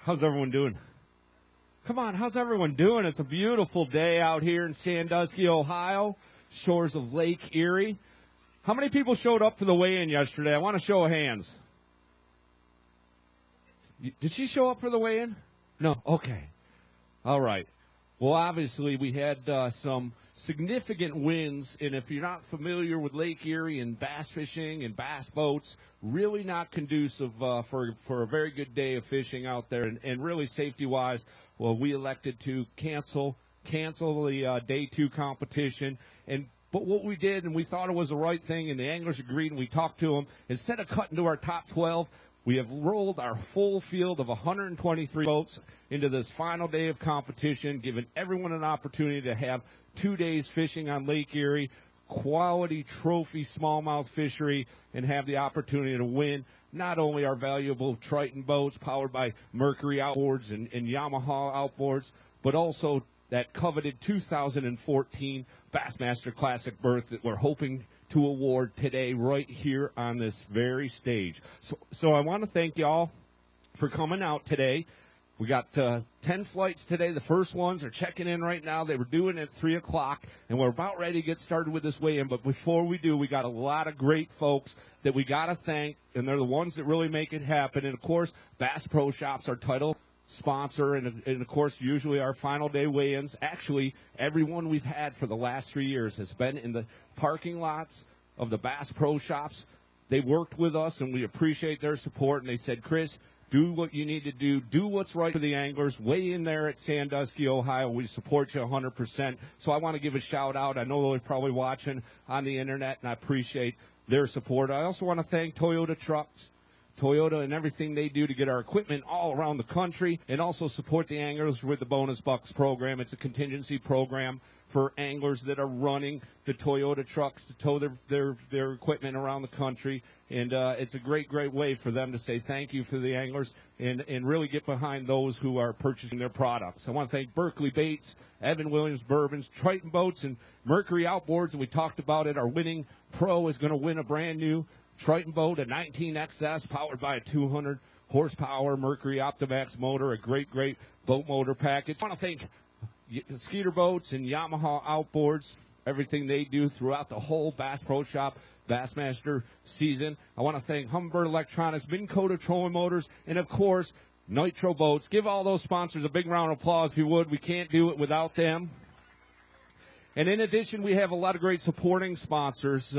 How's everyone doing? Come on, how's everyone doing? It's a beautiful day out here in Sandusky, Ohio, shores of Lake Erie. How many people showed up for the weigh-in yesterday? I want to show of hands. Did she show up for the weigh-in? No? Okay. All right. Well, obviously, we had some significant wins, and if you're not familiar with Lake Erie and bass fishing and bass boats, really not conducive for a very good day of fishing out there, and really safety-wise, well, we elected to cancel the day 2 competition, but what we did, and we thought it was the right thing, and the anglers agreed, and we talked to them, instead of cutting to our top 12, we have rolled our full field of 123 boats into this final day of competition, giving everyone an opportunity to have 2 days fishing on Lake Erie, quality trophy smallmouth fishery, and have the opportunity to win not only our valuable Triton boats powered by Mercury outboards and Yamaha outboards, but also that coveted 2014 Bassmaster Classic berth that we're hoping to award today right here on this very stage. So I want to thank y'all for coming out today. We got 10 flights today. The first ones are checking in right now. They were doing it at 3 o'clock, and we're about ready to get started with this weigh-in. But before we do, we got a lot of great folks that we got to thank, and they're the ones that really make it happen. And, of course, Bass Pro Shops, our title sponsor, and of course, usually our final day weigh-ins. Actually, everyone we've had for the last 3 years has been in the parking lots of the Bass Pro Shops. They worked with us, and we appreciate their support, and they said, Chris, do what you need to do what's right for the anglers, weigh in there at Sandusky, Ohio. We support you 100%. So I want to give a shout-out. I know they're probably watching on the Internet, and I appreciate their support. I also want to thank Toyota Trucks, Toyota and everything they do to get our equipment all around the country, and also support the anglers with the Bonus Bucks program. It's a contingency program for anglers that are running the Toyota trucks to tow their equipment around the country. And it's a great way for them to say thank you for the anglers and really get behind those who are purchasing their products. I want to thank Berkeley Baits, Evan Williams Bourbons, Triton Boats, and Mercury Outboards. And we talked about it. Our winning pro is going to win a brand new Triton boat, a 19XS powered by a 200 horsepower Mercury Optimax motor, a great boat motor package. I want to thank Skeeter Boats and Yamaha Outboards, everything they do throughout the whole Bass Pro Shop Bassmaster season. I want to thank Humminbird Electronics, Minn Kota Trolling Motors, and of course, Nitro Boats. Give all those sponsors a big round of applause if you would. We can't do it without them. And in addition, we have a lot of great supporting sponsors.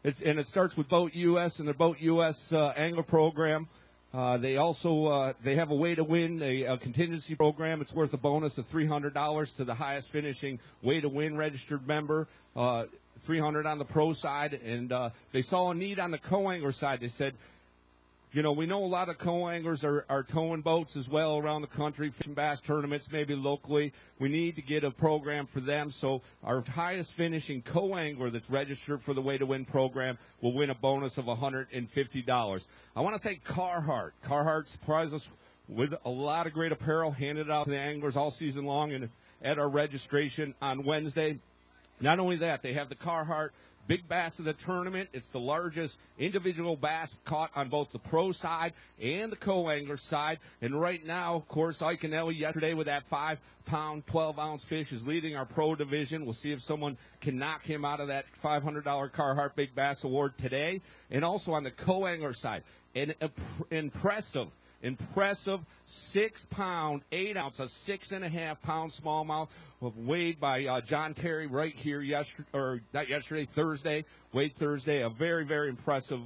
It starts with Boat US and the Boat US Angler Program. They also they have a way to win, a contingency program. It's worth a bonus of $300 to the highest finishing way to win registered member, $300 on the pro side. And they saw a need on the co-angler side. They said, you know, we know a lot of co-anglers are towing boats as well around the country, fishing bass tournaments, maybe locally. We need to get a program for them. So our highest finishing co-angler that's registered for the Way to Win program will win a bonus of $150. I want to thank Carhartt. Carhartt surprised us with a lot of great apparel, handed out to the anglers all season long and at our registration on Wednesday. Not only that, they have the Carhartt Big Bass of the tournament. It's the largest individual bass caught on both the pro side and the co-angler side. And right now, of course, Iaconelli yesterday with that 5-pound, 12-ounce fish is leading our pro division. We'll see if someone can knock him out of that $500 Carhartt Big Bass Award today. And also on the co-angler side, an impressive 6-pound, 8-ounce, a 6.5-pound smallmouth weighed by John Terry right here Thursday, weighed Thursday. A very impressive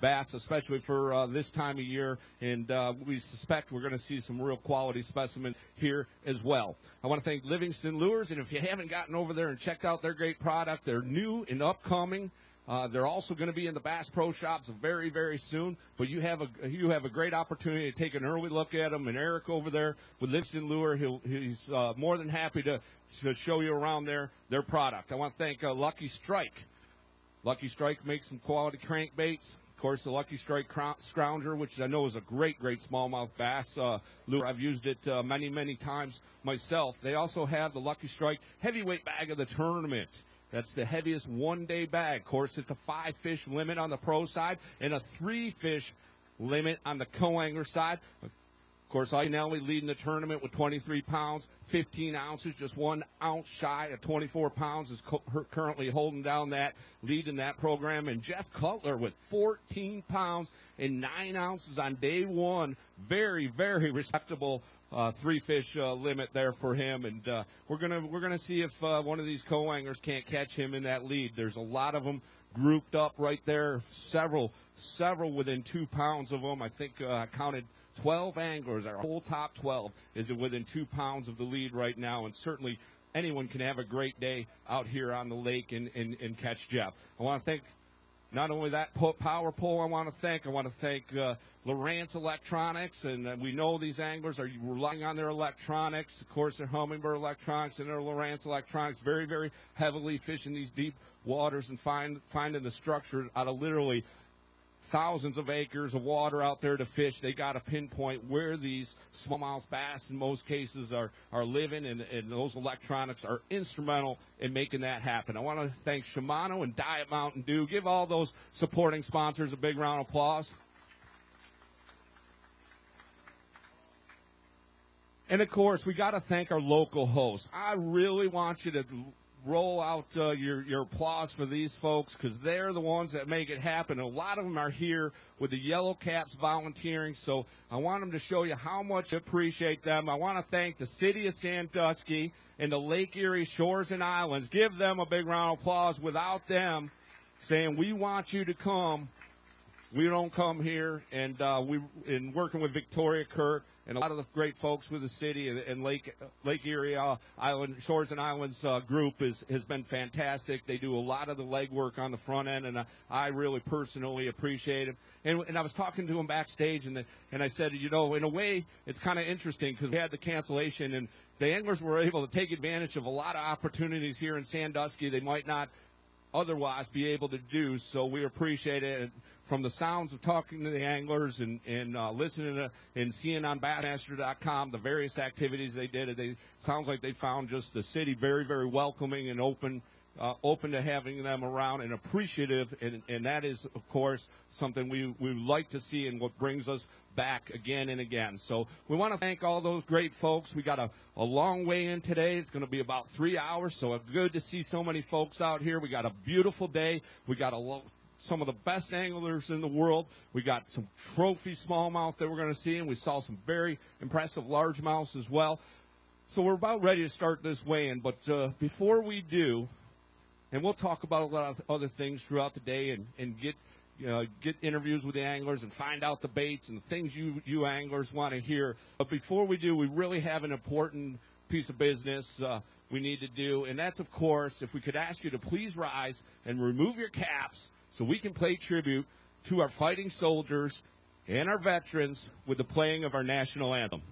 bass, especially for this time of year. And we suspect we're going to see some real quality specimen here as well. I want to thank Livingston Lures, and if you haven't gotten over there and checked out their great product, they're new and upcoming. They're also going to be in the Bass Pro Shops very soon. But you have a great opportunity to take an early look at them. And Eric over there with Livingston Lure, he's more than happy to show you around their product. I want to thank Lucky Strike. Lucky Strike makes some quality crankbaits. Of course, the Lucky Strike Scrounger, which I know is a great smallmouth bass lure. I've used it many times myself. They also have the Lucky Strike heavyweight bag of the tournament. That's the heaviest one-day bag. Of course, it's a 5-fish limit on the pro side and a 3-fish limit on the co-angler side. Of course, Iaconelli leading the tournament with 23 pounds, 15 ounces, just 1 ounce shy of 24 pounds is currently holding down that lead in that program. And Jeff Cutler with 14 pounds and 9 ounces on day one. Very, very respectable three fish limit there for him. And we're gonna see if one of these co-anglers can't catch him in that lead. There's a lot of them grouped up right there, several within 2 pounds of them. I think I counted 12 anglers. Our whole top 12 is within 2 pounds of the lead right now, and certainly anyone can have a great day out here on the lake and catch Jeff. I want to thank not only that power pole, I want to thank Lowrance Electronics, and we know these anglers are relying on their electronics. Of course, their Humminbird Electronics and their Lowrance Electronics, very, very heavily fishing these deep waters and finding the structure out of literally thousands of acres of water out there to fish. They got to pinpoint where these smallmouth bass in most cases are living, and those electronics are instrumental in making that happen. I want to thank Shimano and Diet Mountain Dew. Give all those supporting sponsors a big round of applause. And, of course, we got to thank our local hosts. I really want you to roll out your applause for these folks, because they're the ones that make it happen. A lot of them are here with the Yellow Caps volunteering, so I want them to show you how much I appreciate them. I want to thank the City of Sandusky and the Lake Erie Shores and Islands. Give them a big round of applause. Without them saying, we want you to come, we don't come here. And in working with Victoria Kurt and a lot of the great folks with the city and Lake Erie Island Shores and Islands group has been fantastic. They do a lot of the legwork on the front end, and I really personally appreciate it. And I was talking to them backstage, and I said, in a way, it's kind of interesting because we had the cancellation, and the anglers were able to take advantage of a lot of opportunities here in Sandusky they might not otherwise be able to do. So we appreciate it. And from the sounds of talking to the anglers and listening to and seeing on Bassmaster.com the various activities they did, it sounds like they found just the city very, very welcoming and open to having them around and appreciative. And that is, of course, something we like to see and what brings us back again and again. So we want to thank all those great folks. We got a long way in today. It's going to be about 3 hours, so it's good to see so many folks out here. We got a beautiful day. We got some of the best anglers in the world. We got some trophy smallmouth that we're going to see, and we saw some very impressive largemouths as well. So we're about ready to start this weigh-in, but before we do, and we'll talk about a lot of other things throughout the day and get interviews with the anglers and find out the baits and the things you anglers want to hear. But before we do, we really have an important piece of business we need to do, and that's, of course, if we could ask you to please rise and remove your caps so we can pay tribute to our fighting soldiers and our veterans with the playing of our national anthem.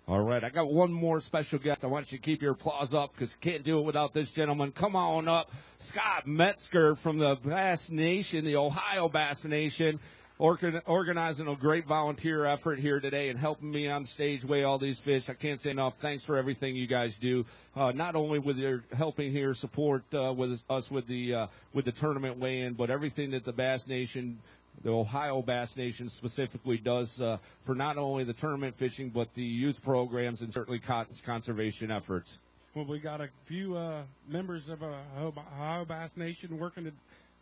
All right, I got one more special guest. I want you to keep your applause up because you can't do it without this gentleman. Come on up, Scott Metzger from the Bass Nation, the Ohio Bass Nation. organizing a great volunteer effort here today and helping me on stage weigh all these fish. I can't say enough. Thanks for everything you guys do. Not only with your helping here support with us with the tournament weigh-in, but everything that the Bass Nation, the Ohio Bass Nation specifically, does for not only the tournament fishing but the youth programs and certainly conservation efforts. Well, we got a few members of Ohio Bass Nation working to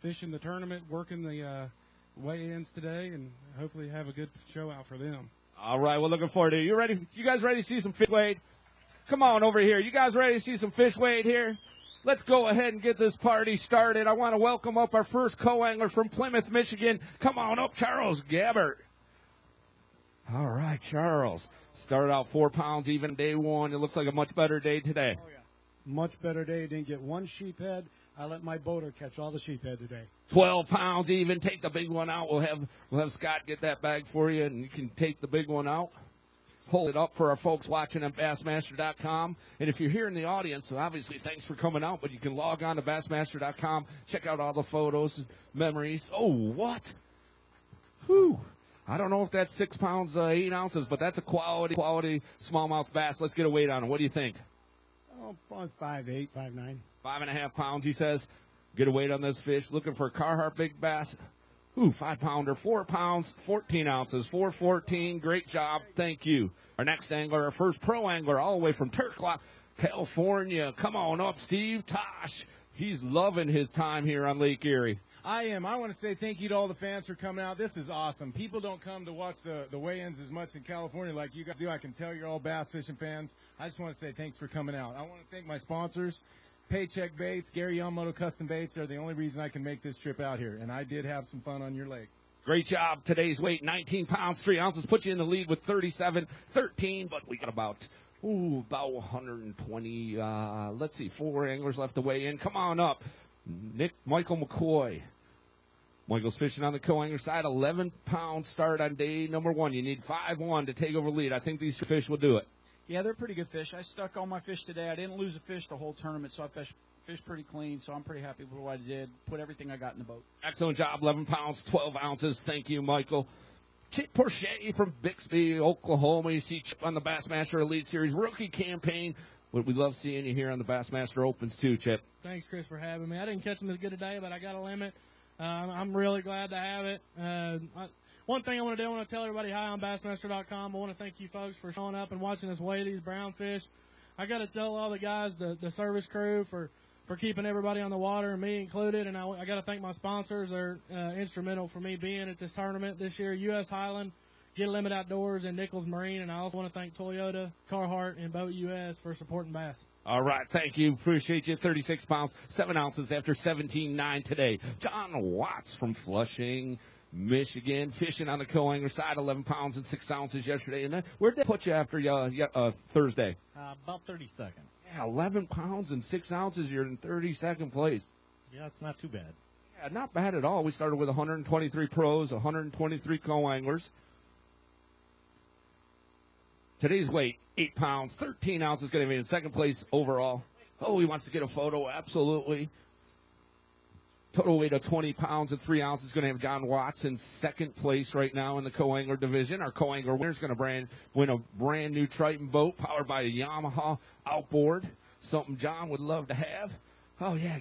fish in the tournament, working the weigh-ins today, and hopefully have a good show out for them. All right, we're looking forward to it. You ready? You guys ready to see some fish weighed? Come on over here. You guys ready to see some fish weighed here? Let's go ahead and get this party started. I want to welcome up our first co-angler from Plymouth, Michigan. Come on up, Charles Gabbert. All right, Charles. Started out 4 pounds even day one. It looks like a much better day today. Oh, yeah. Much better day. Didn't get one sheephead. I let my boater catch all the sheephead today. 12 pounds even. Take the big one out. We'll have Scott get that bag for you, and you can take the big one out. Hold it up for our folks watching on Bassmaster.com. And if you're here in the audience, so obviously thanks for coming out, but you can log on to Bassmaster.com, check out all the photos and memories. Oh, what? Whew. I don't know if that's 6 pounds, 8 ounces, but that's a quality smallmouth bass. Let's get a weight on it. What do you think? Oh, probably 5'8", 5'9". 5.5 pounds, he says. Get a weight on this fish. Looking for a Carhartt big bass. Ooh, 5-pounder, 4 pounds, 14 ounces, 414. Great job. Thank you. Our next angler, our first pro angler, all the way from Turklock, California. Come on up, Steve Tosh. He's loving his time here on Lake Erie. I am. I want to say thank you to all the fans for coming out. This is awesome. People don't come to watch the weigh-ins as much in California like you guys do. I can tell you're all bass fishing fans. I just want to say thanks for coming out. I want to thank my sponsors, Paycheck Baits, Gary Yamamoto Custom Baits. They're the only reason I can make this trip out here, and I did have some fun on your lake. Great job. Today's weight, 19 pounds, 3 ounces. Put you in the lead with 37-13, but we got about 120, let's see, 4 anglers left to weigh in. Come on up. Michael McCoy. Michael's fishing on the co-angler side. 11-pound start on day number 1. You need 5-1 to take over lead. I think these fish will do it. Yeah, they're pretty good fish. I stuck all my fish today. I didn't lose a fish the whole tournament, so I fished pretty clean, so I'm pretty happy with what I did. Put everything I got in the boat. Excellent job. 11 pounds, 12 ounces. Thank you, Michael. Chip Porche from Bixby, Oklahoma. You see Chip on the Bassmaster Elite Series rookie campaign. We love seeing you here on the Bassmaster Opens, too, Chip. Thanks, Chris, for having me. I didn't catch them as good today, but I got a limit. I'm really glad to have it. One thing I want to do, I want to tell everybody hi on Bassmaster.com. I want to thank you folks for showing up and watching us weigh these brown fish. I got to tell all the guys, the service crew, for keeping everybody on the water, and me included. And I got to thank my sponsors. They're instrumental for me being at this tournament this year. U.S. Highland, Get a Limit Outdoors, and Nichols Marine. And I also want to thank Toyota, Carhartt, and Boat U.S. for supporting Bass. All right, thank you. Appreciate you. 36 pounds, 7 ounces after 17.9 today. John Watts from Flushing, Michigan, fishing on the co-angler side, 11 pounds and 6 ounces yesterday. And where'd they put you after Thursday? About 32nd. Yeah, 11 pounds and 6 ounces. You're in 32nd place. Yeah, it's not too bad. Yeah, not bad at all. We started with 123 pros, 123 co-anglers. Today's weight, 8 pounds, 13 ounces, going to be in second place overall. Oh, he wants to get a photo. Absolutely. Total weight of 20 pounds and 3 ounces. Going to have John Watts in second place right now in the co-angler division. Our co-angler winner is going to win a brand new Triton boat powered by a Yamaha outboard. Something John would love to have. Oh, yeah,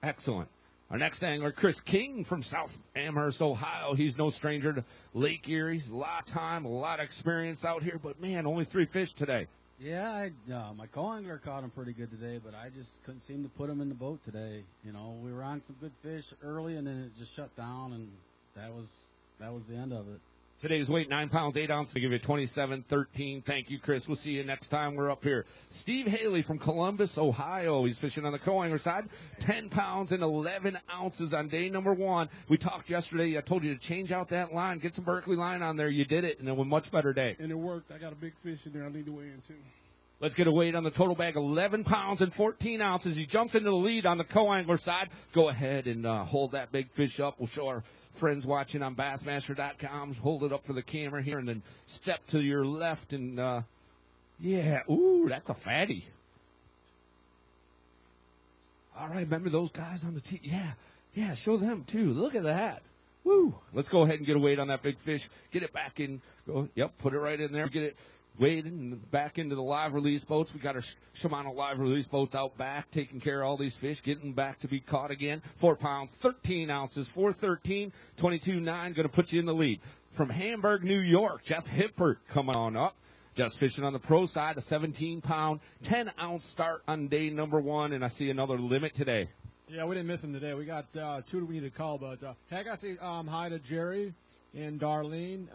excellent. Our next angler, Chris King from South Amherst, Ohio. He's no stranger to Lake Erie. He's a lot of time, a lot of experience out here, but, man, only 3 fish today. Yeah, my co-angler caught him pretty good today, but I just couldn't seem to put him in the boat today. You know, we were on some good fish early, and then it just shut down, and that was the end of it. Today's weight, 9 pounds, 8 ounces, to give you 27-13. Thank you, Chris. We'll see you next time we're up here. Steve Hayley from Columbus, Ohio. He's fishing on the co-angler side. 10 pounds and 11 ounces on day number 1. We talked yesterday. I told you to change out that line. Get some Berkeley line on there. You did it, and it was a much better day. And it worked. I got a big fish in there I need to weigh in, too. Let's get a weight on the total bag, 11 pounds and 14 ounces. He jumps into the lead on the co-angler side. Go ahead and hold that big fish up. We'll show our friends watching on Bassmaster.com. Hold it up for the camera here and then step to your left. And, ooh, that's a fatty. All right, remember those guys on the tee? Yeah, show them, too. Look at that. Woo! Let's go ahead and get a weight on that big fish. Get it back in. Yep, put it right in there. Get it weighed and back into the live release boats. We got our Shimano live release boats out back, taking care of all these fish, getting back to be caught again. 4 pounds, 13 ounces, 413, 22.9, going to put you in the lead. From Hamburg, New York, Jeff Hippert coming on up. Just fishing on the pro side, a 17-pound, 10-ounce start on day number 1, and I see another limit today. Yeah, we didn't miss him today. We got 2 that we need to call, but hey, I got to say hi to Jerry and Darlene,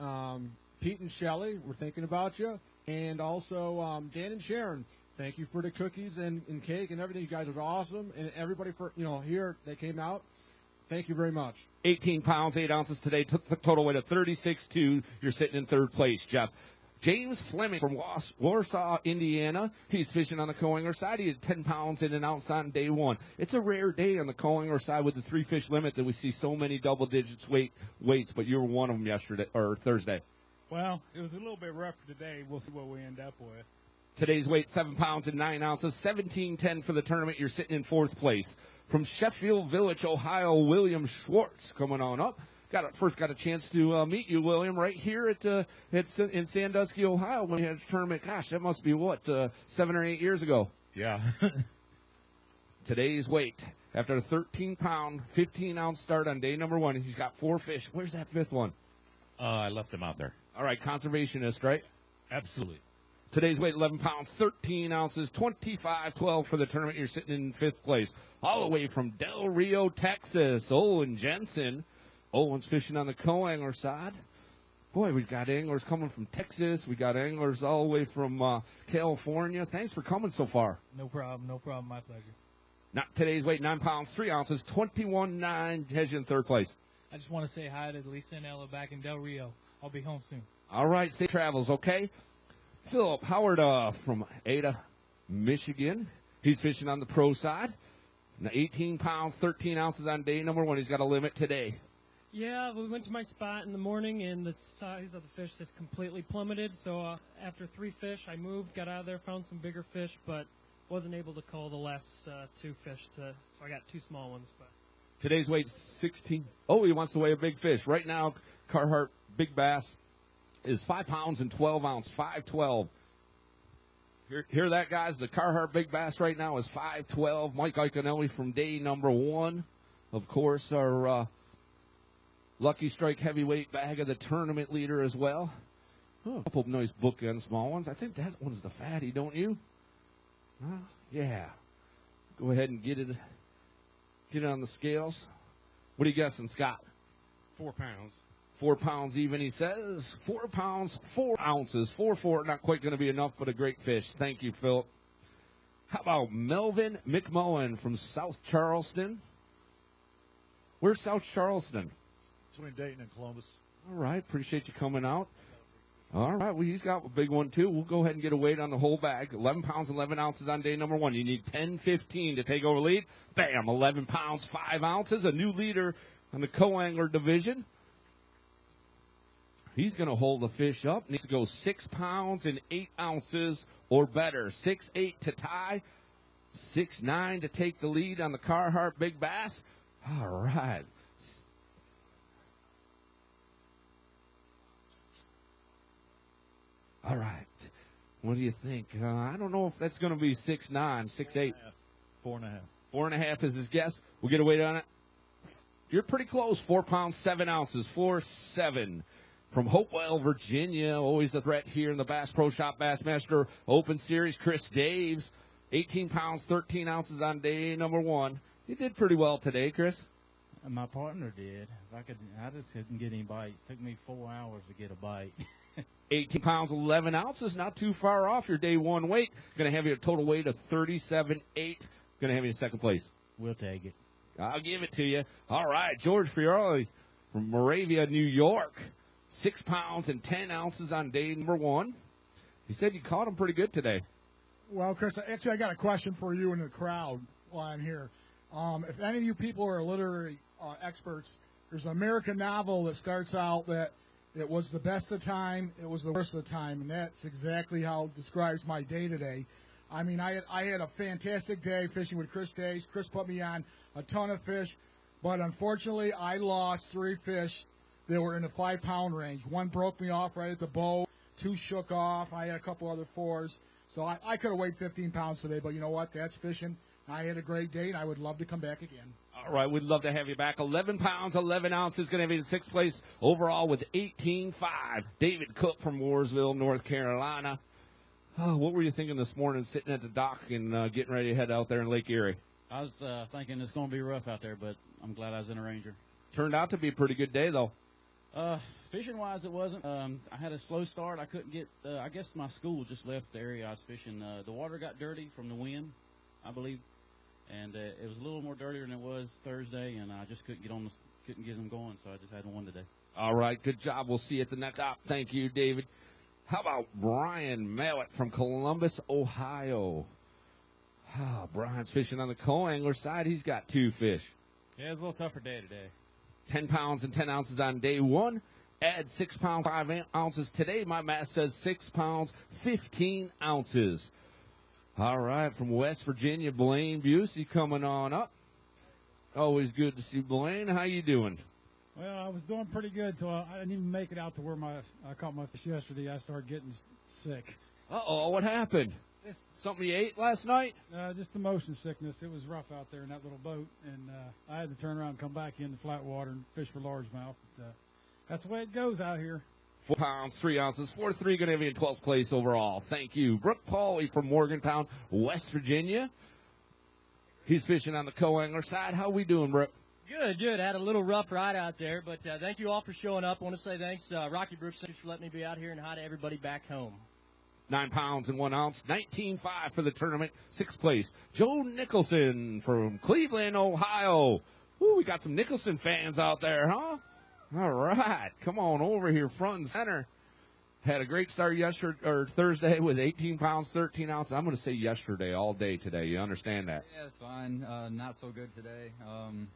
Pete and Shelley. We're thinking about you. And also Dan and Sharon, thank you for the cookies and cake and everything. You guys are awesome. And everybody for, here that came out, thank you very much. 18 pounds, 8 ounces today. Took the total weight of 36.2. You're sitting in 3rd place, Jeff. James Fleming from Warsaw, Indiana. He's fishing on the co-angler side. He had 10 pounds in and outs on day 1. It's a rare day on the co-angler side with the 3-fish limit that we see so many double digits weights, but you were one of them yesterday or Thursday. Well, it was a little bit rough today. We'll see what we end up with. Today's weight, 7 pounds and 9 ounces, 17.10 for the tournament. You're sitting in 4th place. From Sheffield Village, Ohio, William Schwartz coming on up. Got a chance to meet you, William, right here in Sandusky, Ohio, when we had a tournament. Gosh, that must be 7 or 8 years ago. Yeah. Today's weight, after a 13-pound, 15-ounce start on day number 1, he's got 4 fish. Where's that 5th one? I left him out there. All right, conservationist, right? Absolutely. Today's weight, 11 pounds, 13 ounces, 25.12 for the tournament. You're sitting in 5th place. All the way from Del Rio, Texas, Owen Jensen. Owen's fishing on the co-angler side. Boy, we've got anglers coming from Texas. We got anglers all the way from California. Thanks for coming so far. No problem. My pleasure. Not today's weight, 9 pounds, 3 ounces, 21.9, has you in 3rd place. I just want to say hi to Lisa and Ella back in Del Rio. I'll be home soon. All right, safe travels, okay? Philip Howard from Ada, Michigan. He's fishing on the pro side. Now 18 pounds, 13 ounces on day number 1. He's got a limit today. Yeah, we went to my spot in the morning, and the size of the fish just completely plummeted. So after 3 fish, I moved, got out of there, found some bigger fish, but wasn't able to call the last 2 fish. So I got 2 small ones. But today's weight's 16. Oh, he wants to weigh a big fish. Right now, Carhartt Big Bass is 5 pounds and 12 ounce, 512. Hear that, guys? The Carhartt Big Bass right now is 512. Mike Iaconelli from day number 1. Of course, our Lucky Strike heavyweight bag of the tournament leader as well. Oh, a couple of nice bookend small ones. I think that one's the fatty, don't you? Yeah. Go ahead and get it on the scales. What are you guessing, Scott? 4 pounds. 4 pounds even, he says. 4 pounds, 4 ounces. 4, not quite going to be enough, but a great fish. Thank you, Philip. How about Melvin McMullen from South Charleston? Where's South Charleston? Between Dayton and Columbus. All right, appreciate you coming out. All right, well, he's got a big one, too. We'll go ahead and get a weight on the whole bag. 11 pounds, 11 ounces on day number 1. You need 10-15 to take over lead. Bam, 11 pounds, 5 ounces. A new leader on the co-angler division. He's going to hold the fish up. Needs to go 6 pounds and 8 ounces or better. 6-8 to tie. 6-9 to take the lead on the Carhartt Big Bass. All right. All right. What do you think? I don't know if that's going to be 6-9, 6-8. 4.5. 4.5 is his guess. We'll get a weight on it. You're pretty close. 4 pounds, 7 ounces. 4-7. From Hopewell, Virginia. Always a threat here in the Bass Pro Shop Bassmaster Open Series. Chris Daves. 18 pounds, 13 ounces on day number 1. You did pretty well today, Chris. My partner did. I just couldn't get any bites. Took me 4 hours to get a bite. 18 pounds, 11 ounces, not too far off your day 1 weight. Going to have you a total weight of 37.8. Going to have you in 2nd place. We'll take it. I'll give it to you. All right, George Fiorelli from Moravia, New York. 6 pounds and 10 ounces on day number 1. He said you caught him pretty good today. Well, Chris, actually, I got a question for you and the crowd while I'm here. If any of you people are literary experts, there's an American novel that starts out that it was the best of time, it was the worst of time, and that's exactly how it describes my day today. I mean, I had a fantastic day fishing with Chris Days. Chris put me on a ton of fish, but unfortunately I lost 3 fish that were in the 5-pound range. One broke me off right at the bow. 2 shook off. I had a couple other 4s. So I could have weighed 15 pounds today, but you know what? That's fishing. I had a great day, and I would love to come back again. All right, we'd love to have you back. 11 pounds, 11 ounces, going to be in 6th place overall with 18.5. David Cook from Mooresville, North Carolina. Oh, what were you thinking this morning sitting at the dock and getting ready to head out there in Lake Erie? I was thinking it's going to be rough out there, but I'm glad I was in a Ranger. Turned out to be a pretty good day, though. Fishing-wise, it wasn't. I had a slow start. I couldn't get I guess my school just left the area I was fishing. The water got dirty from the wind, I believe. And it was a little more dirtier than it was Thursday, and I just couldn't get them going, so I just had one today. All right, good job. We'll see you at the next stop. Thank you, David. How about Brian Mallett from Columbus, Ohio? Oh, Brian's fishing on the co-angler side. He's got 2 fish. Yeah, it was a little tougher day today. 10 pounds and 10 ounces on day 1. Add 6 pounds, 5 ounces today. My math says 6 pounds, 15 ounces. All right, from West Virginia, Blaine Busey coming on up. Always good to see Blaine. How you doing? Well, I was doing pretty good until I didn't even make it out to where I caught my fish yesterday. I started getting sick. Uh-oh, what happened? Something you ate last night? Just the motion sickness. It was rough out there in that little boat, and I had to turn around and come back into flat water and fish for largemouth. That's the way it goes out here. 4 pounds, 3 ounces, 4-3, going to be in 12th place overall. Thank you. Brooke Pauly from Morgantown, West Virginia. He's fishing on the co-angler side. How we doing, Brooke? Good. I had a little rough ride out there, but thank you all for showing up. I want to say thanks, Rocky Brooks, for letting me be out here, and hi to everybody back home. 9 pounds and 1 ounce, 19.5 for the tournament, 6th place. Joe Nicholson from Cleveland, Ohio. Ooh, we got some Nicholson fans out there, huh? All right, come on over here, front and center. Had a great start Thursday with 18 pounds, 13 ounces. I'm going to say yesterday all day today. You understand that? Yeah, it's fine. Not so good today. I don't know.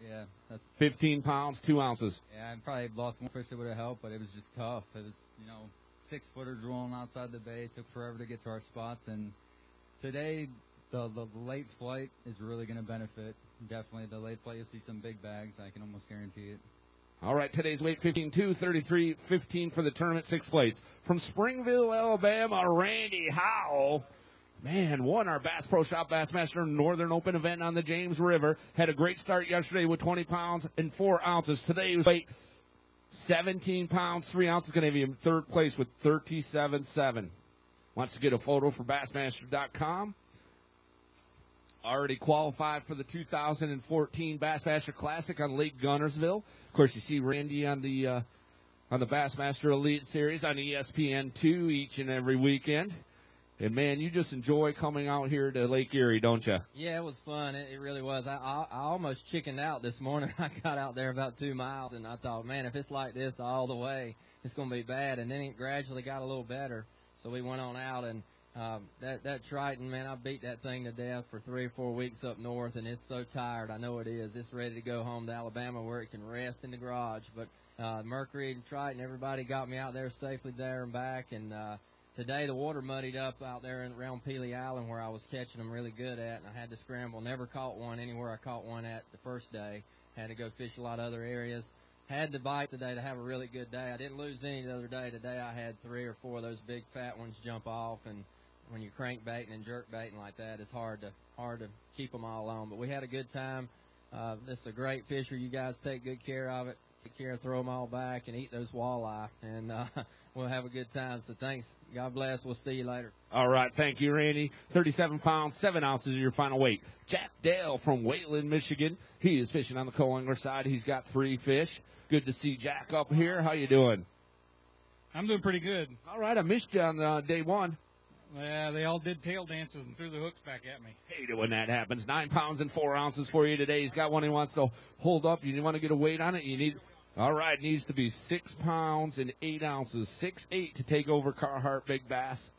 Yeah, that's 15 pounds, 2 ounces. Yeah, I probably lost one fish that would have helped, but it was just tough. It was, 6-footer drilling outside the bay. It took forever to get to our spots, and today the late flight is really going to benefit. Definitely the late flight, you'll see some big bags. I can almost guarantee it. All right, today's weight 15.2, 33.15 for the tournament, 6th place. From Springville, Alabama, Randy Howell. Man, won our Bass Pro Shop Bassmaster Northern Open event on the James River. Had a great start yesterday with 20 pounds and 4 ounces. Today's weight 17 pounds, 3 ounces. Going to be in 3rd place with 37.7. Wants to get a photo for Bassmaster.com. Already qualified for the 2014 Bassmaster Classic on Lake Gunnersville. Of course, you see Randy on the Bassmaster Elite Series on ESPN2 each and every weekend. And, man, you just enjoy coming out here to Lake Erie, don't you? Yeah, it was fun. It really was. I almost chickened out this morning. I got out there about 2 miles, and I thought, man, if it's like this all the way, it's going to be bad. And then it gradually got a little better. So we went on out, and that Triton, man, I beat that thing to death for 3 or 4 weeks up north, and it's so tired. I know it is. It's ready to go home to Alabama where it can rest in the garage. But Mercury and Triton, everybody got me out there safely there and back, and today the water muddied up out there around Peely Island where I was catching them really good at, and I had to scramble. Never caught one anywhere I caught one at the first day. Had to go fish a lot of other areas. Had to bite today to have a really good day. I didn't lose any the other day. Today I had 3 or 4 of those big fat ones jump off, and when you're crankbaiting and jerkbaiting like that, it's hard to keep them all on. But we had a good time. This is a great fisher. You guys take good care of it. Take care, throw them all back, and eat those walleye. And we'll have a good time. So thanks. God bless. We'll see you later. All right. Thank you, Randy. 37 pounds, 7 ounces is your final weight. Jack Dale from Wayland, Michigan. He is fishing on the co-angler side. He's got 3 fish. Good to see Jack up here. How you doing? I'm doing pretty good. All right. I missed you on day 1. Yeah, they all did tail dances and threw the hooks back at me. Hate when that happens. 9 pounds and 4 ounces for you today. He's got one he wants to hold up. You want to get a weight on it? All right, needs to be 6 pounds and 8 ounces. 6'8" to take over Carhartt Big Bass.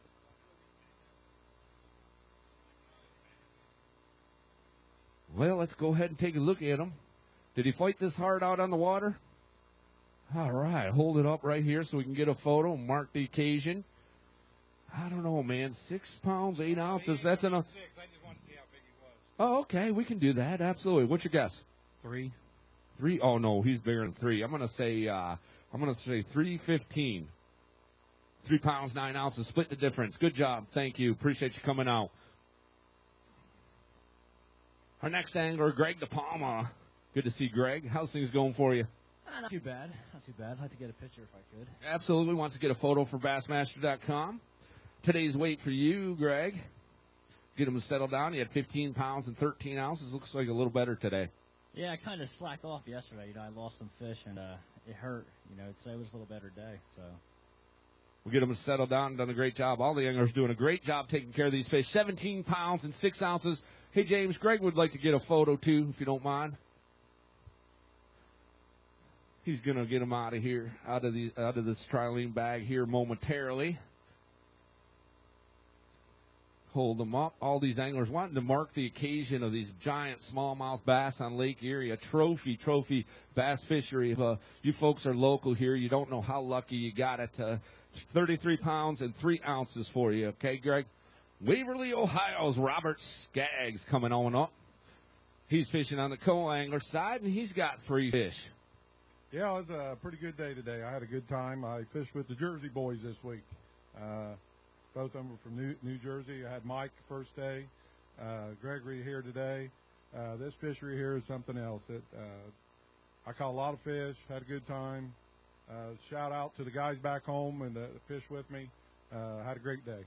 Well, let's go ahead and take a look at him. Did he fight this hard out on the water? All right, hold it up right here so we can get a photo and mark the occasion. I don't know, man. 6 pounds, 8 ounces. That's enough. I just wanted to see how big he was. Oh, okay. We can do that. Absolutely. What's your guess? 3. 3? Oh, no, he's bigger than 3. I'm going to say 315. 3 pounds, 9 ounces. Split the difference. Good job. Thank you. Appreciate you coming out. Our next angler, Greg DePalma. Good to see Greg. How's things going for you? Not too bad. Not too bad. I'd like to get a picture if I could. Absolutely. Wants to get a photo for Bassmaster.com. Today's weight for you, Greg. Get him to settle down. He had 15 pounds and 13 ounces. Looks like a little better today. Yeah, I kind of slacked off yesterday. I lost some fish, and it hurt. Today was a little better day. So we'll get him to settle down and done a great job. All the anglers doing a great job taking care of these fish. 17 pounds and 6 ounces. Hey, James, Greg would like to get a photo, too, if you don't mind. He's going to get him out of here, out of this trilene bag here momentarily. Hold them up. All these anglers wanting to mark the occasion of these giant smallmouth bass on Lake Erie, a trophy bass fishery. If you folks are local here, you don't know how lucky you got it. 33 pounds and 3 ounces for you, okay, Greg? Waverly, Ohio's Robert Skaggs coming on up. He's fishing on the co-angler side, and he's got 3 fish. Yeah, it was a pretty good day today. I had a good time. I fished with the Jersey boys this week. Both of them were from New Jersey. I had Mike the first day, Gregory here today. This fishery here is something else. I caught a lot of fish, had a good time. Shout out to the guys back home and the fish with me. Had a great day.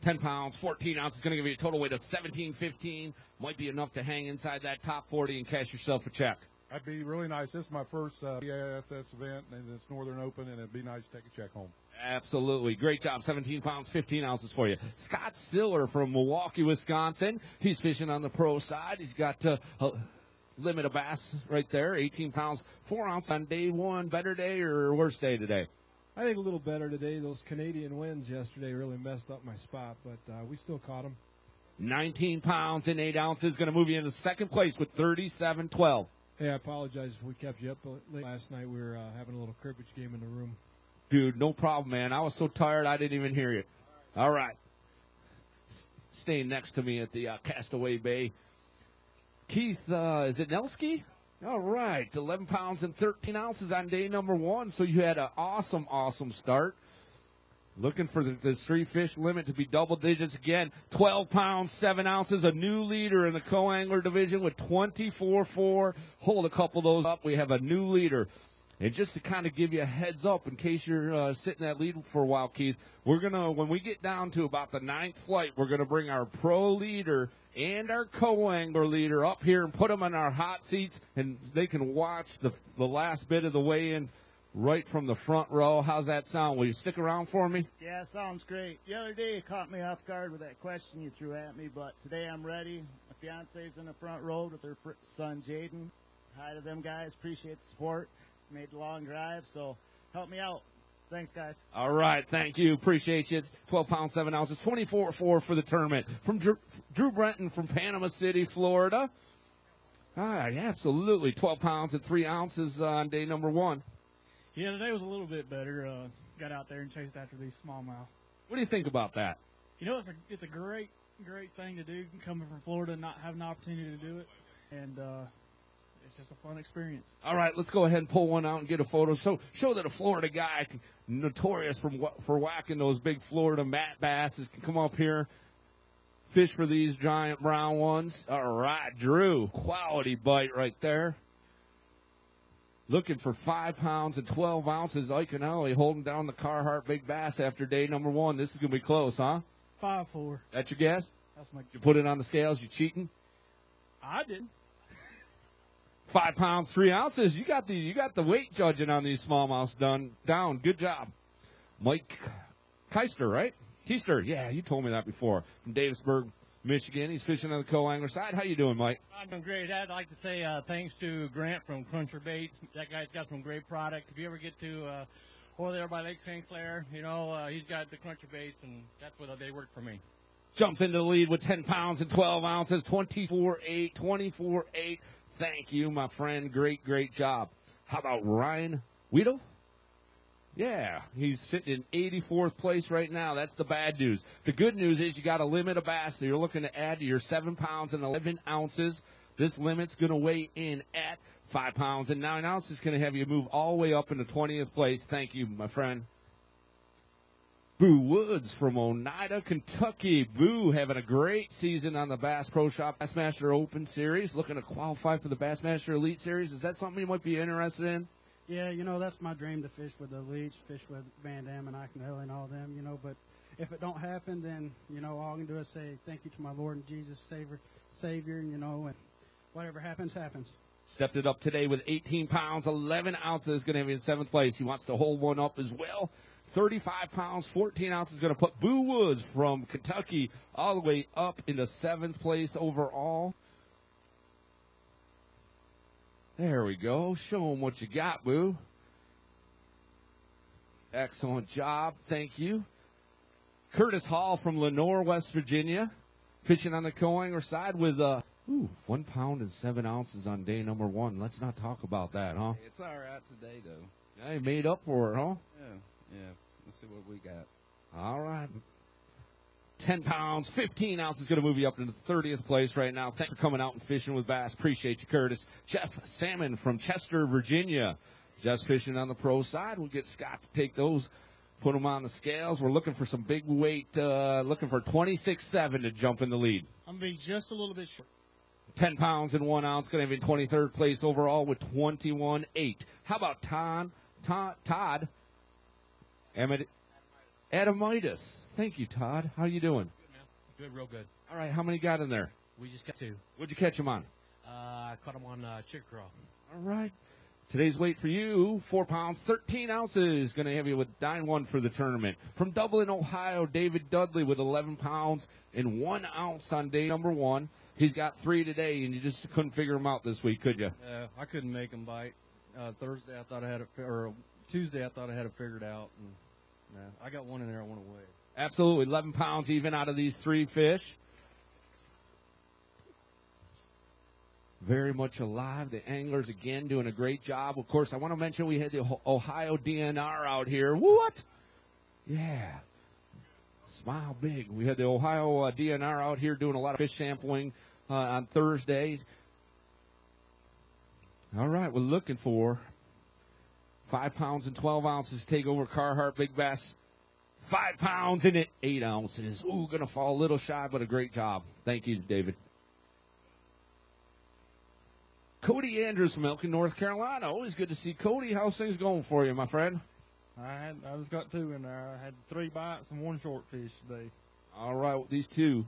10 pounds, 14 ounces, going to give you a total weight of 17.15. Might be enough to hang inside that top 40 and cash yourself a check. That'd be really nice. This is my first B.A.S.S event, and it's Northern Open, and it'd be nice to take a check home. Absolutely. Great job. 17 pounds, 15 ounces for you. Scott Siller from Milwaukee, Wisconsin. He's fishing on the pro side. He's got a limit of bass right there, 18 pounds, 4 ounces on day one. Better day or worse day today? I think a little better today. Those Canadian winds yesterday really messed up my spot, but we still caught them. 19 pounds and 8 ounces. Going to move you into second place with 37.12. Hey, I apologize if we kept you up late last night. We were having a little cribbage game in the room. Dude, no problem, man. I was so tired I didn't even hear you. All right. Staying next to me at the Castaway Bay. Keith, is it Nelski? All right. 11 pounds and 13 ounces on day number 1. So you had an awesome start. Looking for this 3-fish limit to be double digits again. 12 pounds, 7 ounces, a new leader in the co-angler division with 24.4. Hold a couple of those up. We have a new leader. And just to kind of give you a heads up in case you're sitting that lead for a while, Keith, we're going to, when we get down to about the 9th flight, we're going to bring our pro leader and our co-angler leader up here and put them in our hot seats, and they can watch the last bit of the weigh-in right from the front row. How's that sound? Will you stick around for me? Yeah, sounds great. The other day you caught me off guard with that question you threw at me, but today I'm ready. My fiance's in the front row with her son Jaden. Hi to them guys. Appreciate the support. Made the long drive, so help me out. Thanks, guys. All right, thank you. Appreciate you. 12 pounds, 7 ounces, 24.4 for the tournament. From Drew Brenton from Panama City, Florida. All right, absolutely. 12 pounds and 3 ounces on day number 1. Yeah, today was a little bit better. Got out there and chased after these smallmouth. What do you think about that? It's a great thing to do, coming from Florida and not having an opportunity to do it. And it's just a fun experience. All right, let's go ahead and pull one out and get a photo. So show that a Florida guy, notorious for whacking those big Florida mat basses, can come up here, fish for these giant brown ones. All right, Drew, quality bite right there. Looking for 5 pounds and 12 ounces. Iaconelli holding down the Carhartt Big Bass after day number 1. This is going to be close, huh? 5.4. That's your guess? That's my. You put it on the scales. You cheating? I didn't. 5 pounds, 3 ounces. You got the weight judging on these smallmouths down. Good job. Mike Keister, right? Keister, yeah, you told me that before. From Davisburg, Michigan. He's fishing on the co-angler side. How you doing, Mike? I'm doing great. I'd like to say thanks to Grant from Cruncher Baits. That guy's got some great product. If you ever get to over there by Lake St. Clair, he's got the Cruncher Baits, and that's what they work for me. Jumps into the lead with 10 pounds and 12 ounces, 24.8, 24.8. Thank you, my friend. Great job. How about Ryan Weedle? Yeah, he's sitting in 84th place right now. That's the bad news. The good news is you got a limit of bass that you're looking to add to your 7 pounds and 11 ounces. This limit's going to weigh in at 5 pounds and 9 ounces. Going to have you move all the way up into 20th place. Thank you, my friend. Boo Woods from Oneida, Kentucky. Boo having a great season on the Bass Pro Shop Bassmaster Open Series. Looking to qualify for the Bassmaster Elite Series. Is that something you might be interested in? Yeah, that's my dream, to fish with the elites, fish with Van Dam and Iaconelli and all them, but if it don't happen, then, all I can do is say thank you to my Lord and Jesus, Savior, and whatever happens, happens. Stepped it up today with 18 pounds, 11 ounces, going to be in 7th place. He wants to hold one up as well. 35 pounds, 14 ounces, going to put Boo Woods from Kentucky all the way up into 7th place overall. There we go. Show him what you got, Boo. Excellent job. Thank you. Curtis Hall from Lenoir, West Virginia, fishing on the co-angler side with 1 pound and 7 ounces on day number 1. Let's not talk about that, huh? It's all right today, though. Yeah, you made up for it, huh? Yeah. Let's see what we got. All right. 10 pounds, 15 ounces going to move you up into 30th place right now. Thanks for coming out and fishing with Bass. Appreciate you, Curtis. Jeff Salmon from Chester, Virginia, just fishing on the pro side. We'll get Scott to take those, put them on the scales. We're looking for some big weight, looking for 26.7 to jump in the lead. I'm being just a little bit short. 10 pounds and 1 ounce, going to have in 23rd place overall with 21.8. How about Todd Adamitis? Thank you, Todd. How you doing? Good, man. Good, real good. All right, how many got in there? We just got 2. What'd you catch them on? I caught them on chicken craw. All right. Today's weight for you, 4 pounds, 13 ounces. Going to have you with 9-1 for the tournament. From Dublin, Ohio, David Dudley with 11 pounds and 1 ounce on day number 1. He's got 3 today, and you just couldn't figure him out this week, could you? I couldn't make him bite. Thursday, I thought I had it, or Tuesday, I thought I had it figured out. And, I got one in there I want to weigh. Absolutely, 11 pounds even out of these 3 fish. Very much alive. The anglers, again, doing a great job. Of course, I want to mention we had the Ohio DNR out here. What? Yeah. Smile big. We had the Ohio DNR out here doing a lot of fish sampling on Thursday. All right, we're looking for 5 pounds and 12 ounces to take over Carhartt Big Bass. 5 pounds and 8 ounces. Ooh, going to fall a little shy, but a great job. Thank you, David. Cody Andrews from Elkin, North Carolina. Always good to see Cody. How's things going for you, my friend? I just got 2 in there. I had 3 bites and 1 short fish today. All right, well, these 2,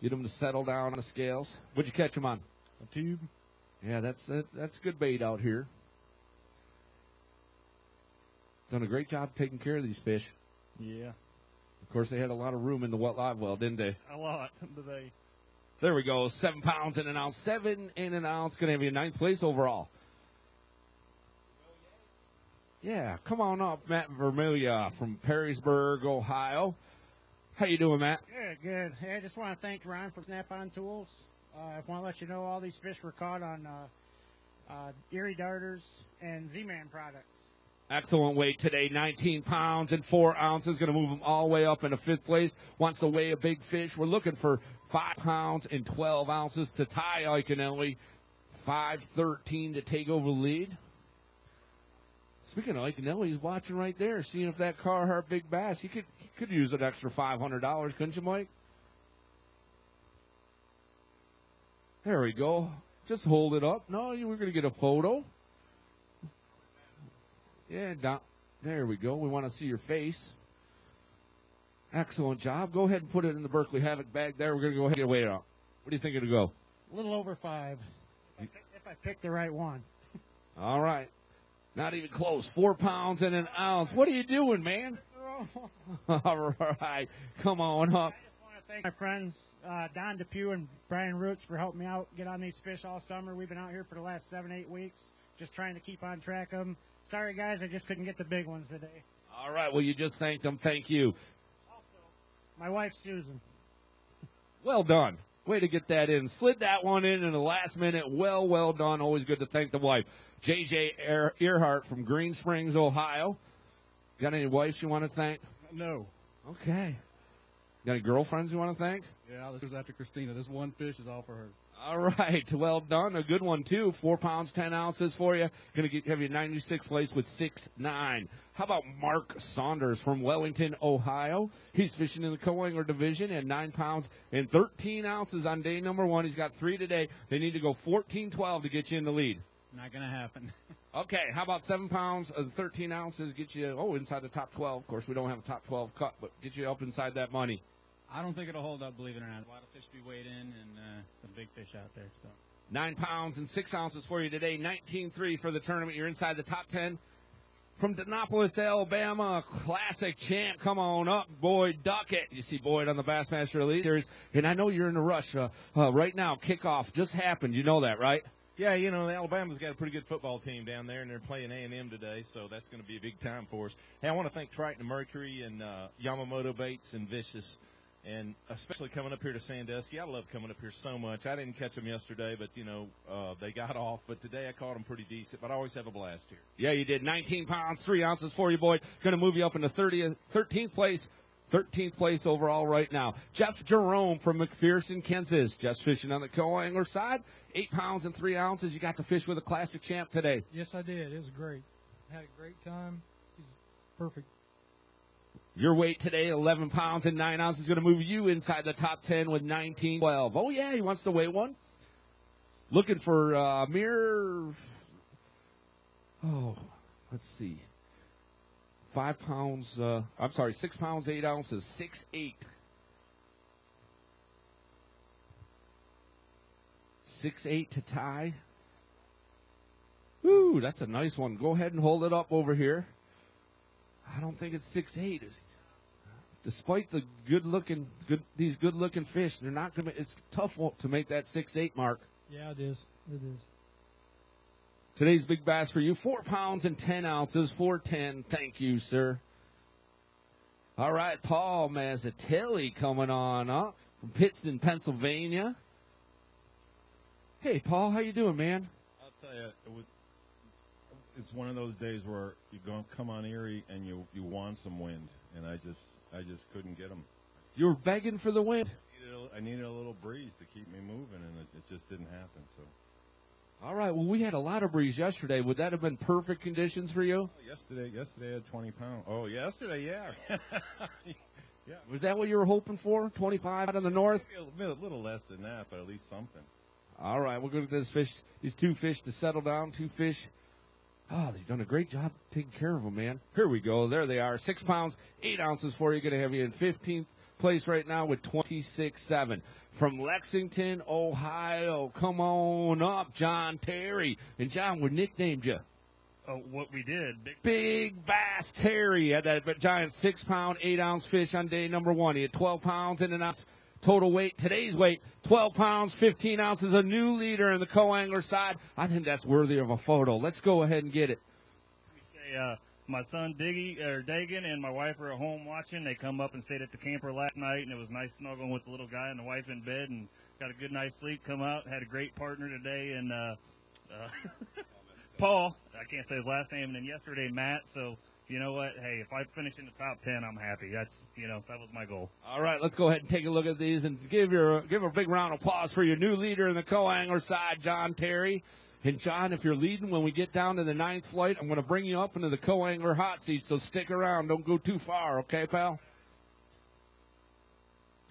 get them to settle down on the scales. What'd you catch them on? A tube. Yeah, that's good bait out here. Done a great job taking care of these fish. Yeah. Of course, they had a lot of room in the wet live well, didn't they? A lot today. There we go. 7 pounds and an ounce. 7 and an ounce. Going to have you in 9th place overall. Yeah, come on up, Matt Vermilia from Perrysburg, Ohio. How you doing, Matt? Good. Hey, I just want to thank Ron from Snap-On Tools. I want to let you know all these fish were caught on Erie Darters and Z-Man products. Excellent weight today, 19 pounds and 4 ounces. Going to move them all the way up into 5th place. Wants to weigh a big fish. We're looking for 5 pounds and 12 ounces to tie Iaconelli. 5:13 to take over the lead. Speaking of Iaconelli, he's watching right there, seeing if that Carhartt Big Bass, he could use an extra $500, couldn't you, Mike? There we go. Just hold it up. No, we're going to get a photo. Yeah, there we go. We want to see your face. Excellent job. Go ahead and put it in the Berkeley Havoc bag there. We're going to go ahead and get a weight out. What do you think it'll go? A little over 5, if I pick the right one. All right. Not even close. 4 pounds and an ounce. What are you doing, man? All right. Come on up. I just want to thank my friends, Don Depew and Brian Roots, for helping me out get on these fish all summer. We've been out here for the last 7-8 weeks, just trying to keep on track of them. Sorry, guys, I just couldn't get the big ones today. All right. Well, you just thanked them. Thank you. My wife, Susan. Well done. Way to get that in. Slid that one in the last minute. Well done. Always good to thank the wife. J.J. Earhart from Green Springs, Ohio. Got any wives you want to thank? No. Okay. Got any girlfriends you want to thank? Yeah, this is after Christina. This one fish is all for her. All right, well done. A good one, too. 4 pounds, 10 ounces for you. Going to have you 96th place with 6'9". How about Mark Saunders from Wellington, Ohio? He's fishing in the co-angler division at 9 pounds and 13 ounces on day number 1. He's got 3 today. They need to go 14-12 to get you in the lead. Not going to happen. Okay, how about 7 pounds and 13 ounces get you, inside the top 12. Of course, we don't have a top 12 cut, but get you up inside that money. I don't think it'll hold up, believe it or not. A lot of fish to be weighed in and some big fish out there. So 9 pounds and 6 ounces for you today. 19-3 for the tournament. You're inside the top 10. From Denapolis, Alabama, classic champ. Come on up, Boyd Duckett. You see Boyd on the Bassmaster Elite Series. And I know you're in a rush right now. Kickoff just happened. You know that, right? Yeah, Alabama's got a pretty good football team down there, and they're playing A&M today, so that's going to be a big time for us. Hey, I want to thank Triton and Mercury and Yamamoto Baits and Vicious, and especially coming up here to Sandusky. I love coming up here so much. I didn't catch them yesterday, but, they got off. But today I caught them pretty decent, but I always have a blast here. Yeah, you did. 19 pounds, 3 ounces for you, Boyd. Going to move you up into 13th place. 13th place overall right now. Jeff Jerome from McPherson, Kansas. Just fishing on the co-angler side. 8 pounds and 3 ounces. You got to fish with a classic champ today. Yes, I did. It was great. Had a great time. He's perfect. Your weight today, 11 pounds and 9 ounces, is going to move you inside the top 10 with 19-12. Oh, yeah, he wants to weigh one. Looking for mere, let's see. 6 pounds, 8 ounces, 6'8". 6'8" to tie. Ooh, that's a nice one. Go ahead and hold it up over here. I don't think it's 6'8". Despite the these good-looking fish, they're not going to. It's tough to make that 6'8" mark. Yeah, it is. It is. Today's big bass for you, 4 pounds and 10 ounces, 410. Thank you, sir. All right, Paul Mazzatelli coming on up from Pittston, Pennsylvania. Hey, Paul, how you doing, man? I'll tell you, it's one of those days where you come on Erie and you want some wind, and I just couldn't get them. You were begging for the wind. I needed a little breeze to keep me moving, and it just didn't happen. So. All right, well, we had a lot of breeze yesterday. Would that have been perfect conditions for you? Yesterday I had 20 pounds. Oh, yesterday, yeah. Yeah. Was that what you were hoping for, 25 out of the north? A little less than that, but at least something. All right, we're going to get these 2 fish to settle down, 2 fish. Oh, they've done a great job taking care of them, man. Here we go. There they are. 6 pounds, 8 ounces for you. Going to have you in 15th place right now with 26.7. From Lexington, Ohio, come on up, John Terry. And, John, we nicknamed you. Oh, what we did. Big Bass Terry had that giant 6-pound, 8-ounce fish on day number 1. He had 12 pounds and an ounce total weight. Today's weight, 12 pounds, 15 ounces, a new leader in the co-angler side. I think that's worthy of a photo. Let's go ahead and get it. My son Dagan and my wife are at home watching. They come up and stayed at the camper last night, and it was nice snuggling with the little guy and the wife in bed, and got a good night's sleep. Come out, had a great partner today, and Paul, I can't say his last name, and then yesterday Matt. So you know what? Hey, if I finish in the top 10, I'm happy. That was my goal. All right, let's go ahead and take a look at these and give a big round of applause for your new leader in the co-angler side, John Terry. And, John, if you're leading when we get down to the 9th flight, I'm going to bring you up into the co-angler hot seat, so stick around. Don't go too far, okay, pal?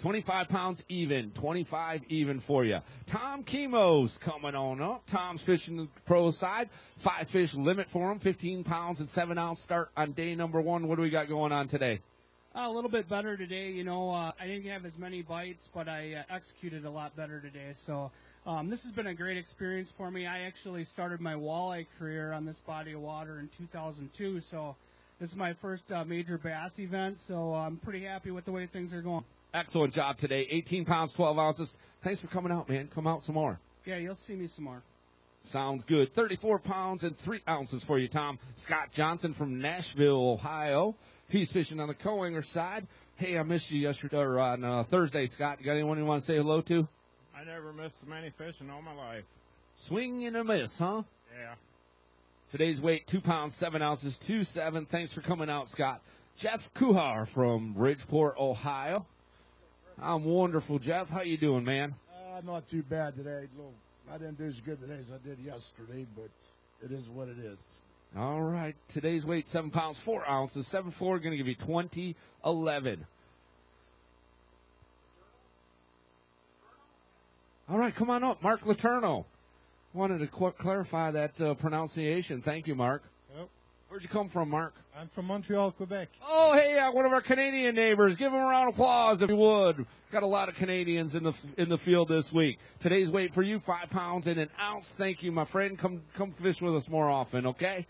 25 pounds even, 25 even for you. Tom Kemos coming on up. Tom's fishing the pro side. 5 fish limit for him, 15 pounds and 7 ounce start on day number 1. What do we got going on today? A little bit better today. I didn't have as many bites, but I executed a lot better today, so... this has been a great experience for me. I actually started my walleye career on this body of water in 2002, so this is my first major bass event, so I'm pretty happy with the way things are going. Excellent job today. 18 pounds, 12 ounces. Thanks for coming out, man. Come out some more. Yeah, you'll see me some more. Sounds good. 34 pounds and 3 ounces for you, Tom. Scott Johnson from Nashville, Ohio. He's fishing on the co-angler side. Hey, I missed you yesterday or on Thursday, Scott. You got anyone you want to say hello to? I never missed so many fish in all my life. Swing and a miss, huh? Yeah. Today's weight, 2 pounds, 7 ounces, 2.7. Thanks for coming out, Scott. Jeff Kuhar from Bridgeport, Ohio. I'm wonderful, Jeff. How you doing, man? Not too bad today. I didn't do as good today as I did yesterday, but it is what it is. All right. Today's weight, 7 pounds, 4 ounces. 7'4", going to give you 20.11. All right, come on up. Marc Letourneau. Wanted to clarify that pronunciation. Thank you, Marc. Yep. Where'd you come from, Marc? I'm from Montreal, Quebec. Oh, hey, one of our Canadian neighbors. Give him a round of applause if you would. Got a lot of Canadians in the field this week. Today's weight for you, 5 pounds and an ounce. Thank you, my friend. Come fish with us more often, okay?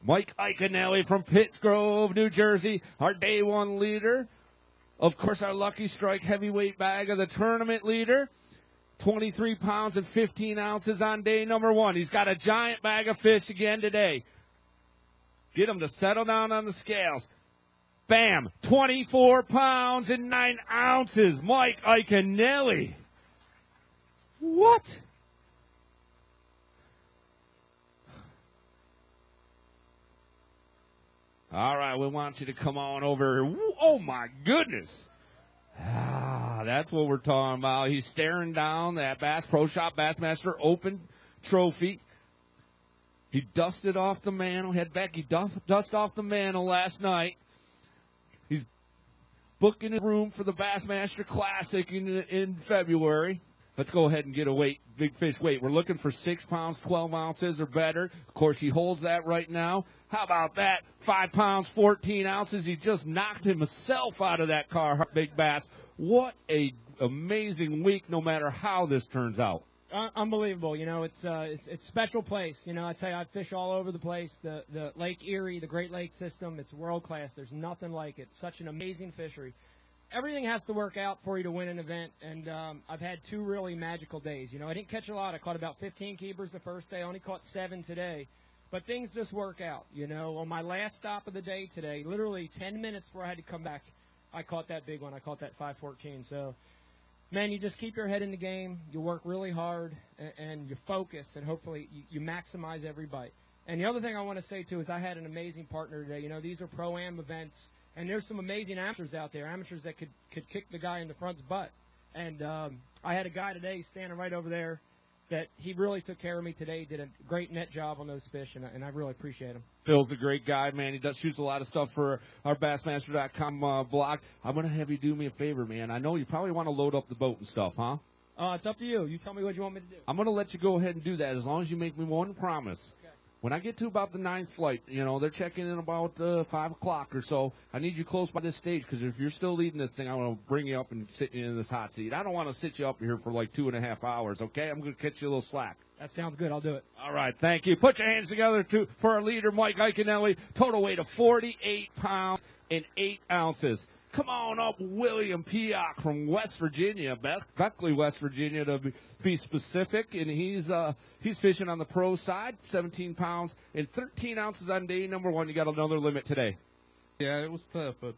Mike Iaconelli from Pittsgrove, New Jersey, our day one leader. Of course, our Lucky Strike heavyweight bag of the tournament leader. 23 pounds and 15 ounces on day number 1. He's got a giant bag of fish again today. Get him to settle down on the scales. Bam! 24 pounds and 9 ounces. Mike Iaconelli. What? All right, we want you to come on over. Oh, my goodness. That's what we're talking about. He's staring down that Bass Pro Shop Bassmaster Open trophy. He dusted off the mantle, had Becky dust off the mantle last night. He's booking his room for the Bassmaster Classic in February. Let's go ahead and get a weight, big fish weight. We're looking for 6 pounds, 12 ounces or better. Of course, he holds that right now. How about that? 5 pounds, 14 ounces. He just knocked himself out of that car, Big Bass. What a amazing week, no matter how this turns out. Unbelievable. You know, it's special place. You know, I tell you, I fish all over the place. The Lake Erie, the Great Lakes system, it's world class. There's nothing like it. Such an amazing fishery. Everything has to work out for you to win an event, and I've had 2 really magical days. You know, I didn't catch a lot. I caught about 15 keepers the first day. I only caught 7 today. But things just work out, you know. On my last stop of the day today, literally 10 minutes before I had to come back, I caught that big one. I caught that 514. So, man, you just keep your head in the game. You work really hard, and you focus, and hopefully you maximize every bite. And the other thing I want to say, too, is I had an amazing partner today. You know, these are Pro-Am events. And there's some amazing amateurs out there, amateurs that could kick the guy in the front's butt. And I had a guy today standing right over there that he really took care of me today. He did a great net job on those fish, and I really appreciate him. Phil's a great guy, man. He shoots a lot of stuff for our Bassmaster.com blog. I'm going to have you do me a favor, man. I know you probably want to load up the boat and stuff, huh? It's up to you. You tell me what you want me to do. I'm going to let you go ahead and do that as long as you make me one promise. When I get to about the 9th flight, you know, they're checking in about 5 o'clock or so. I need you close by this stage because if you're still leading this thing, I want to bring you up and sit you in this hot seat. I don't want to sit you up here for like 2.5 hours, okay? I'm going to catch you a little slack. That sounds good. I'll do it. All right, thank you. Put your hands together for our leader, Mike Iaconelli. Total weight of 48 pounds and 8 ounces. Come on up, William Piock from West Virginia, Beckley, West Virginia, to be specific. And he's fishing on the pro side, 17 pounds and 13 ounces on day number 1. You got another limit today. Yeah, it was tough, but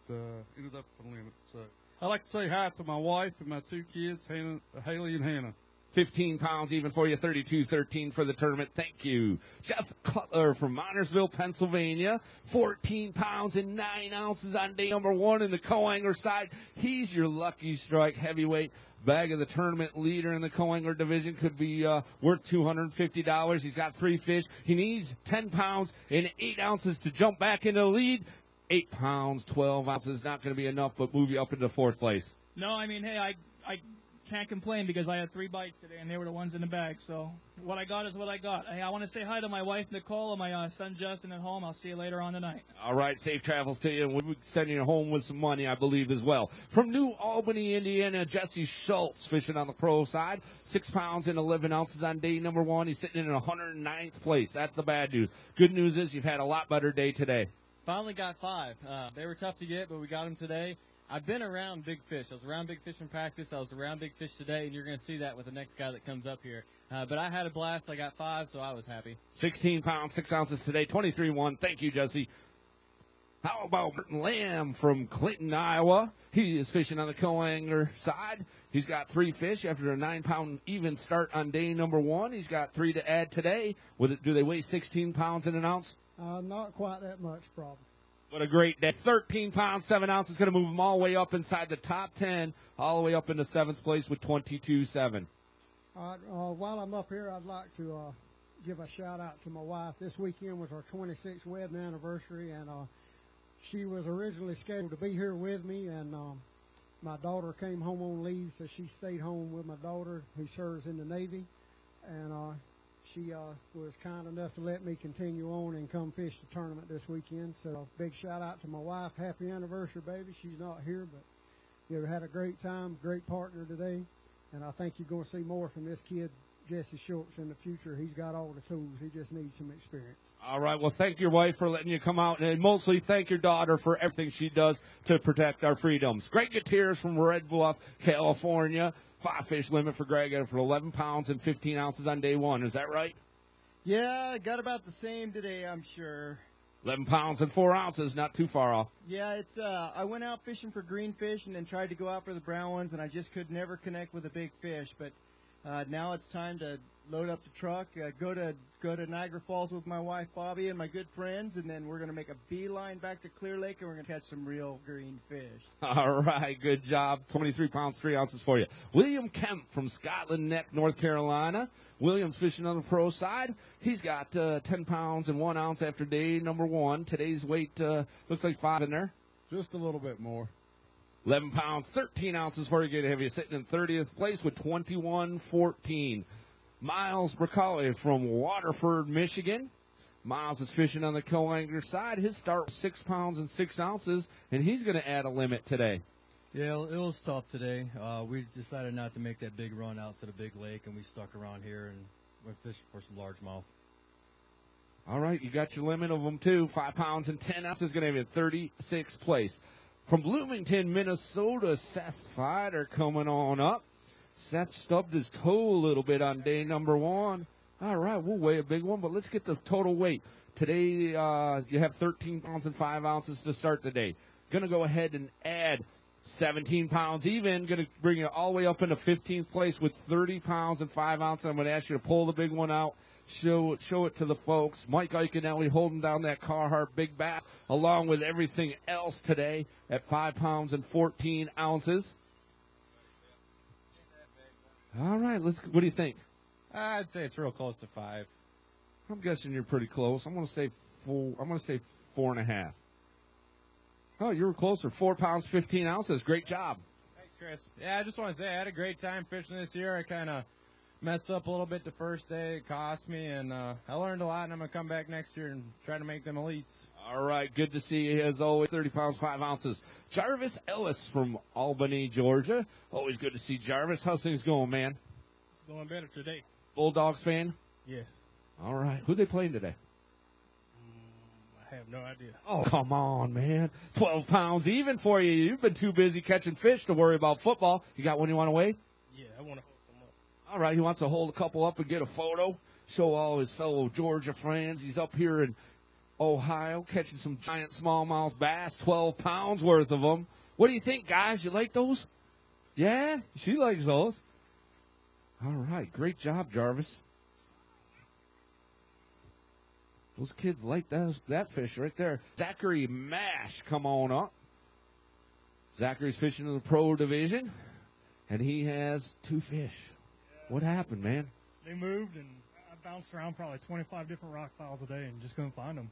ended up the limit. So I'd like to say hi to my wife and my 2 kids, Hayley and Hannah. 15 pounds even for you, 32-13 for the tournament. Thank you. Jeff Cutler from Monersville, Pennsylvania, 14 pounds and 9 ounces on day number 1 in the co-angler side. He's your Lucky Strike heavyweight bag of the tournament leader in the co-angler division. Could be worth $250. He's got 3 fish. He needs 10 pounds and 8 ounces to jump back into the lead. 8 pounds, 12 ounces, not going to be enough, but move you up into 4th place. No, I mean, hey, I can't complain because I had 3 bites today, and they were the ones in the bag. So what I got is what I got. Hey, I want to say hi to my wife, Nicole, and my son, Justin, at home. I'll see you later on tonight. All right, safe travels to you, and we'll be sending you home with some money, I believe, as well. From New Albany, Indiana, Jesse Schultz fishing on the pro side, 6 pounds and 11 ounces on day number 1. He's sitting in 109th place. That's the bad news. Good news is you've had a lot better day today. Finally got 5. They were tough to get, but we got them today. I've been around big fish. I was around big fish in practice. I was around big fish today, and you're going to see that with the next guy that comes up here. But I had a blast. I got 5, so I was happy. 16 pounds, 6 ounces today, 23-1. Thank you, Jesse. How about Burton Lamb from Clinton, Iowa? He is fishing on the co-angler side. He's got 3 fish after a 9-pound even start on day number 1. He's got 3 to add today. Do they weigh 16 pounds and an ounce? Not quite that much, probably. What a great day. 13 pounds, 7 ounces. Going to move them all the way up inside the top 10, all the way up into 7th place with 22.7. While I'm up here, I'd like to give a shout-out to my wife. This weekend was our 26th wedding anniversary, and she was originally scheduled to be here with me, and my daughter came home on leave, so she stayed home with my daughter, who serves in the Navy, and she was kind enough to let me continue on and come fish the tournament this weekend. So big shout-out to my wife. Happy anniversary, baby. She's not here, but we had a great time, great partner today. And I think you're going to see more from this kid, Jesse Schultz, in the future. He's got all the tools. He just needs some experience. All right. Well, thank your wife for letting you come out, and mostly thank your daughter for everything she does to protect our freedoms. Greg Gutierrez from Red Bluff, California. 5-fish limit for Greg for 11 pounds and 15 ounces on day one. Is that right? Yeah, got about the same today, I'm sure. 11 pounds and 4 ounces, not too far off. Yeah, it's I went out fishing for green fish and then tried to go out for the brown ones, and I just could never connect with a big fish. But now it's time to load up the truck, go to Niagara Falls with my wife Bobby and my good friends, and then we're going to make a beeline back to Clear Lake, and we're going to catch some real green fish. All right, good job. 23 pounds, 3 ounces for you. William Kemp from Scotland Neck, North Carolina. William's fishing on the pro side. He's got 10 pounds and 1 ounce after day number 1. Today's weight looks like 5 in there. Just a little bit more. 11 pounds, 13 ounces for you. Get heavy, sitting in 30th place with 21.14. Miles Bracali from Waterford, Michigan. Miles is fishing on the co-angler side. His start was 6 pounds and 6 ounces, and he's going to add a limit today. Yeah, it was tough today. We decided not to make that big run out to the big lake, and we stuck around here and went fishing for some largemouth. All right, you got your limit of them, too. 5 pounds and 10 ounces, going to have you in 36th place. From Bloomington, Minnesota, Seth Fider coming on up. Seth stubbed his toe a little bit on day number 1. All right, we'll weigh a big one, but let's get the total weight. Today, you have 13 pounds and 5 ounces to start the day. Going to go ahead and add 17 pounds even. Going to bring you all the way up into 15th place with 30 pounds and 5 ounces. I'm going to ask you to pull the big one out. Show it to the folks. Mike Iaconelli holding down that Carhartt Big Bass along with everything else today at 5 pounds and 14 ounces. All right, what do you think? I'd say it's real close to 5. I'm guessing you're pretty close. I'm going to say 4. I'm going to say 4.5. Oh, you were closer. 4 pounds, 15 ounces. Great job. Thanks, Chris. Yeah, I just want to say I had a great time fishing this year. I kind of messed up a little bit the first day. It cost me, and I learned a lot, and I'm going to come back next year and try to make them elites. All right, good to see you as always. 30 pounds, 5 ounces. Jarvis Ellis from Albany, Georgia. Always good to see Jarvis. How's things going, man? It's going better today. Bulldogs fan? Yes. All right. Who they playing today? I have no idea. Oh, come on, man. 12 pounds even for you. You've been too busy catching fish to worry about football. You got one you want to weigh? Yeah, I want to hold some up. All right, he wants to hold a couple up and get a photo, show all his fellow Georgia friends. He's up here in Ohio catching some giant smallmouth bass, 12 pounds worth of them. What do you think, guys? You like those? Yeah, she likes those. All right, great job, Jarvis. Those kids like that fish right there. Zachary Mash, come on up. Zachary's fishing in the pro division, and he has 2 fish. Yeah. What happened, man? They moved, and I bounced around probably 25 different rock piles a day and just couldn't find them.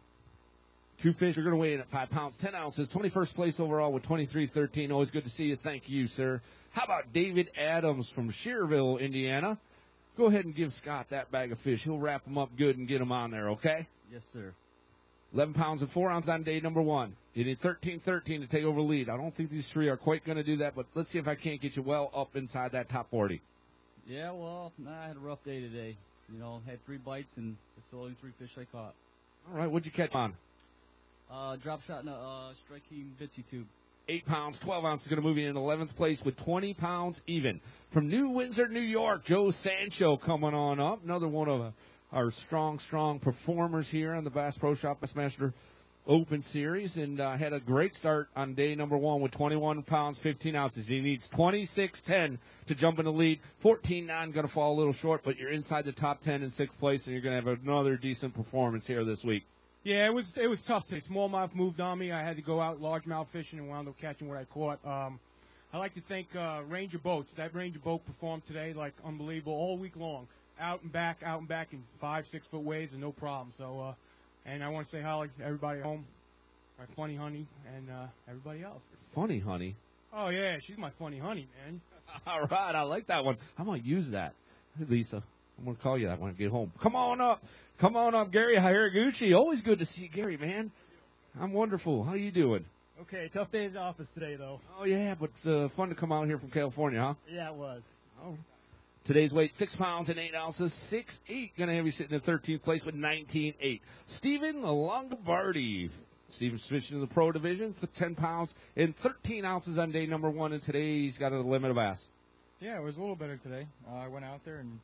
2 fish are going to weigh in at 5 pounds, 10 ounces, 21st place overall with 23.13. Always good to see you. Thank you, sir. How about David Adams from Shearville, Indiana? Go ahead and give Scott that bag of fish. He'll wrap them up good and get them on there, okay? Yes, sir. 11 pounds and 4 ounces on day number 1. You need 13-13 to take over lead. I don't think these 3 are quite going to do that, but let's see if I can't get you well up inside that top 40. Yeah, well, I had a rough day today. You know, had 3 bites, and it's the only 3 fish I caught. All right, what'd you catch on? Drop shot in a striking bitsy tube. 8 pounds, 12 ounces, going to move you in 11th place with 20 pounds even. From New Windsor, New York, Joe Sancho coming on up. Another one of our strong performers here on the Bass Pro Shop Bassmaster Open Series, and had a great start on day number 1 with 21 pounds, 15 ounces. He needs 26.10 to jump in the lead. 14.9 going to fall a little short, but you're inside the top 10 in 6th place, and you're going to have another decent performance here this week. Yeah, it was tough today. Smallmouth moved on me. I had to go out largemouth fishing and wound up catching what I caught. I like to thank Ranger Boats. That Ranger Boat performed today like unbelievable all week long. Out and back in 5-6 foot waves and no problem. So, and I want to say hi to everybody at home, my funny honey, and everybody else. Funny honey? Oh, yeah, she's my funny honey, man. All right, I like that one. I might use that. Lisa, I'm going to call you that when I get home. Come on up, Gary Hiraguchi. Always good to see you, Gary, man. I'm wonderful. How you doing? Okay, tough day at the office today, though. Oh, yeah, but fun to come out here from California, huh? Yeah, it was. Oh. Today's weight, 6 pounds and 8 ounces, 6'8". Going to have you sitting in 13th place with 19.8. Stephen Longobardi. Stephen's fishing in the pro division for 10 pounds and 13 ounces on day number 1, and today he's got a limit of bass. Yeah, it was a little better today. I went out there and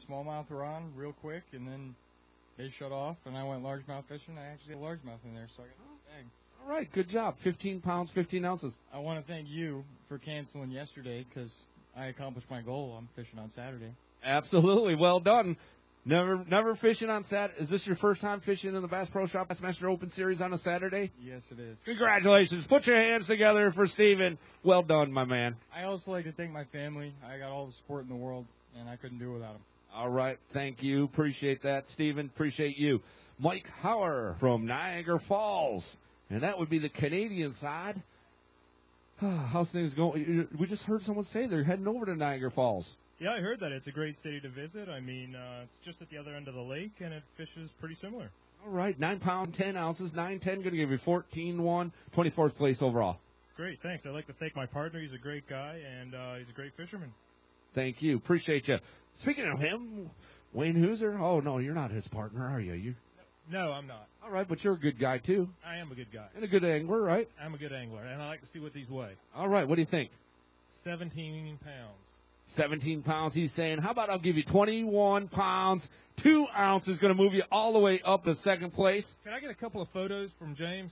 smallmouth were on real quick, and then they shut off, and I went largemouth fishing. I actually had largemouth in there, so I got a snag. All right, good job. 15 pounds, 15 ounces. I want to thank you for canceling yesterday because I accomplished my goal. I'm fishing on Saturday. Absolutely. Well done. Never fishing on Saturday. Is this your first time fishing in the Bass Pro Shop Bassmaster Open Series on a Saturday? Yes, it is. Congratulations. Put your hands together for Steven. Well done, my man. I also like to thank my family. I got all the support in the world, and I couldn't do it without them. All right. Thank you. Appreciate that, Steven. Appreciate you. Mike Hauer from Niagara Falls. And that would be the Canadian side. How's things going? We just heard someone say they're heading over to Niagara Falls. Yeah, I heard that. It's a great city to visit. I mean, it's just at the other end of the lake, and it fishes pretty similar. All right, 9 pounds, 10 ounces, 9-10, going to give you 14-1, 24th place overall. Great, thanks. I'd like to thank my partner. He's a great guy, and he's a great fisherman. Thank you. Appreciate you. Speaking of him, Wayne Hooser. Oh, no, you're not his partner, are you? No, I'm not. All right, but you're a good guy, too. I am a good guy. And a good angler, right? I'm a good angler, and I like to see what these weigh. All right, what do you think? 17 pounds. 17 pounds, he's saying. How about I'll give you 21 pounds, 2 ounces, going to move you all the way up to second place. Can I get a couple of photos from James?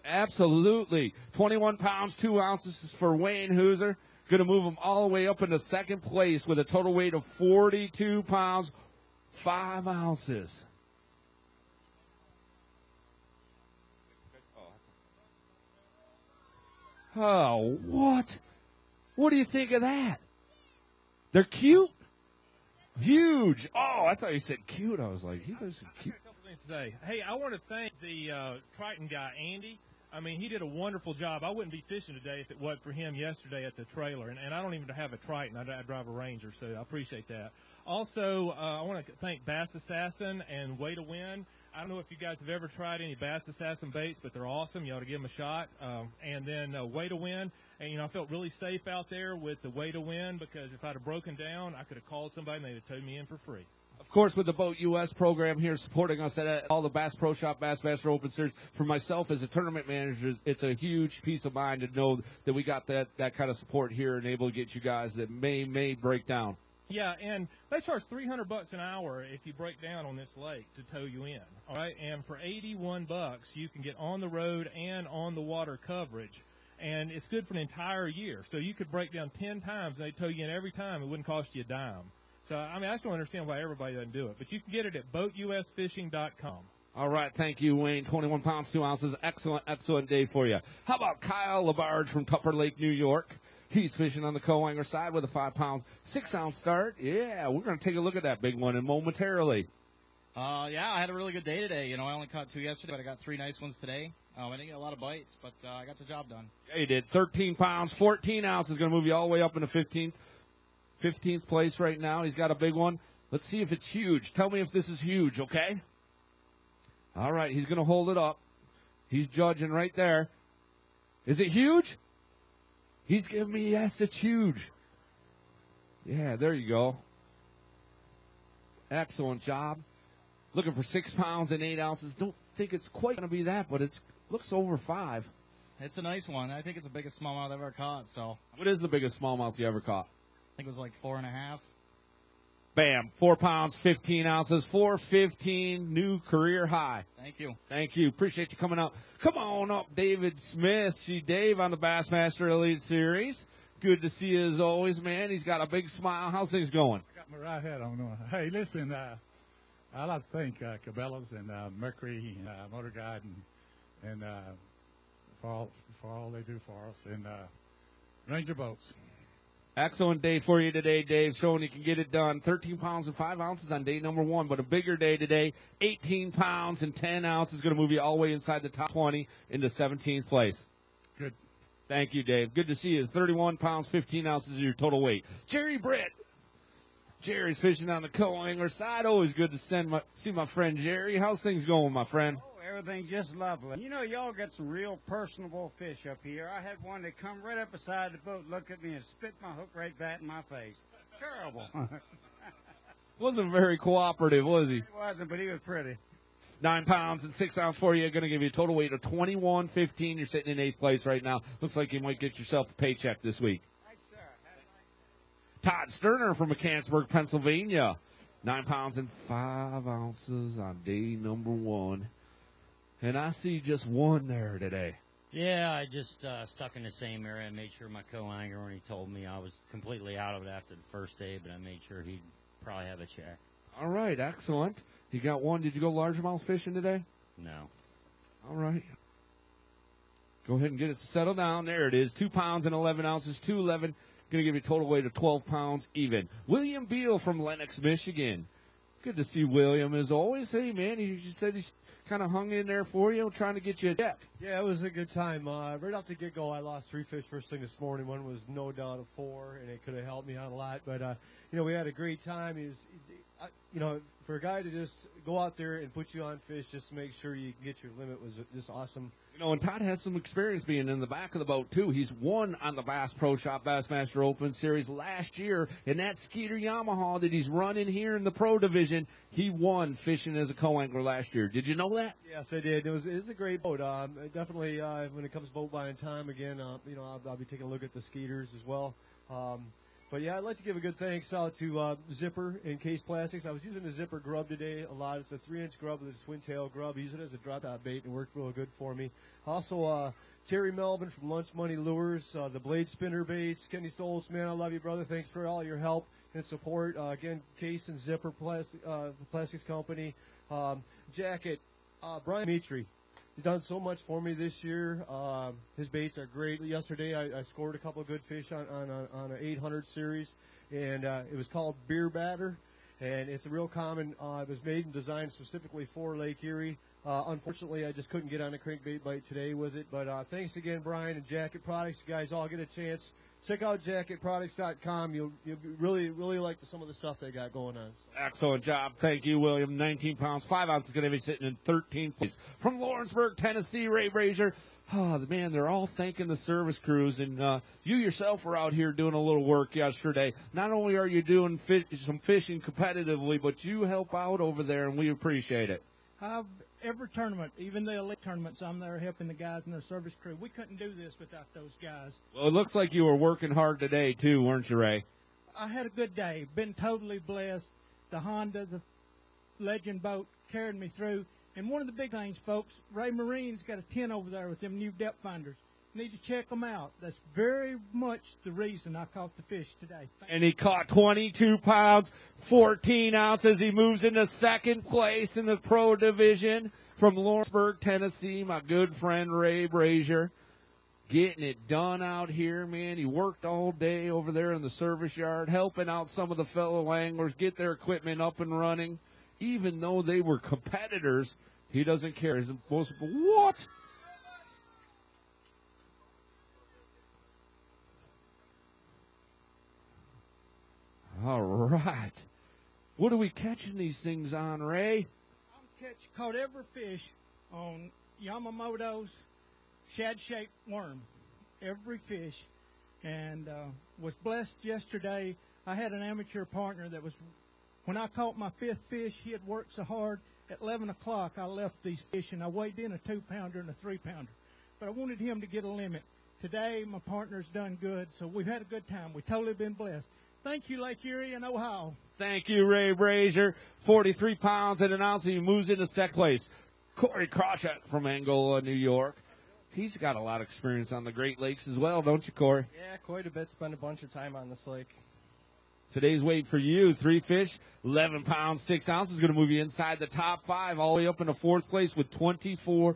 Absolutely. 21 pounds, 2 ounces for Wayne Hooser. Going to move him all the way up into second place with a total weight of 42 pounds, 5 ounces. Oh, what? What do you think of that? They're cute? Huge. Oh, I thought you said cute. I was like, he looks cute. I got a couple things to say. Hey, I want to thank the Triton guy, Andy. I mean, he did a wonderful job. I wouldn't be fishing today if it wasn't for him yesterday at the trailer. And I don't even have a Triton. I drive a Ranger, so I appreciate that. Also, I want to thank Bass Assassin and Way to Win. I don't know if you guys have ever tried any Bass Assassin baits, but they're awesome. You ought to give them a shot. And then Way to Win. And, I felt really safe out there with the Way to Win because if I'd have broken down, I could have called somebody and they'd have towed me in for free. Of course, with the Boat US program here supporting us at all the Bass Pro Shop Bassmaster Open Series, for myself as a tournament manager, it's a huge peace of mind to know that we got that kind of support here and able to get you guys that may break down. Yeah, and they charge $300 an hour if you break down on this lake to tow you in. All right, and for $81, you can get on the road and on the water coverage, and it's good for an entire year. So you could break down 10 times, and they tow you in every time. It wouldn't cost you a dime. So I just don't understand why everybody doesn't do it, but you can get it at BoatUSFishing.com. All right, thank you, Wayne. 21 pounds, 2 ounces. Excellent day for you. How about Kyle Labarge from Tupper Lake, New York? He's fishing on the co-angler side with a 5 pound, 6 ounce start. Yeah, we're going to take a look at that big one in momentarily. Yeah, I had a really good day today. I only caught 2 yesterday, but I got 3 nice ones today. I didn't get a lot of bites, but I got the job done. Yeah, you did. 13 pounds, 14 ounces. Going to move you all the way up into 15th place right now. He's got a big one. Let's see if it's huge. Tell me if this is huge, okay? All right, he's going to hold it up. He's judging right there. Is it huge? He's giving me yes, it's huge. Yeah, there you go. Excellent job. Looking for 6 pounds and 8 ounces. Don't think it's quite going to be that, but it looks over 5. It's a nice one. I think it's the biggest smallmouth I've ever caught. So. What is the biggest smallmouth you ever caught? I think it was like 4.5. Bam, 4 pounds, 15 ounces, 415, new career high. Thank you. Thank you. Appreciate you coming up. Come on up, David Smith. See Dave on the Bassmaster Elite Series. Good to see you as always, man. He's got a big smile. How's things going? I got my right hat on. Hey, listen, I'd like to thank Cabela's and Mercury Motor Guide and for all they do for us, and Ranger Boats. Excellent day for you today, Dave, showing you can get it done. 13 pounds and 5 ounces on day number 1, but a bigger day today. 18 pounds and 10 ounces going to move you all the way inside the top 20 into 17th place. Good. Thank you, Dave. Good to see you. 31 pounds, 15 ounces is your total weight. Jerry Britt. Jerry's fishing on the co-angler side. Always good to see my friend Jerry. How's things going, my friend? Everything's just lovely. You know, y'all got some real personable fish up here. I had one that come right up beside the boat, looked at me, and spit my hook right back in my face. Terrible. Wasn't very cooperative, was he? He wasn't, but he was pretty. 9 pounds and 6 ounces for you. Going to give you a total weight of 21.15. You're sitting in 8th place right now. Looks like you might get yourself a paycheck this week. Thanks, sir. Todd Sterner from Mechanicsburg, Pennsylvania. 9 pounds and 5 ounces on day number 1. And I see just one there today. Yeah, I just stuck in the same area. I made sure my co-angler, when he told me I was completely out of it after the first day, but I made sure he'd probably have a check. All right, excellent. You got one. Did you go largemouth fishing today? No. All right. Go ahead and get it settled down. There it is. 2 pounds and 11 ounces, 211. Going to give you a total weight of 12 pounds even. William Beal from Lenox, Michigan. Good to see William as always. Hey, man, he said he's kind of hung in there for you, trying to get you a check. Yeah, it was a good time. Right off the get-go, I lost 3 fish first thing this morning. One was no doubt a 4, and it could have helped me out a lot. But, we had a great time. For a guy to just go out there and put you on fish just to make sure you can get your limit was just awesome. And Todd has some experience being in the back of the boat, too. He's won on the Bass Pro Shop Bassmaster Open Series last year, and that Skeeter Yamaha that he's running here in the Pro Division, he won fishing as a co-angler last year. Did you know that? Yes, I did. It's a great boat. Definitely, when it comes to boat buying time again, I'll be taking a look at the Skeeters as well. But, yeah, I'd like to give a good thanks out to Zipper and Case Plastics. I was using the Zipper grub today a lot. It's a 3-inch grub with a twin-tail grub. I use it as a drop-out bait, and it worked real good for me. Also, Terry Melvin from Lunch Money Lures, the Blade Spinner Baits. Kenny Stoltz, man, I love you, brother. Thanks for all your help and support. Again, Case and Zipper Plastics Company. Jacket, Brian Mitri. He's done so much for me this year. His baits are great. Yesterday, I scored a couple of good fish on an 800 series, and it was called Beer Batter, and it's a real common. It was made and designed specifically for Lake Erie. Unfortunately, I just couldn't get on a crankbait bite today with it, but thanks again, Brian, and Jacket Products. You guys all get a chance. Check out jacketproducts.com. You'll really like some of the stuff they got going on. Excellent job. Thank you, William. 19 pounds, 5 ounces, going to be sitting in 13th place. From Lawrenceburg, Tennessee, Ray Brazier. Oh, man, they're all thanking the service crews, and you yourself were out here doing a little work yesterday. Not only are you doing some fishing competitively, but you help out over there, and we appreciate it. Every tournament, even the elite tournaments, I'm there helping the guys in their service crew. We couldn't do this without those guys. Well, it looks like you were working hard today, too, weren't you, Ray? I had a good day. Been totally blessed. The Honda, the Legend boat carried me through. And one of the big things, folks, Ray Marine's got a 10 over there with them new depth finders. Need to check them out. That's very much the reason I caught the fish today. And he caught 22 pounds, 14 ounces. He moves into 2nd place in the Pro Division from Lawrenceburg, Tennessee. My good friend Ray Brazier getting it done out here, man. He worked all day over there in the service yard, helping out some of the fellow anglers get their equipment up and running. Even though they were competitors, he doesn't care. He's most, what? All right. What are we catching these things on, Ray? Caught every fish on Yamamoto's shad-shaped worm. Every fish. And was blessed yesterday. I had an amateur partner that was, when I caught my 5th fish, he had worked so hard. At 11 o'clock, I left these fish, and I weighed in a 2-pounder and a 3-pounder. But I wanted him to get a limit. Today, my partner's done good, so we've had a good time. We've totally been blessed. Thank you, Lake Erie and Ohio. Thank you, Ray Brazier. 43 pounds and an ounce. He moves into 2nd place. Corey Krawchuk from Angola, New York. He's got a lot of experience on the Great Lakes as well, don't you, Corey? Yeah, quite a bit. Spent a bunch of time on this lake. Today's weight for you, 3 fish, 11 pounds, 6 ounces. Going to move you inside the top 5, all the way up into 4th place with 24-2.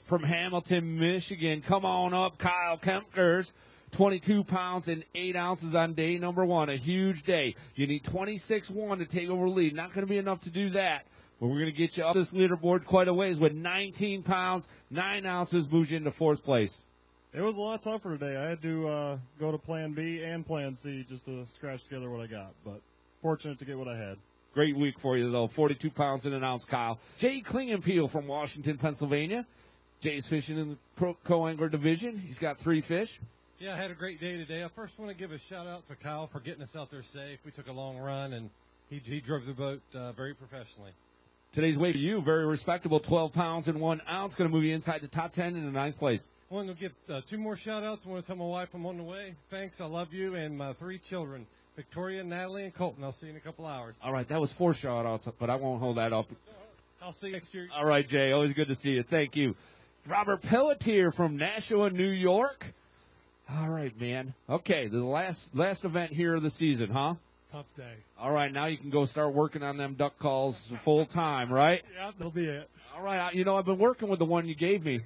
From Hamilton, Michigan, come on up, Kyle Kempkers. 22 pounds and 8 ounces on day number 1. A huge day. You need 26-1 to take over lead. Not going to be enough to do that. But we're going to get you up this leaderboard quite a ways with 19 pounds, 9 ounces, moves you into 4th place. It was a lot tougher today. I had to go to Plan B and Plan C just to scratch together what I got. But fortunate to get what I had. Great week for you, though. 42 pounds and an ounce, Kyle. Jay Klingenpeel from Washington, Pennsylvania. Jay's fishing in the Pro Co-Angler division. He's got 3 fish. Yeah, I had a great day today. I first want to give a shout-out to Kyle for getting us out there safe. We took a long run, and he drove the boat very professionally. Today's weight for you, very respectable, 12 pounds and 1 ounce. Going to move you inside the top 10 in the 9th place. I want to give 2 more shout-outs. I want to tell my wife I'm on the way. Thanks, I love you, and my 3 children, Victoria, Natalie, and Colton. I'll see you in a couple hours. All right, that was 4 shout-outs, but I won't hold that up. I'll see you next year. All right, Jay, always good to see you. Thank you. Robert Pelletier from Nashua, New York. All right, man. Okay, the last event here of the season, huh? Tough day. All right, now you can go start working on them duck calls full time, right? Yeah, that'll be it. All right, I've been working with the one you gave me.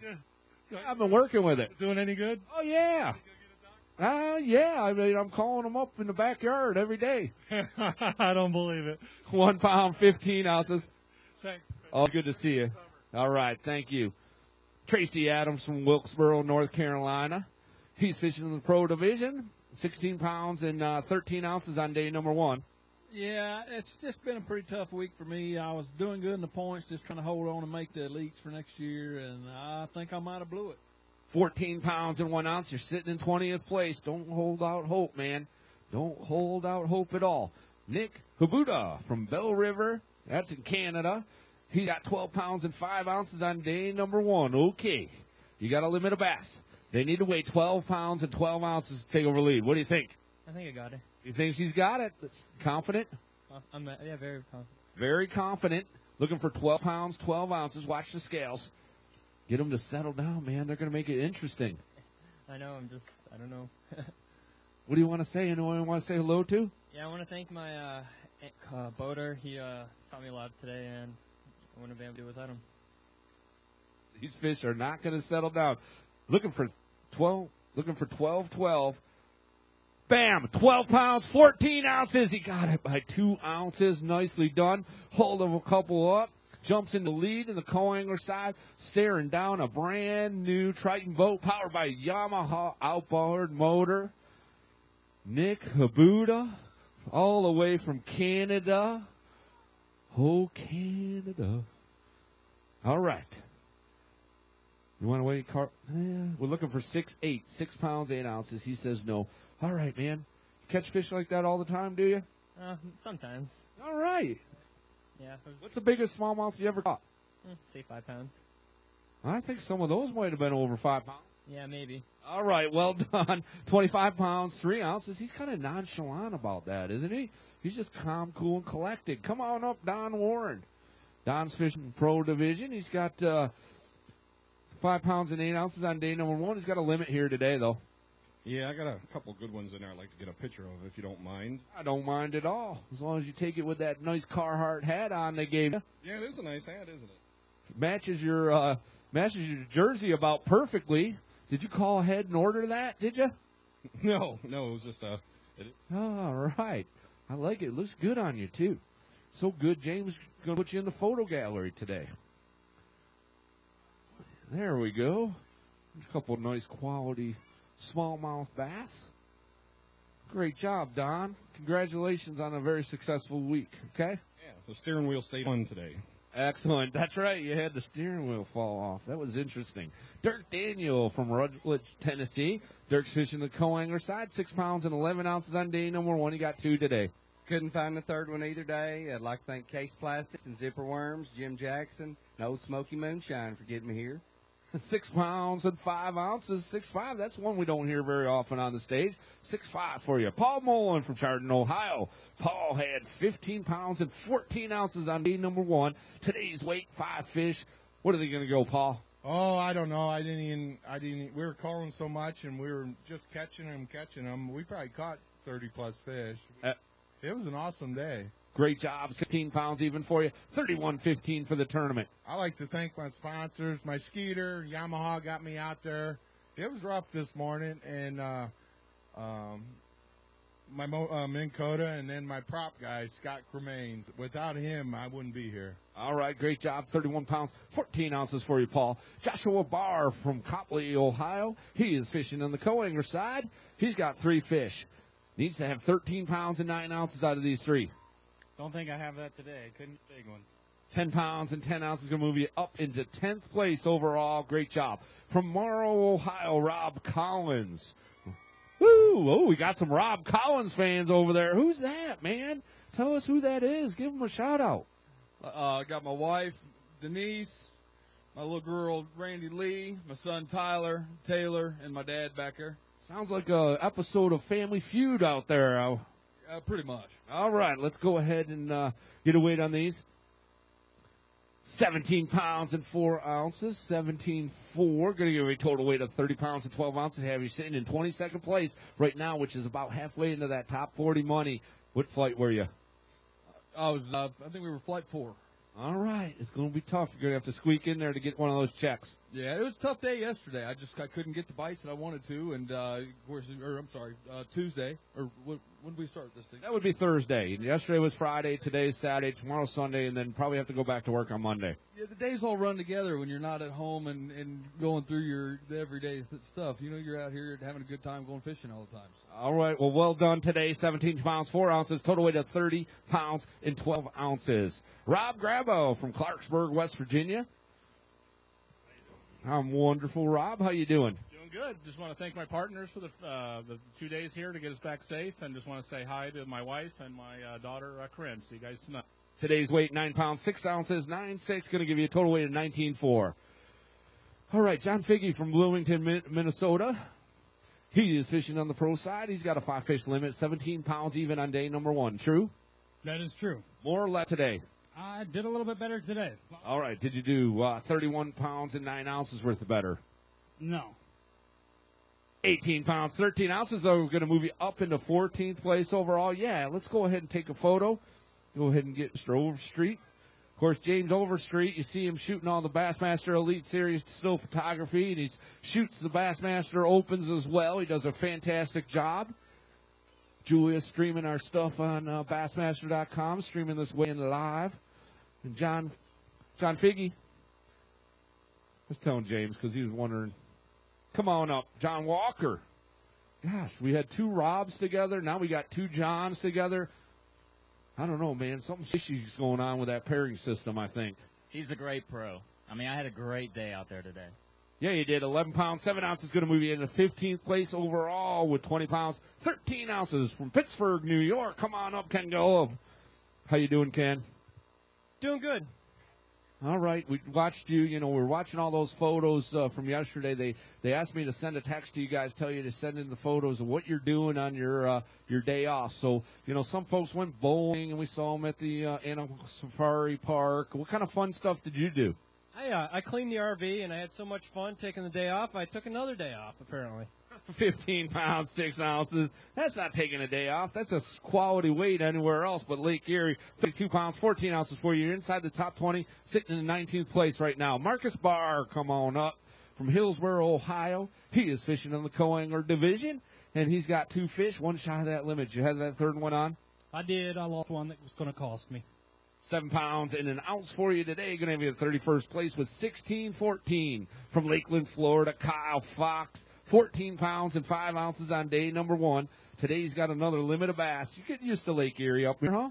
I've been working with it. Doing any good? Oh, yeah. Yeah, I mean, I'm calling them up in the backyard every day. I don't believe it. 1 pound, 15 ounces. Thanks. Oh, good to see you. All right, thank you. Tracy Adams from Wilkesboro, North Carolina. He's fishing in the pro division, 16 pounds and 13 ounces on day number 1. Yeah, it's just been a pretty tough week for me. I was doing good in the points, just trying to hold on and make the elites for next year, and I think I might have blew it. 14 pounds and 1 ounce. You're sitting in 20th place. Don't hold out hope, man. Don't hold out hope at all. Nick Habuda from Bell River. That's in Canada. He got 12 pounds and 5 ounces on day number 1. Okay. You got a limit of bass. They need to weigh 12 pounds and 12 ounces to take over lead. What do you think? I think I got it. You think she's got it? Confident? Yeah, very confident. Very confident. Looking for 12 pounds, 12 ounces. Watch the scales. Get them to settle down, man. They're going to make it interesting. I know. I don't know. What do you want to say? Anyone you want to say hello to? Yeah, I want to thank my boater. He taught me a lot today, and I wouldn't be able to do it without him. These fish are not going to settle down. Looking for 12. Bam! 12 pounds, 14 ounces. He got it by 2 ounces. Nicely done. Hold of a couple up. Jumps in the lead in the co-angler side, staring down a brand new Triton boat powered by Yamaha outboard motor. Nick Habuda, all the way from Canada. Oh, Canada. All right. You want to weigh we're looking for 6'8", 6 pounds, 8 ounces. He says no. All right, man. You catch fish like that all the time, do you? Sometimes. All right. Yeah. What's the biggest smallmouth you ever caught? Say 5 pounds. I think some of those might have been over 5 pounds. Yeah, maybe. All right, well done. 25 pounds, 3 ounces. He's kind of nonchalant about that, isn't he? He's just calm, cool, and collected. Come on up, Don Warren. Don's fishing pro division. He's got 5 pounds and 8 ounces on day number 1. He's got a limit here today, though. Yeah, I got a couple good ones in there I'd like to get a picture of, if you don't mind. I don't mind at all, as long as you take it with that nice Carhartt hat on they gave you. Yeah, it is a nice hat, isn't it? Matches your jersey about perfectly. Did you call ahead and order that, did you? No, it was just All right. I like it. It looks good on you, too. So good, James is going to put you in the photo gallery today. There we go. A couple of nice quality smallmouth bass. Great job, Don. Congratulations on a very successful week, okay? Yeah, the steering wheel stayed on today. Excellent. That's right. You had the steering wheel fall off. That was interesting. Dirk Daniel from Rutledge, Tennessee. Dirk's fishing the co-angler side. 6 pounds and 11 ounces on day number 1. He got 2 today. Couldn't find the third one either day. I'd like to thank Case Plastics and Zipper Worms, Jim Jackson, and Old Smoky Moonshine for getting me here. 6 pounds and 5 ounces. 6'5". That's one we don't hear very often on the stage. 6'5" for you. Paul Mullen from Chardon, Ohio. Paul had 15 pounds and 14 ounces on day number 1. Today's weight, 5 fish. What are they going to go, Paul? Oh, I don't know. I didn't even, we were calling so much and we were just catching them. We probably caught 30 plus fish. It was an awesome day. Great job. 16 pounds even for you. 31.15 for the tournament. I like to thank my sponsors. My Skeeter, Yamaha got me out there. It was rough this morning, and my Minn Kota, and then my prop guy, Scott Cremains. Without him, I wouldn't be here. All right, great job. 31 pounds, 14 ounces for you, Paul. Joshua Barr from Copley, Ohio. He is fishing on the co-angler side. He's got 3 fish. Needs to have 13 pounds and 9 ounces out of these 3. Don't think I have that today. Couldn't get big ones. 10 pounds and 10 ounces going to move you up into 10th place overall. Great job. From Morrow, Ohio, Rob Collins. Woo! Oh, we got some Rob Collins fans over there. Who's that, man? Tell us who that is. Give him a shout-out. I got my wife, Denise, my little girl, Randy Lee, my son, Tyler, Taylor, and my dad back there. Sounds like an episode of Family Feud out there. Pretty much. All right, let's go ahead and get a weight on these. 17 pounds and 4 ounces. 17.4. Going to give you a total weight of 30 pounds and 12 ounces. Have you sitting in 22nd place right now, which is about halfway into that top 40 money. What flight were you? I think we were flight 4. All right. It's going to be tough. You're going to have to squeak in there to get one of those checks. Yeah, it was a tough day yesterday. I couldn't get the bites that I wanted to, and Tuesday, or when did we start this thing? That would be Thursday. Yesterday was Friday, today's Saturday, tomorrow's Sunday, and then probably have to go back to work on Monday. Yeah, the days all run together when you're not at home and going through the everyday stuff. You know, you're out here having a good time going fishing all the time. So. All right, well done today. 17 pounds, 4 ounces, total weight of 30 pounds and 12 ounces. Rob Grabo from Clarksburg, West Virginia. I'm wonderful, Rob. How you doing? Doing good. Just want to thank my partners for the 2 days here to get us back safe, and just want to say hi to my wife and my daughter, Corinne. See you guys tonight. Today's weight, 9 pounds, 6 ounces, 9.6, going to give you a total weight of 19.4. All right, John Figge from Bloomington, Minnesota. He is fishing on the pro side. He's got a 5-fish limit, 17 pounds even on day number 1. True? That is true. More or less today? I did a little bit better today. All right. Did you do 31 pounds and 9 ounces worth of better? No. 18 pounds, 13 ounces, though. We're going to move you up into 14th place overall. Yeah, let's go ahead and take a photo. Go ahead and get Mr. Overstreet. Of course, James Overstreet, you see him shooting all the Bassmaster Elite Series still photography, and he shoots the Bassmaster Opens as well. He does a fantastic job. Julia's streaming our stuff on Bassmaster.com, streaming this way in live. And John Figge, I was telling James because he was wondering, come on up, John Walker. Gosh, we had 2 Robs together. Now we got 2 Johns together. I don't know, man. Something fishy's going on with that pairing system, I think. He's a great pro. I mean, I had a great day out there today. Yeah, you did. 11 pounds, 7 ounces, going to move you into 15th place overall with 20 pounds, 13 ounces from Pittsburgh, New York. Come on up, Ken Go. How you doing, Ken? Doing good. All right. We watched you. You know, we were watching all those photos from yesterday. They asked me to send a text to you guys, tell you to send in the photos of what you're doing on your day off. So, you know, some folks went bowling, and we saw them at the Animal Safari Park. What kind of fun stuff did you do? I cleaned the RV, and I had so much fun taking the day off, I took another day off, apparently. 15 pounds, 6 ounces. That's not taking a day off. That's a quality weight anywhere else but Lake Erie. 32 pounds, 14 ounces for you. You're inside the top 20, sitting in the 19th place right now. Marcus Barr, come on up from Hillsboro, Ohio. He is fishing in the co-angler division, and he's got 2 fish, 1 shy of that limit. You had that third one on? I did. I lost one that was going to cost me. 7 pounds and an ounce for you today. Going to have you at 31st place with 16.14 from Lakeland, Florida. Kyle Fox, 14 pounds and 5 ounces on day number 1. Today he's got another limit of bass. You get used to Lake Erie up here, huh?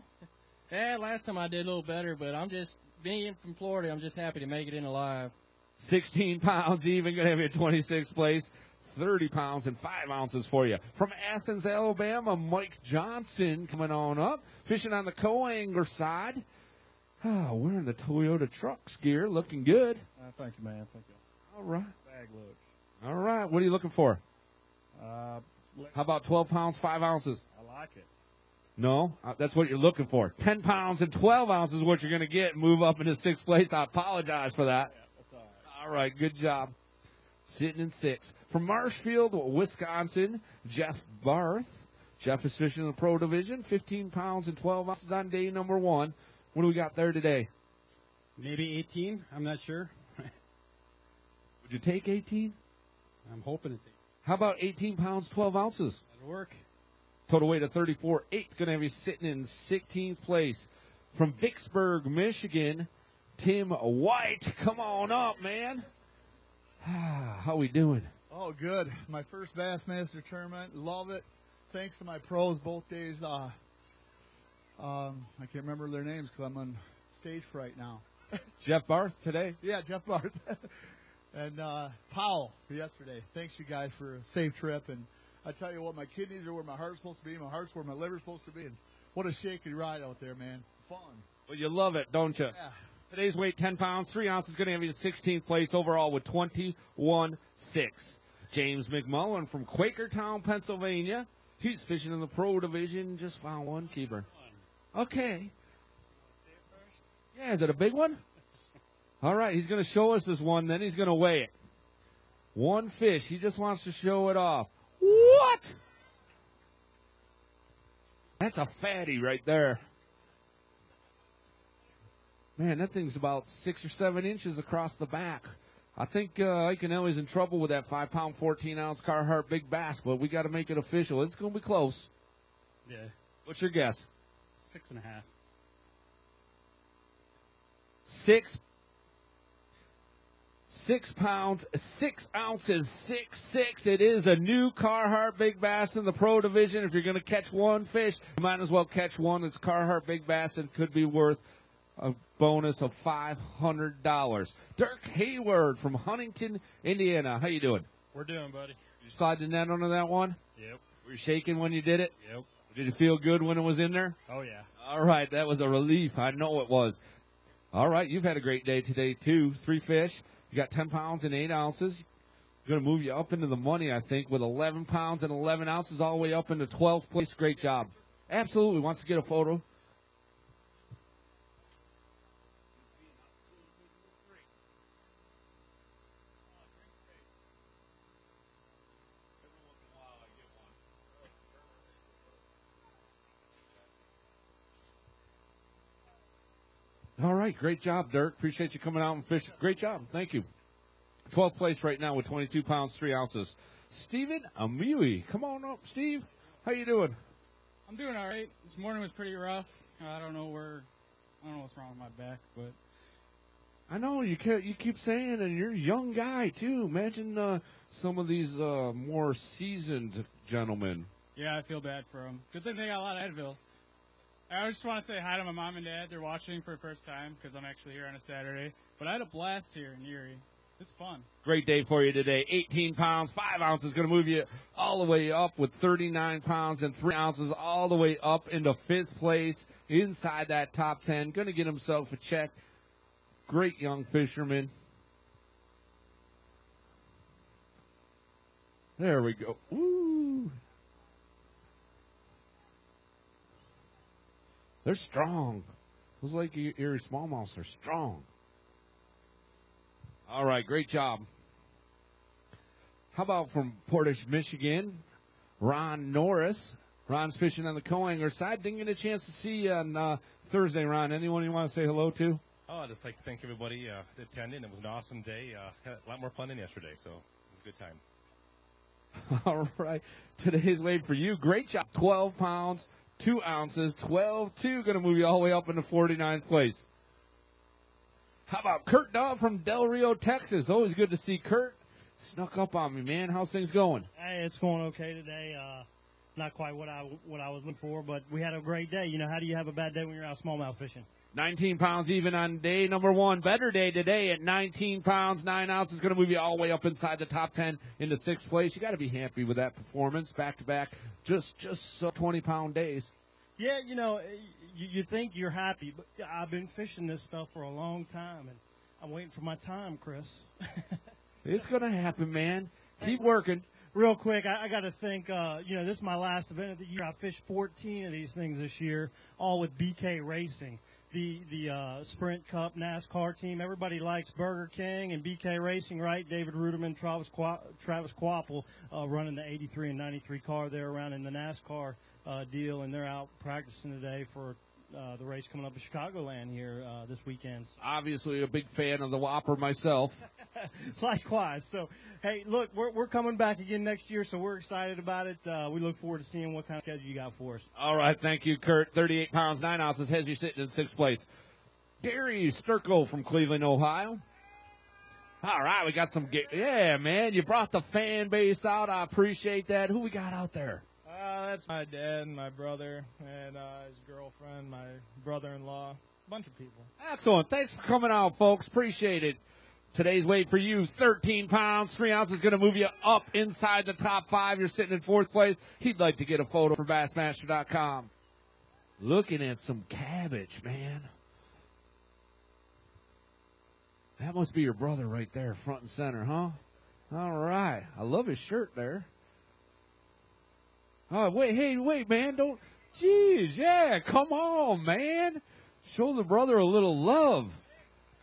Yeah, last time I did a little better, but I'm just, being from Florida, I'm just happy to make it in alive. 16 pounds even. Going to have you at 26th place. 30 pounds and 5 ounces for you. From Athens, Alabama, Mike Johnson coming on up. Fishing on the co-angler side. Wearing the Toyota Trucks gear, looking good. Thank you, man. Thank you. All right. Bag looks. All right. What are you looking for? How about 12 pounds, 5 ounces? I like it. No, that's what you're looking for. 10 pounds and 12 ounces is what you're going to get. Move up into 6th place. I apologize for that. Yeah, that's all right. All right. Good job. Sitting in 6th. From Marshfield, Wisconsin, Jeff Barth. Jeff is fishing in the pro division, 15 pounds and 12 ounces on day number 1. What do we got there today? Maybe 18. I'm not sure. Would you take 18? I'm hoping it's 18. How about 18 pounds, 12 ounces? That'll work. Total weight of 34.8. Going to have you sitting in 16th place. From Vicksburg, Michigan, Tim White. Come on up, man. How we doing? Oh, good. My first Bassmaster tournament. Love it. Thanks to my pros both days. I can't remember their names because I'm on stage fright now. Jeff Barth today? Yeah, Jeff Barth. And Powell yesterday. Thanks, you guys, for a safe trip. And I tell you what, my kidneys are where my heart's supposed to be. My heart's where my liver's supposed to be. And what a shaky ride out there, man. Fun. Well, you love it, don't you? Yeah. Today's weight, 10 pounds, 3 ounces, going to have you in 16th place overall with 21.6. James Mcmullen from Quakertown, Pennsylvania. He's fishing in the pro division. Just found one keeper. Okay. Yeah, is it a big one? All right, he's going to show us this one, then he's going to weigh it. One fish. He just wants to show it off. What? That's a fatty right there. Man, that thing's about 6 or 7 inches across the back. I think Iaconelli's in trouble with that 5-pound, 14-ounce Carhartt Big Bass, but we got to make it official. It's going to be close. Yeah. What's your guess? 6.5. 6 pounds, 6 ounces, 6'6". It is a new Carhartt Big Bass in the pro division. If you're going to catch one fish, you might as well catch one that's Carhartt Big Bass and could be worth a bonus of $500. Dirk Hayward from Huntington, Indiana. How you doing? We're doing, buddy. You slide the net under that one? Yep. Were you shaking when you did it? Yep. Did it feel good when it was in there? Oh, yeah. All right, that was a relief. I know it was. All right, you've had a great day today, too. 3 fish. You got 10 pounds and 8 ounces. Going to move you up into the money, I think, with 11 pounds and 11 ounces all the way up into 12th place. Great job. Absolutely. Wants to get a photo. All right, great job, Dirk. Appreciate you coming out and fishing. Great job. Thank you. 12th place right now with 22 pounds, 3 ounces. Stephen Amui. Come on up, Steve. How you doing? I'm doing all right. This morning was pretty rough. I don't know what's wrong with my back, but I know you keep saying, and you're a young guy too. Imagine some of these more seasoned gentlemen. yeah, I feel bad for them. Good thing they got a lot of Advil. I just want to say hi to my mom and dad. They're watching for the first time because I'm actually here on a Saturday. But I had a blast here in Erie. It's fun. Great day for you today. 18 pounds, 5 ounces, going to move you all the way up with 39 pounds and 3 ounces all the way up into 5th place inside that top 10. Going to get himself a check. Great young fisherman. There we go. Ooh. They're strong. Those Lake Erie smallmouths are strong. All right, great job. How about from Portage, Michigan, Ron Norris. Ron's fishing on the co-angler side. Didn't get a chance to see you on Thursday, Ron. Anyone you want to say hello to? Oh, I'd just like to thank everybody attending. It was an awesome day. Had a lot more fun than yesterday, so it was a good time. All right. Today's weight for you. Great job. 12 pounds, 2 ounces, 12.2. Going to move you all the way up into 49th place. How about Kurt Dove from Del Rio, Texas? Always good to see Kurt. Snuck up on me, man. How's things going? Hey, it's going okay today. Not quite what I was looking for, but we had a great day. You know, how do you have a bad day when you're out smallmouth fishing? 19 pounds even on day number 1. Better day today at 19 pounds, 9 ounces. Going to move you all the way up inside the top 10 into 6th place. You got to be happy with that performance. Back-to-back, just 20-pound days. Yeah, you know, you think you're happy, but I've been fishing this stuff for a long time, and I'm waiting for my time, Chris. It's going to happen, man. Keep working. Real quick, I got to think, this is my last event of the year. I fished 14 of these things this year, all with BK Racing. the Sprint Cup NASCAR team. Everybody likes Burger King and BK Racing, right? David Ruderman, Travis Quapple running the 83 and 93 car there around in the NASCAR deal, and they're out practicing today for the race coming up in Chicagoland here this weekend. Obviously a big fan of the Whopper myself. Likewise. So, hey, look, we're coming back again next year, so we're excited about it. We look forward to seeing what kind of schedule you got for us. All right, thank you, Kurt. 38 pounds, 9 ounces, has you sitting in 6th place. Darius Terkel from Cleveland, Ohio. All right, we got some, yeah, man, you brought the fan base out. I appreciate that. Who we got out there? That's my dad and my brother and his girlfriend, my brother-in-law, a bunch of people. Excellent. Thanks for coming out, folks. Appreciate it. Today's weight for you, 13 pounds, 3 ounces, going to move you up inside the top 5. You're sitting in 4th place. He'd like to get a photo for Bassmaster.com. Looking at some cabbage, man. That must be your brother right there, front and center, huh? All right. I love his shirt there. Oh, wait, man, don't, jeez, yeah, come on, man. Show the brother a little love.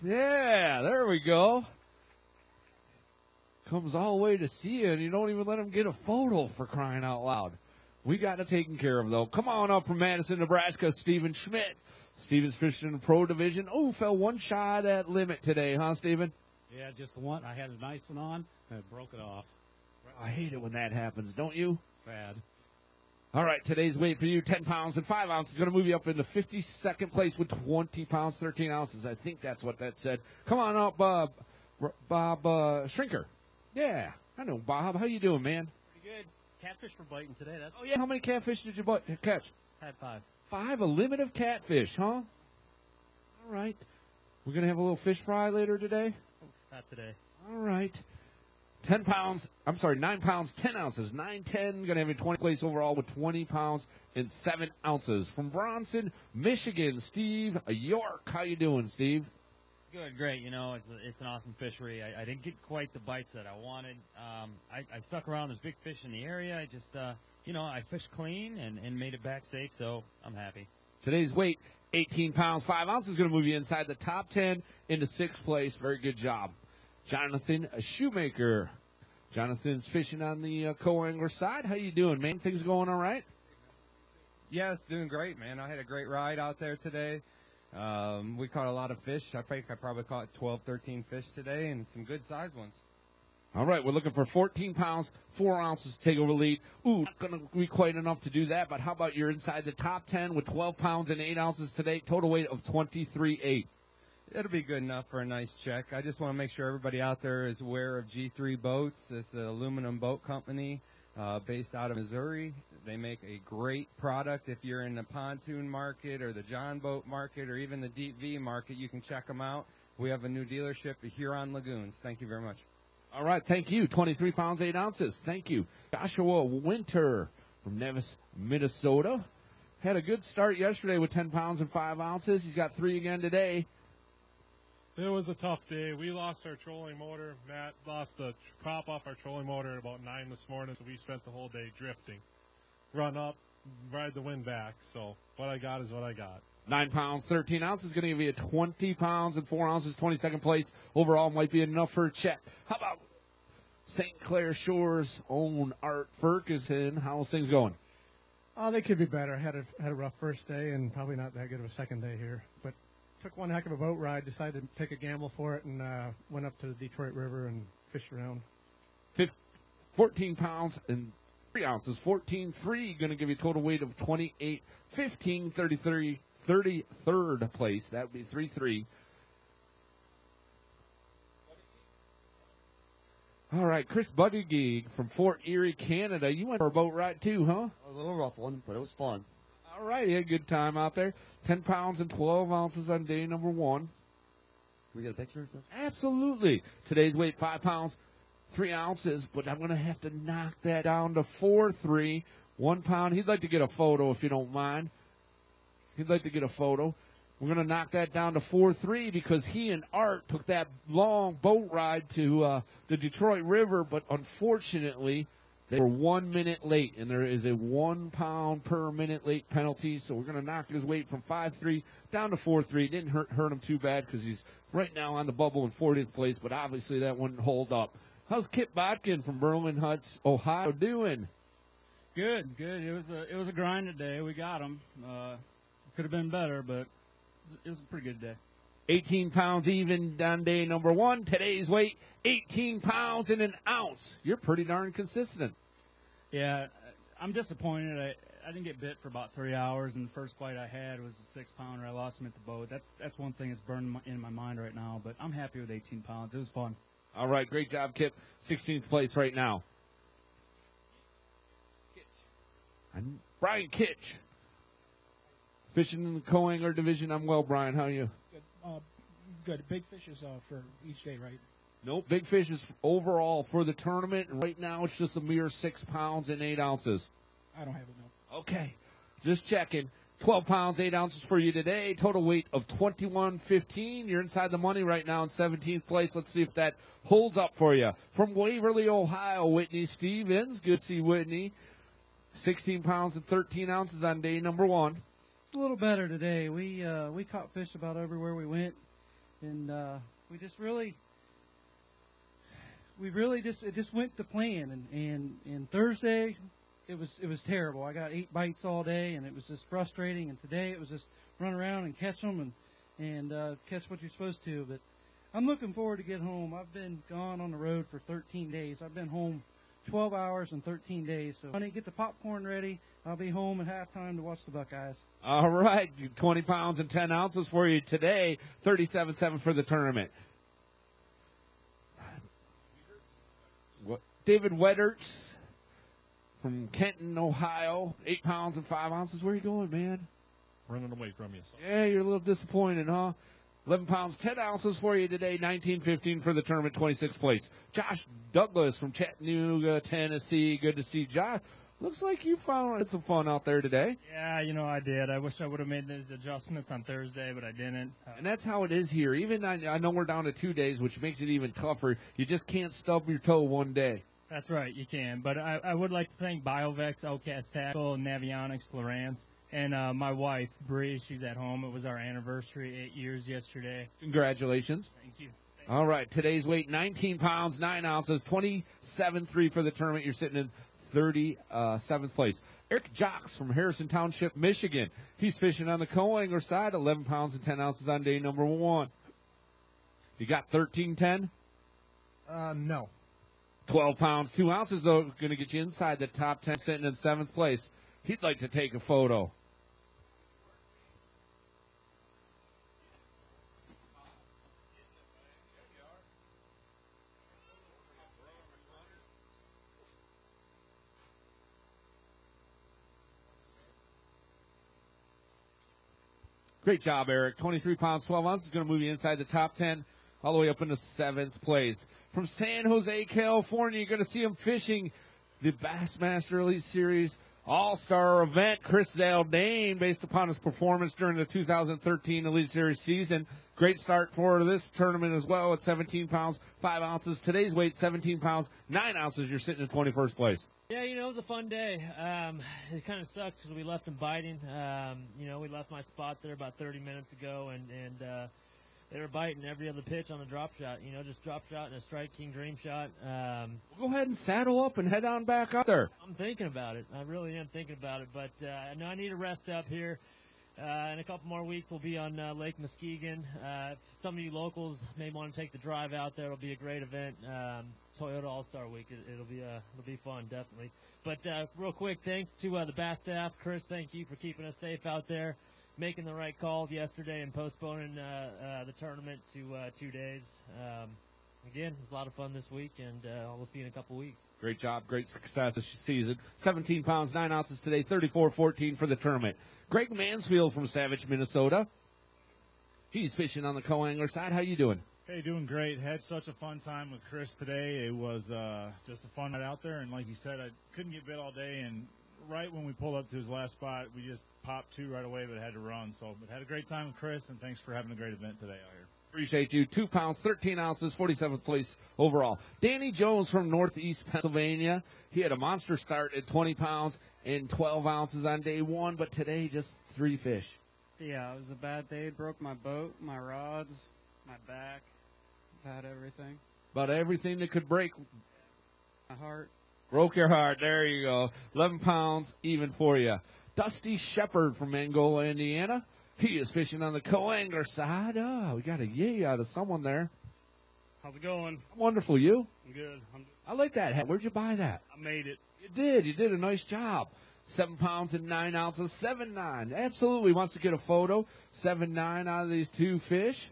Yeah, there we go. Comes all the way to see you, and you don't even let him get a photo, for crying out loud. We got it taken care of, though. Come on up from Madison, Nebraska, Steven Schmidt. Steven's fishing in the pro division. Oh, fell one shy of that limit today, huh, Steven? Yeah, just the one. I had a nice one on, and I broke it off. I hate it when that happens, don't you? Sad. All right, today's weight for you, 10 pounds and 5 ounces, going to move you up into 52nd place with 20 pounds, 13 ounces. I think that's what that said. Come on up, Bob Shrinker. Yeah, I know, Bob. How you doing, man? Pretty good. Catfish for biting today. That's Oh, yeah, how many catfish did you catch? Had 5. 5, a limit of catfish, huh? All right. We're going to have a little fish fry later today? Not today. All right. 9 pounds, 10 ounces. 9-10, going to have a 20 place overall with 20 pounds and 7 ounces. From Bronson, Michigan, Steve York. How you doing, Steve? Good, great. You know, it's an awesome fishery. I didn't get quite the bites that I wanted. I stuck around. There's big fish in the area. I just, I fished clean and made it back safe, so I'm happy. Today's weight, 18 pounds, 5 ounces, going to move you inside the top 10 into 6th place. Very good job. Jonathan Shoemaker. Jonathan's fishing on the co-angler side. How you doing, man? Things going all right? Yes, doing great, man. I had a great ride out there today. We caught a lot of fish. I think I probably caught 12, 13 fish today, and some good-sized ones. All right, we're looking for 14 pounds, 4 ounces to take over the lead. Ooh, not going to be quite enough to do that, but how about you're inside the top 10 with 12 pounds and 8 ounces today, total weight of 23.8. It'll be good enough for a nice check. I just want to make sure everybody out there is aware of G3 Boats. It's an aluminum boat company based out of Missouri. They make a great product. If you're in the pontoon market or the John boat market or even the deep V market, you can check them out. We have a new dealership at Huron Lagoons. Thank you very much. All right, thank you. 23 pounds, 8 ounces. Thank you. Joshua Winter from Nevis, Minnesota. Had a good start yesterday with 10 pounds and 5 ounces. He's got 3 again today. It was a tough day. We lost our trolling motor. Matt lost the prop off our trolling motor at about 9 this morning, so we spent the whole day drifting. Run up, ride the wind back. So what I got is what I got. 9 pounds, 13 ounces, going to give you 20 pounds and 4 ounces, 22nd place. Overall might be enough for a check. How about St. Clair Shore's own Art Ferguson? How's things going? They could be better. I had a rough first day and probably not that good of a second day here. But took one heck of a boat ride, decided to take a gamble for it, and went up to the Detroit River and fished around. 14 pounds and 3 ounces, 14.3, going to give you a total weight of 28, 15, 33rd place. That would be 3-3. All right, Chris Buttigieg from Fort Erie, Canada. You went for a boat ride too, huh? A little rough one, but it was fun. All right, you had a good time out there. 10 pounds and 12 ounces on day number 1. Can we get a picture of that? Absolutely. Today's weight, 5 pounds, 3 ounces, but I'm going to have to knock that down to 4.3, 1 pound. He'd like to get a photo if you don't mind. He'd like to get a photo. We're going to knock that down to 4.3 because he and Art took that long boat ride to the Detroit River, but unfortunately They were 1 minute late, and there is a 1 pound per minute late penalty, so we're going to knock his weight from 5'3" down to 4'3". It didn't hurt him too bad because he's right now on the bubble in 40th place, but obviously that wouldn't hold up. How's Kip Botkin from Berlin Huts, Ohio, doing? Good. It was a grind today. We got him. Could have been better, but it was a pretty good day. 18 pounds even on day number 1. Today's weight, 18 pounds and an ounce. You're pretty darn consistent. Yeah, I'm disappointed. I didn't get bit for about 3 hours, and the first bite I had was a 6-pounder. I lost him at the boat. That's one thing that's burning in my mind right now, but I'm happy with 18 pounds. It was fun. All right, great job, Kip. 16th place right now. I'm Brian Kitch. Fishing in the co-angler division. I'm well, Brian. How are you? Good. Big fish is for each day, right? Nope. Big fish is overall for the tournament. And right now it's just a mere 6 pounds and 8 ounces. I don't have it, no. Okay. Just checking. 12 pounds, 8 ounces for you today. Total weight of 21.15. You're inside the money right now in 17th place. Let's see if that holds up for you. From Waverly, Ohio, Whitney Stevens. Good to see Whitney. 16 pounds and 13 ounces on day number 1. A little better today. We caught fish about everywhere we went, and it just went to plan. And Thursday, it was terrible. I got 8 bites all day, and it was just frustrating. And today it was just run around and catch them and catch what you're supposed to. But I'm looking forward to get home. I've been gone on the road for 13 days. I've been home 12 hours and 13 days. So, honey, get the popcorn ready. I'll be home at halftime to watch the Buckeyes. All right, 20 pounds and 10 ounces for you today, 37.7 for the tournament. David Wedderts from Kenton, Ohio, 8 pounds and 5 ounces. Where are you going, man? Running away from you. So. Yeah, you're a little disappointed, huh? 11 pounds, 10 ounces for you today, 19.15 for the tournament, 26th place. Josh Douglas from Chattanooga, Tennessee. Good to see Josh. Looks like you found some fun out there today. Yeah, I did. I wish I would have made those adjustments on Thursday, but I didn't. And that's how it is here. Even I know we're down to 2 days, which makes it even tougher. You just can't stub your toe one day. That's right, you can. But I would like to thank BioVex, Outcast Tackle, Navionics, Lowrance, and my wife, Bree. She's at home. It was our anniversary, 8 years yesterday. Congratulations. Thank you. All right, today's weight, 19 pounds, 9 ounces, 27.3 for the tournament. You're sitting in 37th place. Eric Jocks from Harrison Township, Michigan. He's fishing on the co-angler side, 11 pounds and 10 ounces on day number 1. You got 13.10? No. 12 pounds, 2 ounces, though, going to get you inside the top 10, sitting in 7th place. He'd like to take a photo. Great job, Eric. 23 pounds, 12 ounces is going to move you inside the top 10, all the way up into 7th place. From San Jose, California, you're going to see him fishing the Bassmaster Elite Series All-Star event. Chris Zaldane, based upon his performance during the 2013 Elite Series season. Great start for this tournament as well at 17 pounds, 5 ounces. Today's weight, 17 pounds, 9 ounces. You're sitting in 21st place. Yeah, it was a fun day. It kind of sucks because we left them biting. We left my spot there about 30 minutes ago, and they were biting every other pitch on the drop shot. Just drop shot and a strike king dream shot. Go ahead and saddle up and head on back up there. I'm thinking about it. I really am thinking about it, but I know I need a rest up here. In a couple more weeks, we'll be on Lake Muskegon. If some of you locals may want to take the drive out there, it'll be a great event. Toyota All-Star Week. It'll be fun, definitely. But real quick, thanks to the Bass staff. Chris, thank you for keeping us safe out there, making the right call yesterday and postponing the tournament to 2 days. Again, it was a lot of fun this week, and we'll see you in a couple weeks. Great job, great success this season. 17 pounds, 9 ounces today, 34.14 for the tournament. Greg Mansfield from Savage, Minnesota. He's fishing on the co-angler side. How you doing? Hey, doing great. Had such a fun time with Chris today. It was just a fun night out there, and like you said, I couldn't get bit all day, and right when we pulled up to his last spot, we just popped 2 right away, but had to run. But had a great time with Chris, and thanks for having a great event today out here. Appreciate you. 2 pounds, 13 ounces, 47th place overall. Danny Jones from Northeast Pennsylvania. He had a monster start at 20 pounds and 12 ounces on day one, but today just 3 fish. Yeah, it was a bad day. Broke my boat, my rods, my back, about everything. About everything that could break. My heart. Broke your heart. There you go. 11 pounds even for you. Dusty Sheppard from Angola, Indiana. He is fishing on the co-angler side. Oh, we got a yay out of someone there. How's it going? Wonderful. You? I'm good. I like that hat. Where'd you buy that? I made it. You did. You did a nice job. 7 pounds and 9 ounces. 7-9. Absolutely wants to get a photo. 7-9 out of these 2 fish.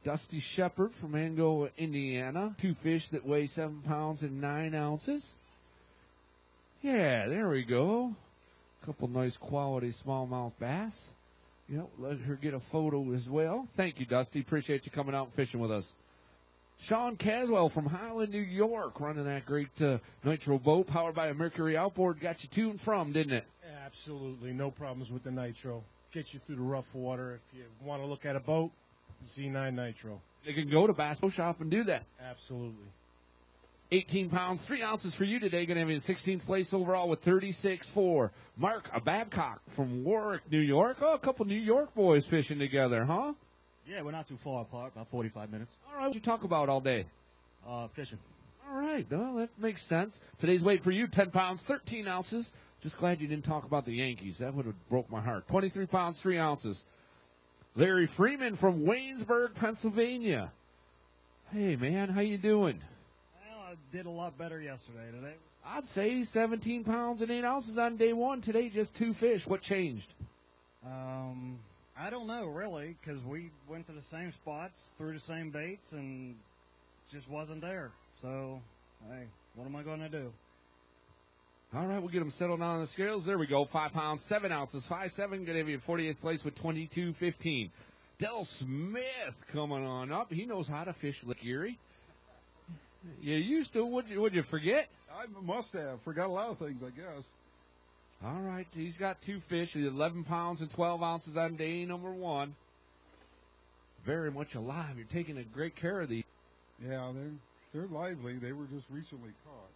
Dusty Sheppard from Angola, Indiana. 2 fish that weigh 7 pounds and 9 ounces. Yeah, there we go. Couple nice quality smallmouth bass. Yep, let her get a photo as well. Thank you, Dusty. Appreciate you coming out and fishing with us. Sean Caswell from Highland, New York, running that great nitro boat powered by a Mercury outboard. Got you to and from, didn't it? Absolutely, no problems with the nitro. Gets you through the rough water. If you want to look at a boat, Z9 Nitro. They can go to Bass Pro Shop and do that. Absolutely. 18 pounds, 3 ounces for you today. Going to have you in 16th place overall with 36.4. Mark Babcock from Warwick, New York. Oh, a couple New York boys fishing together, huh? Yeah, we're not too far apart, about 45 minutes. All right, what you talk about all day? Fishing. All right, well, that makes sense. Today's weight for you, 10 pounds, 13 ounces. Just glad you didn't talk about the Yankees. That would have broke my heart. 23 pounds, 3 ounces. Larry Freeman from Waynesburg, Pennsylvania. Hey, man, how you doing? Well, I did a lot better yesterday. Today, I'd say 17 pounds and 8 ounces on day one. Today, just 2 fish. What changed? I don't know, really, because we went to the same spots, threw the same baits, and just wasn't there. So, hey, what am I going to do? All right, we'll get them settled down on the scales. There we go. 5 pounds, 7 ounces, 5'7", going to be in 48th place with 22.15. Del Smith coming on up. He knows how to fish Lake Erie. You used to. Would you forget? I must have. Forgot a lot of things, I guess. All right, he's got 2 fish, 11 pounds and 12 ounces on day number 1. Very much alive. You're taking a great care of these. Yeah, they're lively. They were just recently caught.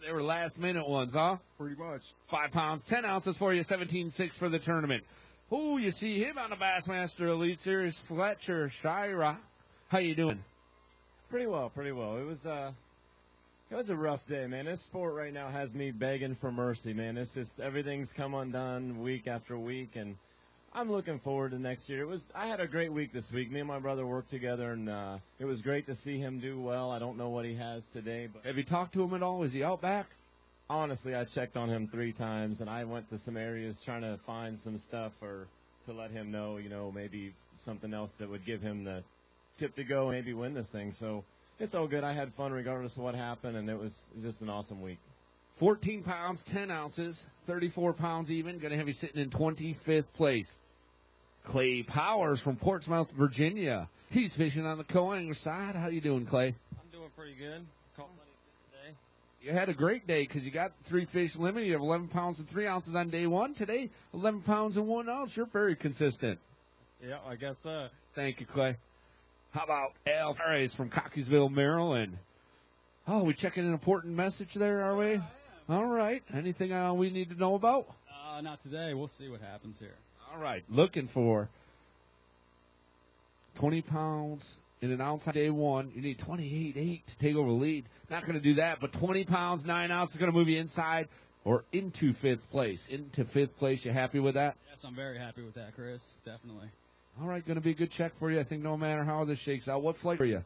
They were last-minute ones, huh? Pretty much. 5 pounds, 10 ounces for you, 17.6 for the tournament. Oh, you see him on the Bassmaster Elite Series, Fletcher Shira. How you doing? Pretty well, pretty well. It was a rough day, man. This sport right now has me begging for mercy, man. It's just everything's come undone week after week, and I'm looking forward to next year. I had a great week this week. Me and my brother worked together, and it was great to see him do well. I don't know what he has today, but have you talked to him at all? Is he out back? Honestly, I checked on him 3 times, and I went to some areas trying to find some stuff or to let him know, maybe something else that would give him the tip to go and maybe win this thing. So it's all good. I had fun regardless of what happened, and it was just an awesome week. 14 pounds, 10 ounces, 34 pounds even. Going to have you sitting in 25th place. Clay Powers from Portsmouth, Virginia. He's fishing on the co-angler side. How you doing, Clay? I'm doing pretty good. Caught plenty of fish today. You had a great day because you got 3 fish limit. You have 11 pounds and 3 ounces on day 1. Today, 11 pounds and 1 ounce. You're very consistent. Yeah, I guess so. Thank you, Clay. How about Al Ferris from Cockeysville, Maryland? Oh, we checking an important message there, are we? All right. Anything we need to know about? Not today. We'll see what happens here. All right. Looking for 20 pounds in an ounce on day 1. You need 28.8 to take over the lead. Not going to do that, but 20 pounds, 9 ounces is going to move you inside or into 5th place. Into 5th place. You happy with that? Yes, I'm very happy with that, Chris. Definitely. All right. Going to be a good check for you. I think no matter how this shakes out. What flight are you?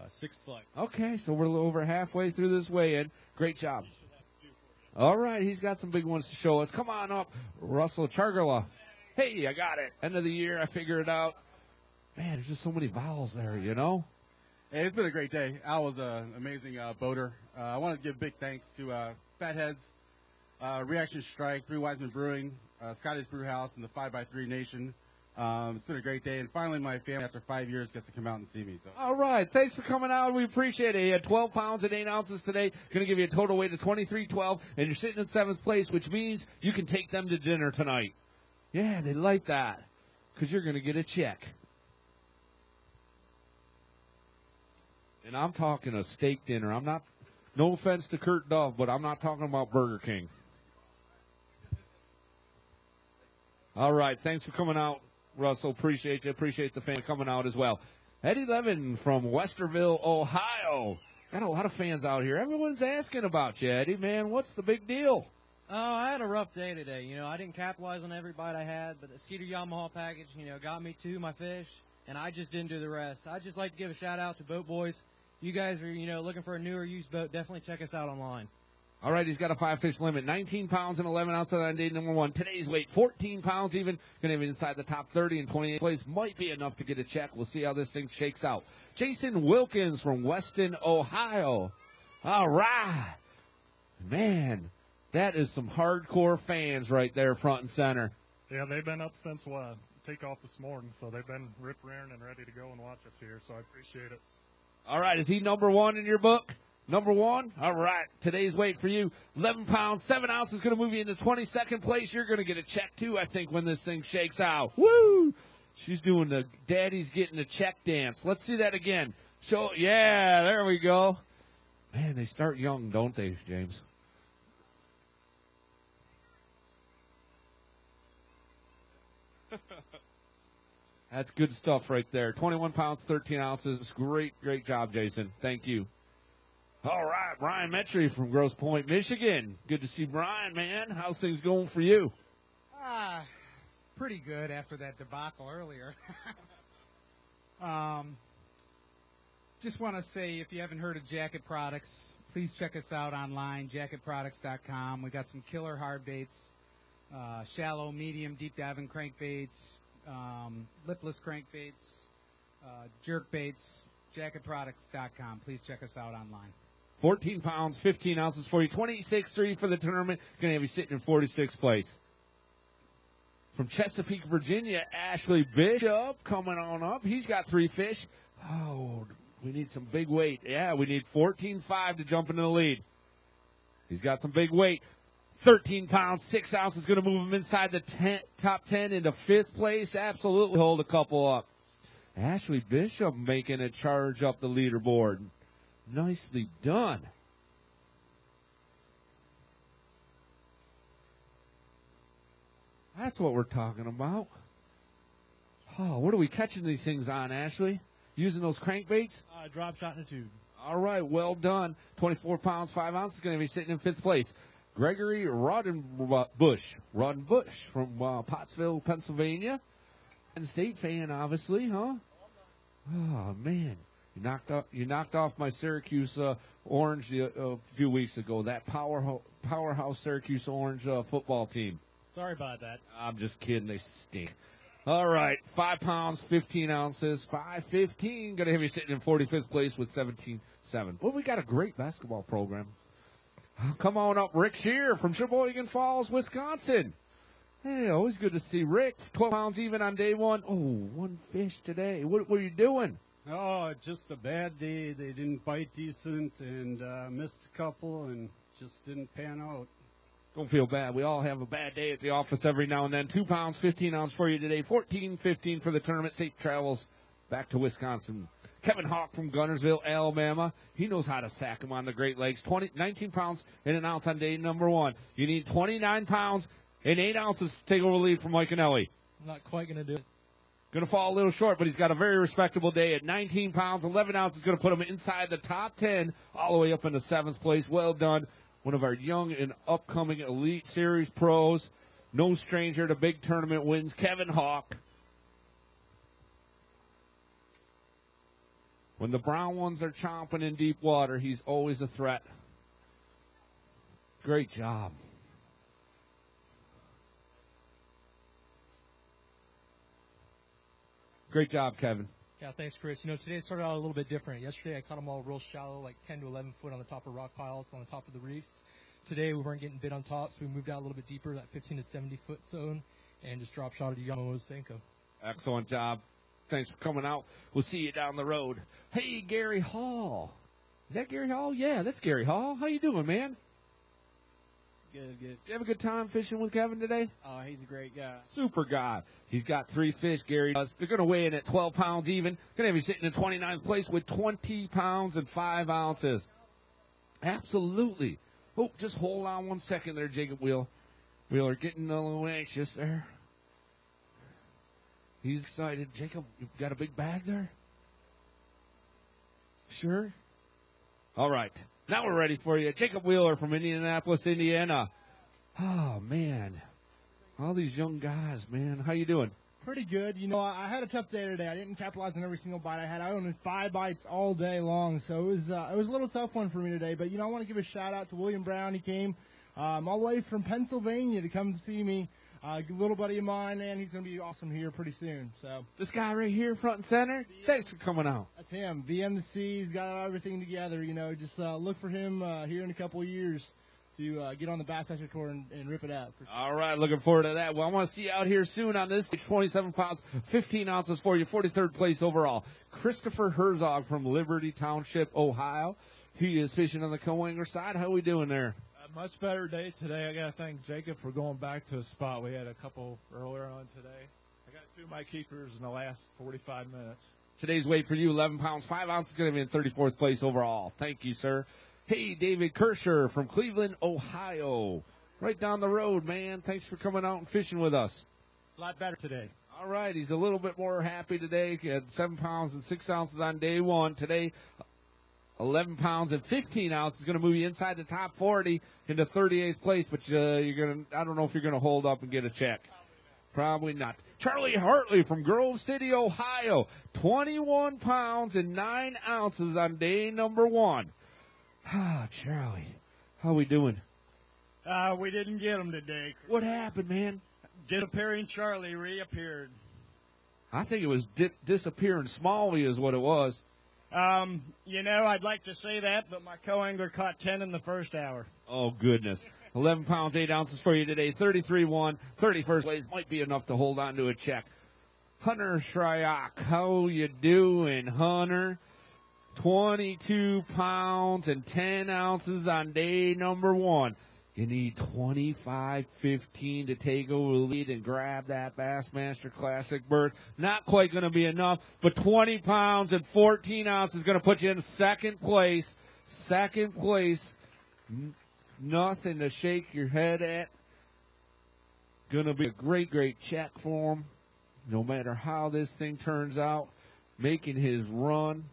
6th flight. Okay, so we're a little over halfway through this weigh-in. Great job. All right, he's got some big ones to show us. Come on up, Russell Chargala. Hey, I got it. End of the year, I figured it out. Man, there's just so many vowels there, you know? Hey, it's been a great day. Al was an amazing boater. I want to give big thanks to Fatheads, Reaction Strike, 3 Wiseman Brewing, Scotty's Brew House, and the 5x3 Nation. It's been a great day, and finally my family, after 5 years, gets to come out and see me. So. All right, thanks for coming out. We appreciate it. You had 12 pounds and 8 ounces today. Going to give you a total weight of 23.12, and you're sitting in 7th place, which means you can take them to dinner tonight. Yeah, they like that. because you're going to get a check. And I'm talking a steak dinner. I'm not, no offense to Kurt Dove, but I'm not talking about Burger King. All right, thanks for coming out, Russell. Appreciate you. Appreciate the fan coming out as well. Eddie Levin from Westerville, Ohio. Got a lot of fans out here. Everyone's asking about you, Eddie, man. What's the big deal? Oh, I had a rough day today. I didn't capitalize on every bite I had, but the Skeeter Yamaha package, got me to my fish, and I just didn't do the rest. I'd just like to give a shout-out to Boat Boys. You guys are, looking for a newer used boat, definitely check us out online. All right, he's got a 5-fish limit, 19 pounds and 11 ounces on day number 1. Today's weight, 14 pounds even. Going to be inside the top 30 and 28 place. Might be enough to get a check. We'll see how this thing shakes out. Jason Wilkins from Weston, Ohio. All right. Man, that is some hardcore fans right there front and center. Yeah, they've been up since takeoff this morning, so they've been rip-rearing and ready to go and watch us here, so I appreciate it. All right, is he number 1 in your book? Number 1? All right, today's weight for you, 11 pounds, 7 ounces, going to move you into 22nd place. You're going to get a check, too, I think, when this thing shakes out. Woo! She's doing the daddy's getting a check dance. Let's see that again. Yeah, there we go. Man, they start young, don't they, James? That's good stuff right there. 21 pounds, 13 ounces. Great job, Jason. Thank you. All right, Brian Metzger from Grosse Pointe, Michigan. Good to see Brian, man. How's things going for you? Pretty good after that debacle earlier. Just want to say, if you haven't heard of Jacket Products, please check us out online, jacketproducts.com. We got some killer hard baits, shallow, medium, deep diving crankbaits, lipless crankbaits, jerk baits, jacketproducts.com. Please check us out online. 14 pounds, 15 ounces for you. 26.3 for the tournament. Going to have you sitting in 46th place. From Chesapeake, Virginia, Ashley Bishop coming on up. He's got 3 fish. Oh, we need some big weight. Yeah, we need 14.5 to jump into the lead. He's got some big weight. 13 pounds, 6 ounces, going to move him inside the top 10 into 5th place. Absolutely hold a couple up. Ashley Bishop making a charge up the leaderboard. Nicely done. That's what we're talking about. Oh, what are we catching these things on, Ashley? Using those crankbaits? Drop shot in a tube. All right, well done. 24 pounds, 5 ounces, going to be sitting in 5th place. Gregory Roddenbush from Pottsville, Pennsylvania. And state fan, obviously, huh? Oh, man. You knocked off my Syracuse Orange a few weeks ago, that powerhouse Syracuse Orange football team. Sorry about that. I'm just kidding. They stink. All right, 5 pounds, 15 ounces, 5:15. Going to have you sitting in 45th place with 17.7. Well, we got a great basketball program. Come on up, Rick Shear from Sheboygan Falls, Wisconsin. Hey, always good to see Rick. 12 pounds even on day 1. Oh, 1 fish today. What are you doing? Oh, just a bad day. They didn't bite decent and missed a couple and just didn't pan out. Don't feel bad. We all have a bad day at the office every now and then. 2 pounds, 15 ounces for you today. 14.15 for the tournament. Safe travels back to Wisconsin. Kevin Hawk from Gunnersville, Alabama. He knows how to sack him on the Great Lakes. 19 pounds and an ounce on day number 1. You need 29 pounds and 8 ounces to take over the lead from Iaconelli. I'm not quite going to do it. Going to fall a little short, but he's got a very respectable day at 19 pounds, 11 ounces. Going to put him inside the top 10, all the way up into 7th place. Well done. One of our young and upcoming Elite Series pros. No stranger to big tournament wins, Kevin Hawk. When the brown ones are chomping in deep water, he's always a threat. Great job. Great job, Kevin. Yeah, thanks, Chris. Today started out a little bit different. Yesterday I caught them all real shallow, like 10 to 11 foot on the top of rock piles, on the top of the reefs. Today we weren't getting bit on top, so we moved out a little bit deeper, that 15 to 70 foot zone, and just drop shot at Yamamoto Senko. Excellent job. Thanks for coming out. We'll see you down the road. Hey, Gary Hall. Is that Gary Hall? Yeah, that's Gary Hall. How you doing, man? Good, good. Did you have a good time fishing with Kevin today? Oh, he's a great guy. Super guy. He's got 3 fish, Gary does. They're going to weigh in at 12 pounds even. Going to be sitting in 29th place with 20 pounds and 5 ounces. Absolutely. Oh, just hold on 1 second there, Jacob Wheeler getting a little anxious there. He's excited. Jacob, you've got a big bag there? Sure? All right. Now we're ready for you. Jacob Wheeler from Indianapolis, Indiana. Oh, man. All these young guys, man. How you doing? Pretty good. You know, I had a tough day today. I didn't capitalize on every single bite I had. I only 5 bites all day long, so it was a little tough one for me today. But, you know, I want to give a shout-out to William Brown. He came all the way from Pennsylvania to come to see me. A little buddy of mine, and he's going to be awesome here pretty soon. So this guy right here, front and center, thanks for coming out. That's him. VM to C. He's got everything together. You know, just look for him here in a couple of years to get on the Bassmaster Tour and rip it out. All right, looking forward to that. Well, I want to see you out here soon on this. 27 pounds, 15 ounces for you, 43rd place overall. Christopher Herzog from Liberty Township, Ohio. He is fishing on the co-angler side. How are we doing there? Much better day today. I got to thank Jacob for going back to a spot we had a couple earlier on today. I got 2 of my keepers in the last 45 minutes. Today's weight for you, 11 pounds, 5 ounces, going to be in 34th place overall. Thank you, sir. Hey, David Kirscher from Cleveland, Ohio. Right down the road, man. Thanks for coming out and fishing with us. A lot better today. All right, he's a little bit more happy today. He had 7 pounds and 6 ounces on day 1. Today, 11 pounds and 15 ounces is going to move you inside the top 40 into 38th place, but I don't know if you're going to hold up and get a check. Probably not. Charlie Hartley from Grove City, Ohio, 21 pounds and 9 ounces on day number 1. Ah, Charlie, how we doing? We didn't get him today. What happened, man? Disappearing Charlie reappeared. I think it was disappearing Smalley is what it was. You know, I'd like to say that, but my co-angler caught 10 in the first hour. Oh, goodness. 11 pounds, 8 ounces for you today. 33-1. 31st place might be enough to hold on to a check. Hunter Shryock, how you doing, Hunter? 22 pounds and 10 ounces on day number 1. You need 25-15 to take over the lead and grab that Bassmaster Classic berth. Not quite going to be enough, but 20 pounds and 14 ounces is going to put you in second place. Second place. Nothing to shake your head at. Going to be a great, great check for him. No matter how this thing turns out. Making his run.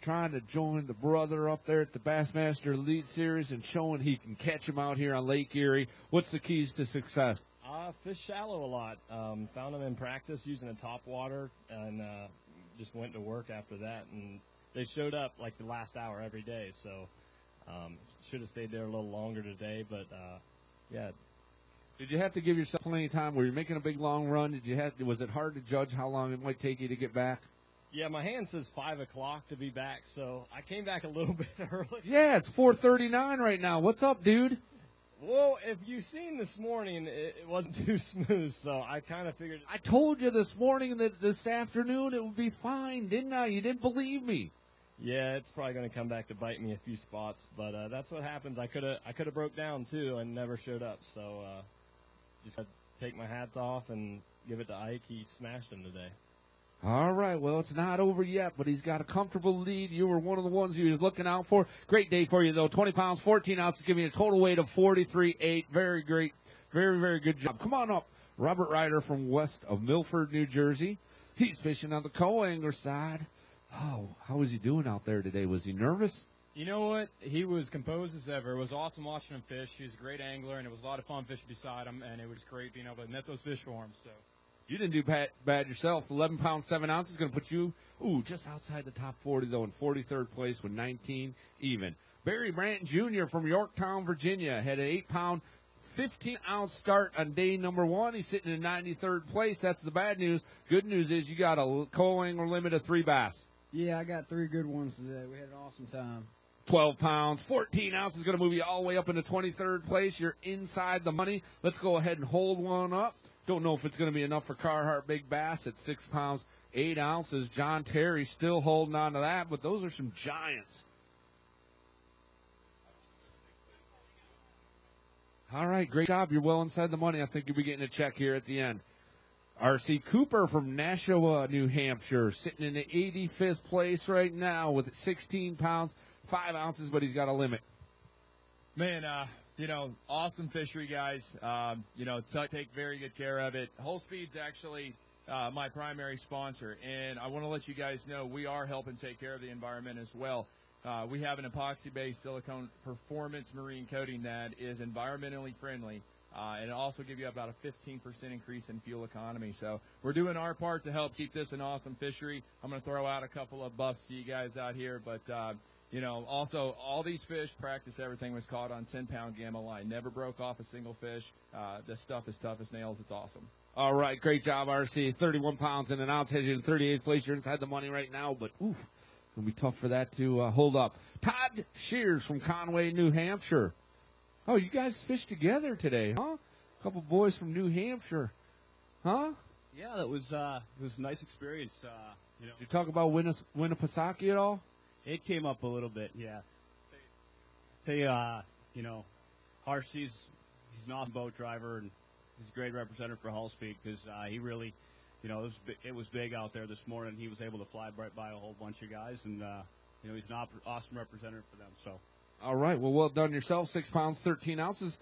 Trying to join the brother up there at the Bassmaster Elite Series and showing he can catch him out here on Lake Erie. What's the keys to success? Fish shallow a lot. Found them in practice using a top water and just went to work after that. And they showed up like the last hour every day. So should have stayed there a little longer today. But, yeah. Did you have to give yourself plenty of time? Were you making a big, long run? Was it hard to judge how long it might take you to get back? Yeah, my hand says 5 o'clock to be back, so I came back a little bit early. Yeah, it's 4:39 right now. What's up, dude? Well, if you've seen this morning, it wasn't too smooth, so I kind of figured. I told you this morning that this afternoon it would be fine, didn't I? You didn't believe me. Yeah, it's probably going to come back to bite me a few spots, but that's what happens. I could have broke down too and never showed up, so just had to take my hats off and give it to Ike. He smashed him today. All right, well, it's not over yet, but he's got a comfortable lead. You were one of the ones he was looking out for. Great day for you, though. 20 pounds, 14 ounces, giving you a total weight of 43.8. Very great. Very, very good job. Come on up. Robert Ryder from west of Milford, New Jersey. He's fishing on the co-angler side. Oh, how was he doing out there today? Was he nervous? You know what? He was composed as ever. It was awesome watching him fish. He's a great angler, and it was a lot of fun fishing beside him, and it was great being able to net those fish for him, so. You didn't do bad yourself. 11 pounds, 7 ounces is going to put you, just outside the top 40, though, in 43rd place with 19 even. Barry Brant Jr. from Yorktown, Virginia, had an 8-pound, 15-ounce start on day number 1. He's sitting in 93rd place. That's the bad news. Good news is you got a co-angler limit of 3 bass. Yeah, I got 3 good ones today. We had an awesome time. 12 pounds, 14 ounces is going to move you all the way up into 23rd place. You're inside the money. Let's go ahead and hold one up. Don't know if it's going to be enough for Carhartt Big Bass at 6 pounds, 8 ounces. John Terry still holding on to that, but those are some giants. All right, great job. You're well inside the money. I think you'll be getting a check here at the end. R.C. Cooper from Nashua, New Hampshire, sitting in the 85th place right now with 16 pounds, 5 ounces, but he's got a limit. Man, awesome fishery, guys. Take very good care of it. Whole Speed's actually my primary sponsor, and I want to let you guys know we are helping take care of the environment as well. We have an epoxy-based silicone performance marine coating that is environmentally friendly, and it also gives you about a 15% increase in fuel economy. So we're doing our part to help keep this an awesome fishery. I'm going to throw out a couple of buffs to you guys out here, but also all these fish practice everything was caught on 10-pound gamma line. Never broke off a single fish. This stuff is tough as nails. It's awesome. All right, great job, RC. 31 pounds and an ounce, has you in 38th place. You're inside the money right now, but oof. It'll be tough for that to hold up. Todd Shears from Conway, New Hampshire. Oh, you guys fished together today, huh? A couple boys from New Hampshire, huh? Yeah, that was it was a nice experience. Did you talk about Winnipesaukee at all? It came up a little bit, yeah. RC's he's an awesome boat driver and he's a great representative for Hull Speed because he really. It was big out there this morning. He was able to fly right by a whole bunch of guys, and he's an awesome representative for them. So, all right, well done yourself. 6 pounds, 13 ounces.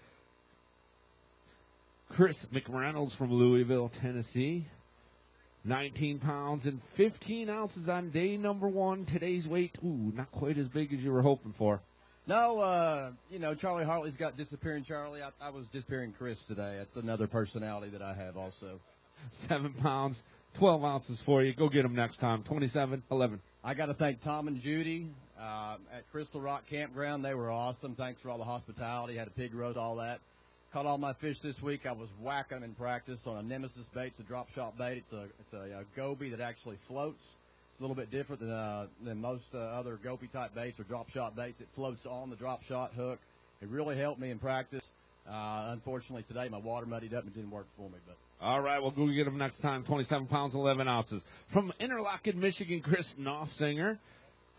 Chris McReynolds from Louisville, Tennessee, 19 pounds and 15 ounces on day number 1. Today's weight, not quite as big as you were hoping for. No, Charlie Hartley's got Disappearing Charlie. I was Disappearing Chris today. That's another personality that I have also. 7 pounds, 12 ounces for you. Go get them next time. 27-11. I got to thank Tom and Judy at Crystal Rock Campground. They were awesome. Thanks for all the hospitality. Had a pig roast, all that. Caught all my fish this week. I was whacking them in practice on a Nemesis bait. It's a drop shot bait. It's a goby that actually floats. It's a little bit different than most other goby type baits or drop shot baits. It floats on the drop shot hook. It really helped me in practice. Unfortunately, today my water muddied up and didn't work for me. But all right, we'll go get them next time. 27 pounds, 11 ounces. From Interlochen, Michigan, Chris Knopfsinger,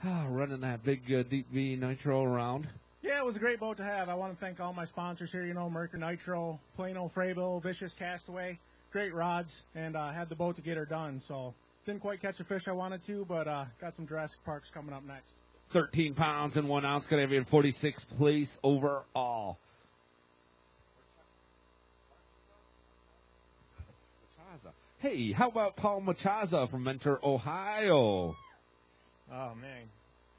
running that big Deep V Nitro around. Yeah, it was a great boat to have. I want to thank all my sponsors here, Mercury Nitro, Plano, Frabill, Vicious Castaway, great rods, and had the boat to get her done. So didn't quite catch a fish I wanted to, but got some Jurassic Parks coming up next. 13 pounds and 1 ounce, going to have you in 46th place overall. Hey, how about Paul Machaza from Mentor, Ohio? Oh, man.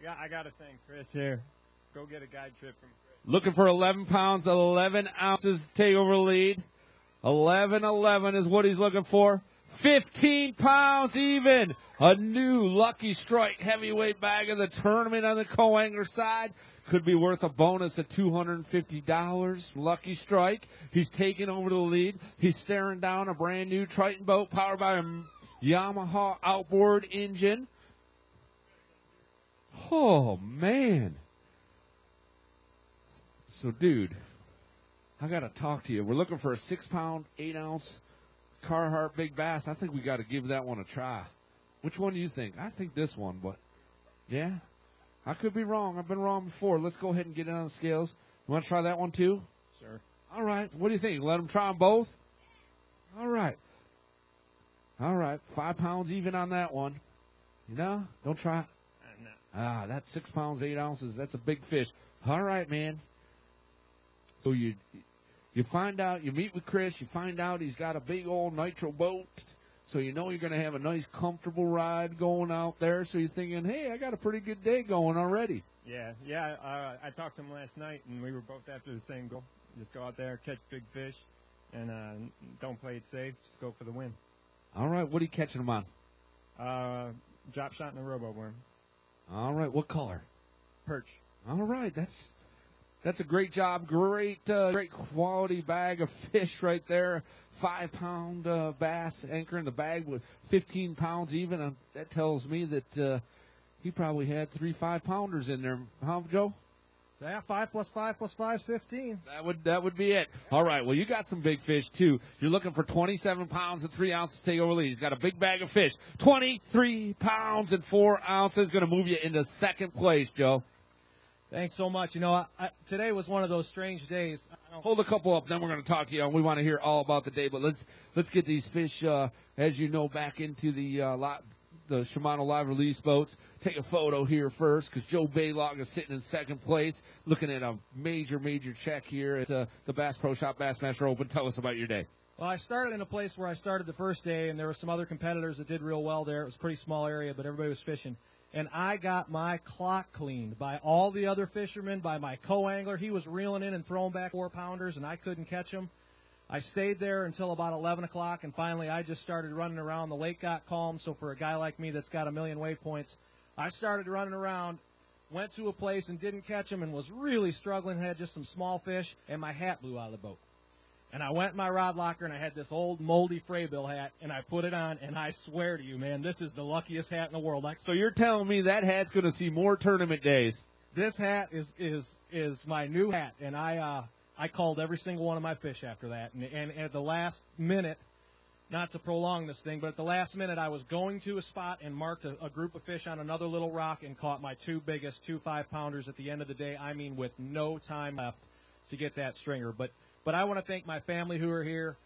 Yeah, I got to thank Chris here. Go get a guide trip from Chris. Looking for 11 pounds, 11 ounces, take over lead. 11-11 is what he's looking for. 15 pounds even. A new Lucky Strike heavyweight bag of the tournament on the co-angler side. Could be worth a bonus of $250. Lucky Strike. He's taking over the lead. He's staring down a brand new Triton boat powered by a Yamaha outboard engine. Oh, man. So, dude, I got to talk to you. We're looking for a 6-pound, 8-ounce Carhartt Big Bass. I think we got to give that one a try. Which one do you think? I think this one, but yeah, I could be wrong. I've been wrong before. Let's go ahead and get it on the scales. You want to try that one too? Sure. All right. What do you think? Let them try them both? All right. 5 pounds even on that one. Don't try it. No. That's 6 pounds, 8 ounces. That's a big fish. All right, man. So you find out, you meet with Chris, you find out he's got a big old nitro boat, so you know you're going to have a nice, comfortable ride going out there, so you're thinking, hey, I got a pretty good day going already. Yeah. I talked to him last night, and we were both after the same goal. Just go out there, catch big fish, and don't play it safe. Just go for the win. All right, what are you catching them on? Drop shot and a robo worm. All right, what color? Perch. All right, that's a great job. Great quality bag of fish right there. 5-pound bass anchor in the bag with 15 pounds even. That tells me that he probably had 3 5-pounders in there. Huh, Joe? Yeah, 5 plus 5 plus 5 is 15. That would be it. All right, well, you got some big fish, too. You're looking for 27 pounds and 3 ounces to take over lead. He's got a big bag of fish. 23 pounds and 4 ounces. Going to move you into second place, Joe. Thanks so much. You know, today was one of those strange days. Hold a couple up, then we're going to talk to you. And we want to hear all about the day, but let's get these fish, as you know, back into the Shimano live release boats. Take a photo here first, because Joe Baylog is sitting in second place, looking at a major check here at the Bass Pro Shop Bassmaster Open. Tell us about your day. Well, I started in a place where I started the first day, and there were some other competitors that did real well there. It was a pretty small area, but everybody was fishing. And I got my clock cleaned by all the other fishermen, by my co-angler. He was reeling in and throwing back 4-pounders, and I couldn't catch him. I stayed there until about 11 o'clock, and finally I just started running around. The lake got calm, so for a guy like me that's got a million waypoints, I started running around, went to a place and didn't catch him and was really struggling, had just some small fish, and my hat blew out of the boat. And I went in my rod locker, and I had this old moldy Freybill hat, and I put it on, and I swear to you, man, this is the luckiest hat in the world. So you're telling me that hat's going to see more tournament days? This hat is my new hat, and I called every single one of my fish after that. And at the last minute, not to prolong this thing, but at the last minute, I was going to a spot and marked a group of fish on another little rock and caught my two biggest 2 5-pounders at the end of the day. I mean, with no time left to get that stringer. But I want to thank my family who are here.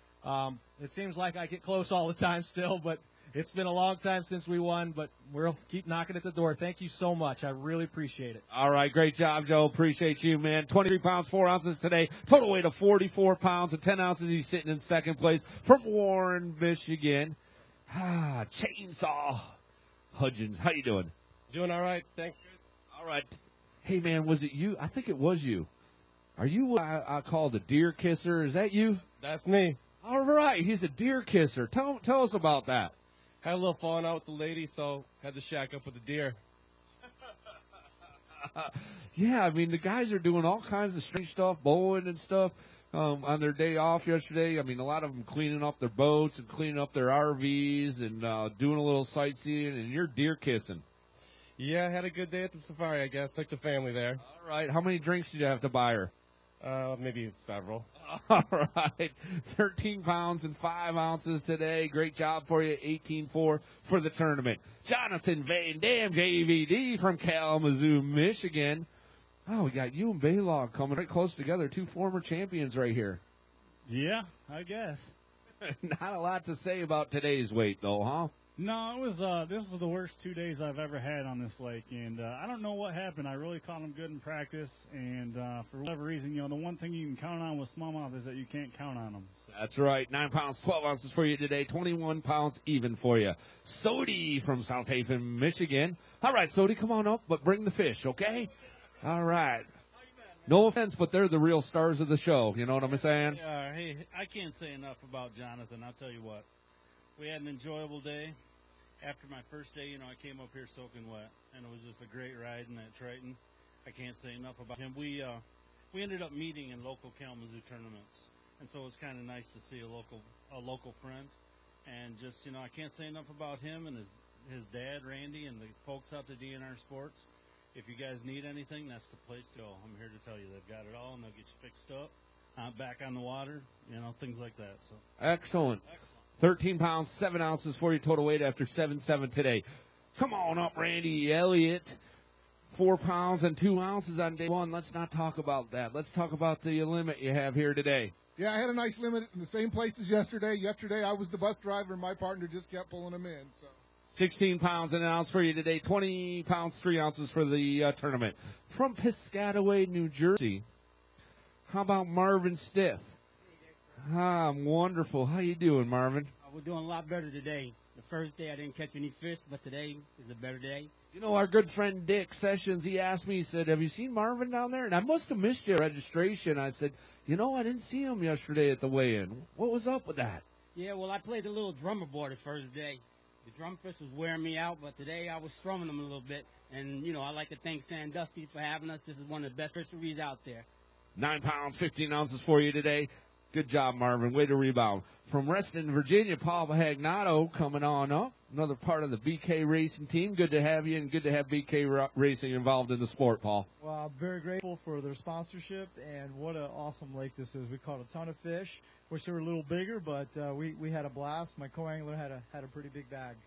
It seems like I get close all the time still, but it's been a long time since we won, but we'll keep knocking at the door. Thank you so much. I really appreciate it. All right, great job, Joe. Appreciate you, man. 23 pounds, 4 ounces today. Total weight of 44 pounds and 10 ounces. He's sitting in second place from Warren, Michigan. Chainsaw Hudgens. How you doing? Doing all right. Thanks, Chris. All right. Hey, man, was it you? I think it was you. Are you what I call the deer kisser? Is that you? That's me. All right. He's a deer kisser. Tell us about that. Had a little falling out with the lady, so had to shack up with the deer. Yeah, I mean, the guys are doing all kinds of strange stuff, bowling and stuff on their day off yesterday. I mean, a lot of them cleaning up their boats and cleaning up their RVs and doing a little sightseeing, and you're deer kissing. Yeah, had a good day at the safari, I guess. Took the family there. All right. How many drinks did you have to buy her? Maybe several. All right. 13 pounds and 5 ounces today. Great job for you. 18-4 for the tournament. Jonathan Van Dam, JVD from Kalamazoo, Michigan. Oh, we got you and Baylog coming right close together. 2 former champions right here. Yeah, I guess. Not a lot to say about today's weight, though, huh? No, it was. This was the worst 2 days I've ever had on this lake, and I don't know what happened. I really caught them good in practice, and for whatever reason, the one thing you can count on with smallmouth is that you can't count on them. So. That's right. 9 pounds, 12 ounces for you today. 21 pounds even for you. Sodi from South Haven, Michigan. All right, Sodi, come on up, but bring the fish, okay? All right. No offense, but they're the real stars of the show. You know what I'm saying? Hey, I can't say enough about Jonathan. I'll tell you what. We had an enjoyable day. After my first day, I came up here soaking wet, and it was just a great ride in that Triton. I can't say enough about him. We ended up meeting in local Kalamazoo tournaments, and so it was kind of nice to see a local friend. And just, I can't say enough about him and his dad, Randy, and the folks out to DNR Sports. If you guys need anything, that's the place to go. I'm here to tell you they've got it all, and they'll get you fixed up, back on the water, things like that. So Excellent. 13 pounds, 7 ounces for your total weight after 7-7 today. Come on up, Randy Elliott. 4 pounds and 2 ounces on day one. Let's not talk about that. Let's talk about the limit you have here today. Yeah, I had a nice limit in the same place as yesterday. Yesterday I was the bus driver, and my partner just kept pulling them in. So 16 pounds and an ounce for you today. 20 pounds, 3 ounces for the tournament. From Piscataway, New Jersey, how about Marvin Stith? Wonderful. How you doing, Marvin? We're doing a lot better today. The first day I didn't catch any fish, but today is a better day. Our good friend Dick Sessions, he asked me, he said, have you seen Marvin down there? And I must have missed your registration. I said, I didn't see him yesterday at the weigh-in. What was up with that? Yeah, well, I played the little drummer board the first day. The drum fish was wearing me out, but today I was strumming them a little bit. And, I like to thank Sandusky for having us. This is one of the best fisheries out there. 9 pounds, 15 ounces for you today. Good job, Marvin. Way to rebound. From Reston, Virginia, Paul Bagnato coming on up. Another part of the BK Racing team. Good to have you, and good to have BK Racing involved in the sport, Paul. Well, I'm very grateful for their sponsorship, and what an awesome lake this is. We caught a ton of fish. Wish they were a little bigger, but we had a blast. My co-angler had a pretty big bag.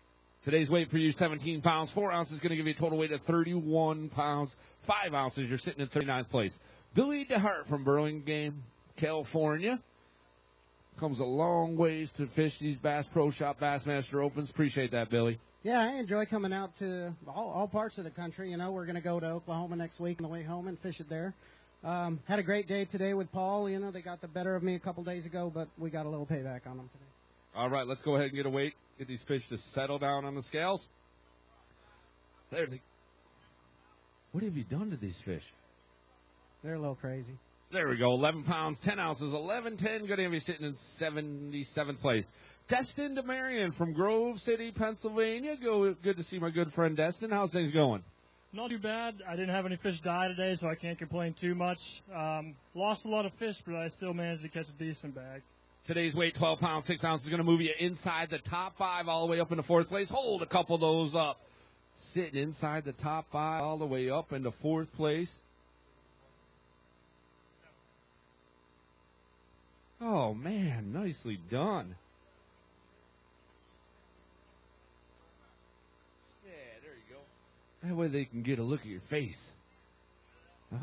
Today's weight for you, 17 pounds, 4 ounces, going to give you a total weight of 31 pounds, 5 ounces. You're sitting in 39th place. Billy DeHart from Burlingame, California. Comes a long ways to fish these Bass Pro Shop Bassmaster Opens. Appreciate that, Billy. Yeah, I enjoy coming out to all parts of the country. You know, we're going to go to Oklahoma next week on the way home and fish it there. Had a great day today with Paul. You know, they got the better of me a couple days ago, but we got a little payback on them today. All right, let's go ahead and get a weight. Get these fish to settle down on the scales. There they. What have you done to these fish? They're a little crazy. There we go. 11 pounds, 10 ounces, 11.10. Going to be sitting in 77th place. Destin DeMarion from Grove City, Pennsylvania. Good to see my good friend Destin. How's things going? Not too bad. I didn't have any fish die today, so I can't complain too much. Lost a lot of fish, but I still managed to catch a decent bag. Today's weight, 12 pounds, 6 ounces, going to move you inside the top 5 all the way up into 4th place. Hold a couple of those up. Sitting inside the top 5 all the way up into 4th place. Oh, man, nicely done. Yeah, there you go. That way they can get a look at your face.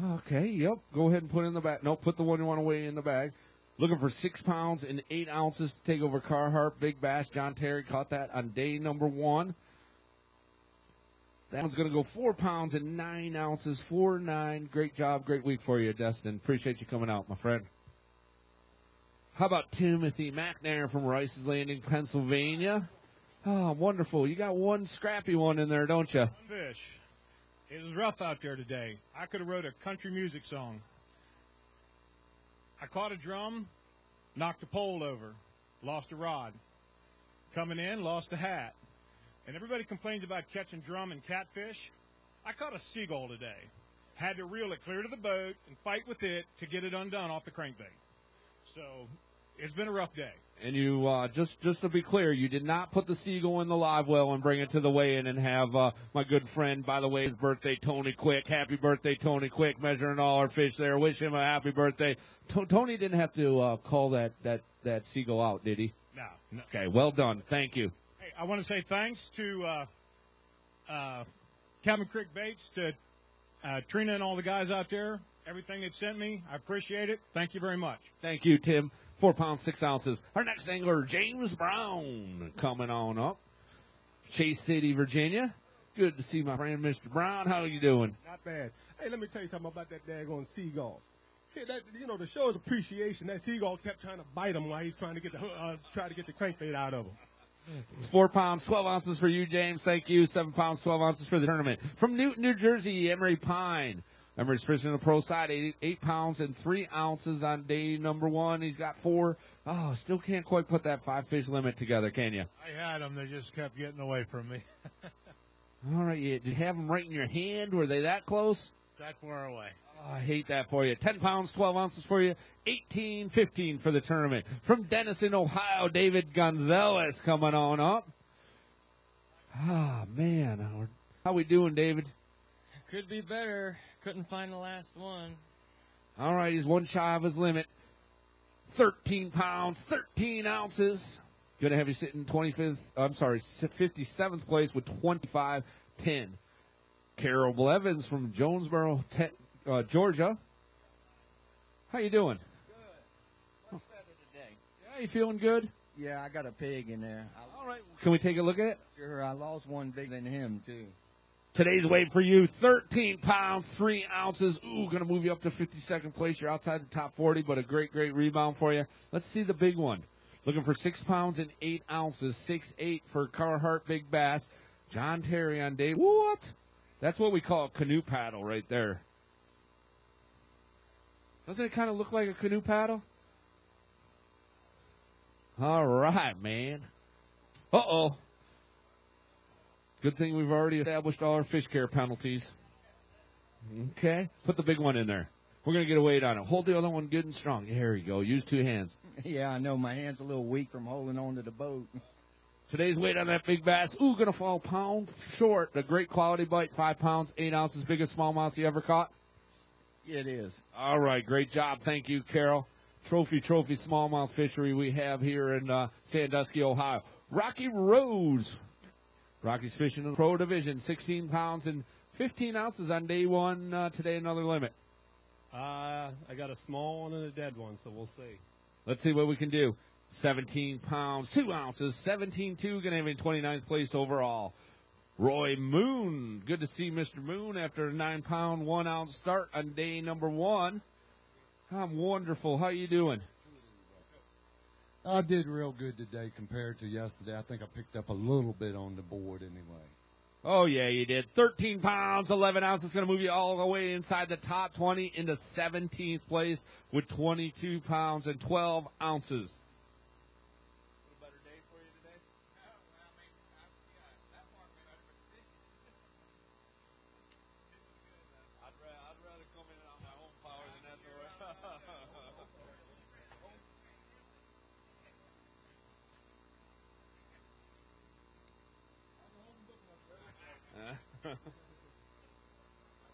Okay, yep. Go ahead and put it in the bag. No, put the one you want to weigh in the bag. Looking for 6 pounds and 8 ounces to take over Carhartt. Big Bass. John Terry caught that on day number 1. That one's going to go 4 pounds and 9 ounces. 4-9. Great job. Great week for you, Destin. Appreciate you coming out, my friend. How about Timothy Mcnair from Rice's Landing, Pennsylvania? Oh, wonderful. You got one scrappy one in there, don't you? Fish. It was rough out there today. I could have wrote a country music song. I caught a drum, knocked a pole over, lost a rod. Coming in, lost a hat. And everybody complains about catching drum and catfish. I caught a seagull today. Had to reel it clear to the boat and fight with it to get it undone off the crankbait. So it's been a rough day. And you, just to be clear, you did not put the seagull in the live well and bring it to the weigh-in and have my good friend, by the way, his birthday, Tony Quick. Happy birthday, Tony Quick, measuring all our fish there. Wish him a happy birthday. Tony didn't have to call that seagull out, did he? No. Okay, well done. Thank you. Hey, I want to say thanks to Cabin Creek Baits, to Trina and all the guys out there. Everything they've sent me, I appreciate it. Thank you very much. Thank you, Tim. 4 pounds, 6 ounces. Our next angler, James Brown, coming on up. Chase City, Virginia. Good to see my friend, Mr. Brown. How are you doing? Not bad. Hey, let me tell you something about that daggone seagull. Hey, to show his appreciation, that seagull kept trying to bite him while he's trying to get the crankbait out of him. It's 4 pounds, 12 ounces for you, James. Thank you. 7 pounds, 12 ounces for the tournament. From Newton, New Jersey, Emery Pine. Emery's fishing the pro side, 8 pounds and 3 ounces on day number 1. He's got 4. Oh, still can't quite put that 5-fish limit together, can you? I had them. They just kept getting away from me. All right. Did you have them right in your hand? Were they that close? That far away. Oh, I hate that for you. 10 pounds, 12 ounces for you. 18-15 for the tournament. From Denison, Ohio, David Gonzales coming on up. Ah, man. How we doing, David? Could be better. Couldn't find the last one. All right, he's one shy of his limit. 13 pounds, 13 ounces. Going to have you sitting 57th place with 25.10. Carol Blevins from Jonesboro, Georgia. How you doing? Good. Much better today. Yeah, you feeling good? Yeah, I got a pig in there. All right. Can we take a look at it? Sure, I lost one bigger than him, too. Today's weight for you, 13 pounds, 3 ounces. Ooh, going to move you up to 52nd place. You're outside the top 40, but a great, great rebound for you. Let's see the big one. Looking for 6 pounds and 8 ounces, 6'8" for Carhartt Big Bass. John Terry on day. What? That's what we call a canoe paddle right there. Doesn't it kind of look like a canoe paddle? All right, man. Uh-oh. Good thing we've already established all our fish care penalties. Okay. Put the big one in there. We're going to get a weight on it. Hold the other one good and strong. There you go. Use 2 hands. Yeah, I know. My hand's a little weak from holding on to the boat. Today's weight on that big bass. Ooh, going to fall a pound short. A great quality bite. 5 pounds, 8 ounces. Biggest smallmouth you ever caught? It is. All right. Great job. Thank you, Carol. Trophy smallmouth fishery we have here in Sandusky, Ohio. Rocky Rose Rocky's fishing in the pro division, 16 pounds and 15 ounces on day one. Today, another limit. I got a small one and a dead one, so we'll see. Let's see what we can do. 17 pounds, 2 ounces, 17.2, going to have in 29th place overall. Roy Moon, good to see Mr. Moon after a 9-pound, 1-ounce start on day number one. I'm wonderful. How you doing? I did real good today compared to yesterday. I think I picked up a little bit on the board anyway. Oh, yeah, you did. 13 pounds, 11 ounces, going to move you all the way inside the top 20 into 17th place with 22 pounds and 12 ounces.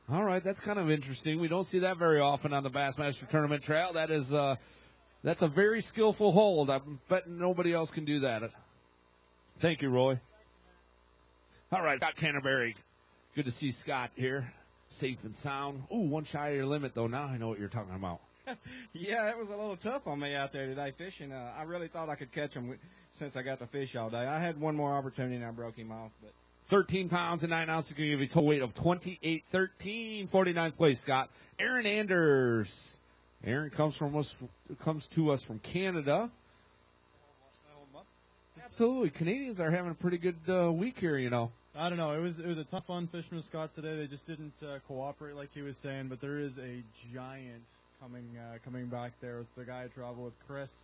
All right, that's kind of interesting. We don't see that very often on the Bassmaster Tournament Trail. That is, that's a very skillful hold. I bet nobody else can do that. Thank you, Roy. All right, Scott Canterbury. Good to see Scott here, safe and sound. Ooh, one shy of your limit, though. Now I know what you're talking about. Yeah, it was a little tough on me out there today fishing. I really thought I could catch him since I got to fish all day. I had one more opportunity and I broke him off, but 13 pounds and 9 ounces can give you a total weight of 28.13. 49th place, Scott. Aaron Anders. Aaron comes to us from Canada. Absolutely. Canadians are having a pretty good week here, you know. I don't know. It was a tough fun fishing with Scott today. They just didn't cooperate like he was saying, but there is a giant coming back there with the guy I travel with, Chris.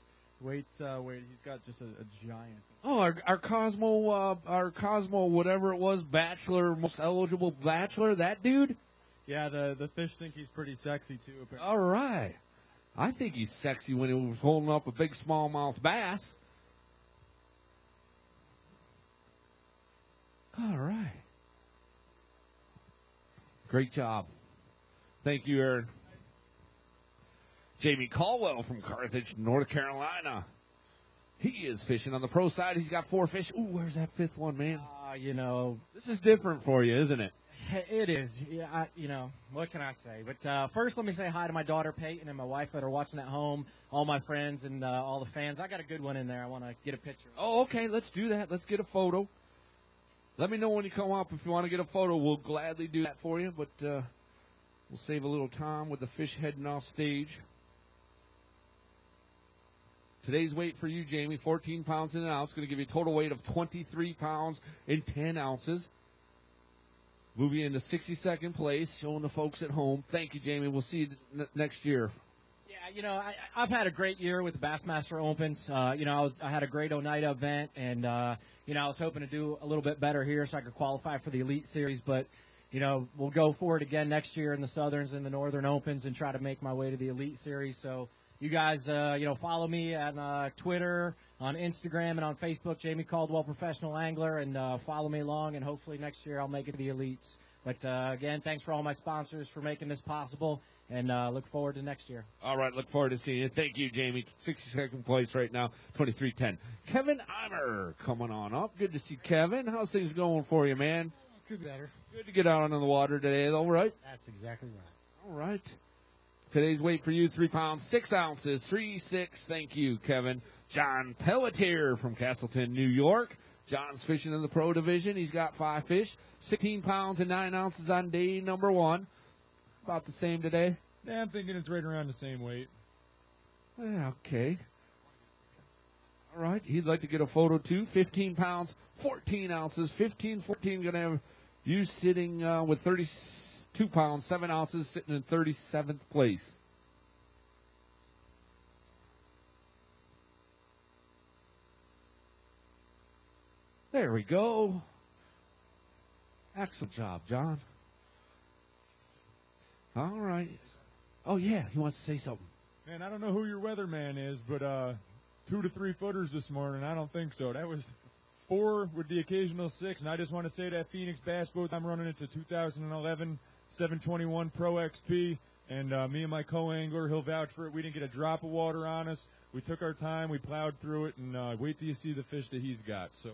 Wait, he's got just a giant. Oh, our Cosmo, whatever it was, bachelor, most eligible bachelor, that dude? Yeah, the fish think he's pretty sexy, too, apparently. All right. I think he's sexy when he was holding up a big smallmouth bass. All right. Great job. Thank you, Aaron. Jamie Caldwell from Carthage, North Carolina. He is fishing on the pro side. He's got 4 fish. Ooh, where's that 5th one, man? You know. This is different for you, isn't it? It is. Yeah, what can I say? But first, let me say hi to my daughter, Peyton, and my wife that are watching at home, all my friends and all the fans. I got a good one in there. I want to get a picture. Oh, okay. Let's do that. Let's get a photo. Let me know when you come up if you want to get a photo. We'll gladly do that for you, but we'll save a little time with the fish heading off stage. Today's weight for you, Jamie, 14 pounds and an ounce. Going to give you a total weight of 23 pounds and 10 ounces. Move you into 62nd place, showing the folks at home. Thank you, Jamie. We'll see you next year. Yeah, I've had a great year with the Bassmaster Opens. I had a great Oneida event, and, I was hoping to do a little bit better here so I could qualify for the Elite Series. But, we'll go for it again next year in the Southerns and the Northern Opens and try to make my way to the Elite Series. So, you guys, follow me on Twitter, on Instagram, and on Facebook, Jamie Caldwell Professional Angler, and follow me along, and hopefully next year I'll make it to the Elites. But, again, thanks for all my sponsors for making this possible, and look forward to next year. All right, look forward to seeing you. Thank you, Jamie. 62nd place right now, 23:10. Kevin Eimer coming on up. Good to see Kevin. How's things going for you, man? Could be better. Good to get out on the water today, though, right? That's exactly right. All right. Today's weight for you, 3 pounds, 6 ounces, 3-6. Thank you, Kevin. John Pelletier from Castleton, New York. John's fishing in the pro division. He's got 5 fish, 16 pounds and 9 ounces on day number 1. About the same today? Yeah, I'm thinking it's right around the same weight. Yeah, okay. All right. He'd like to get a photo, too. 15 pounds, 14 ounces. 15-14 going to have you sitting with 32 pounds, 7 ounces, sitting in 37th place. There we go. Excellent job, John. All right. Oh, yeah, he wants to say something. Man, I don't know who your weatherman is, but 2 to 3 footers this morning, I don't think so. That was 4 with the occasional 6, and I just want to say that Phoenix bass boat I'm running into 2011 721 Pro XP, and me and my co-angler, he'll vouch for it. We didn't get a drop of water on us. We took our time, we plowed through it, and wait till you see the fish that he's got. So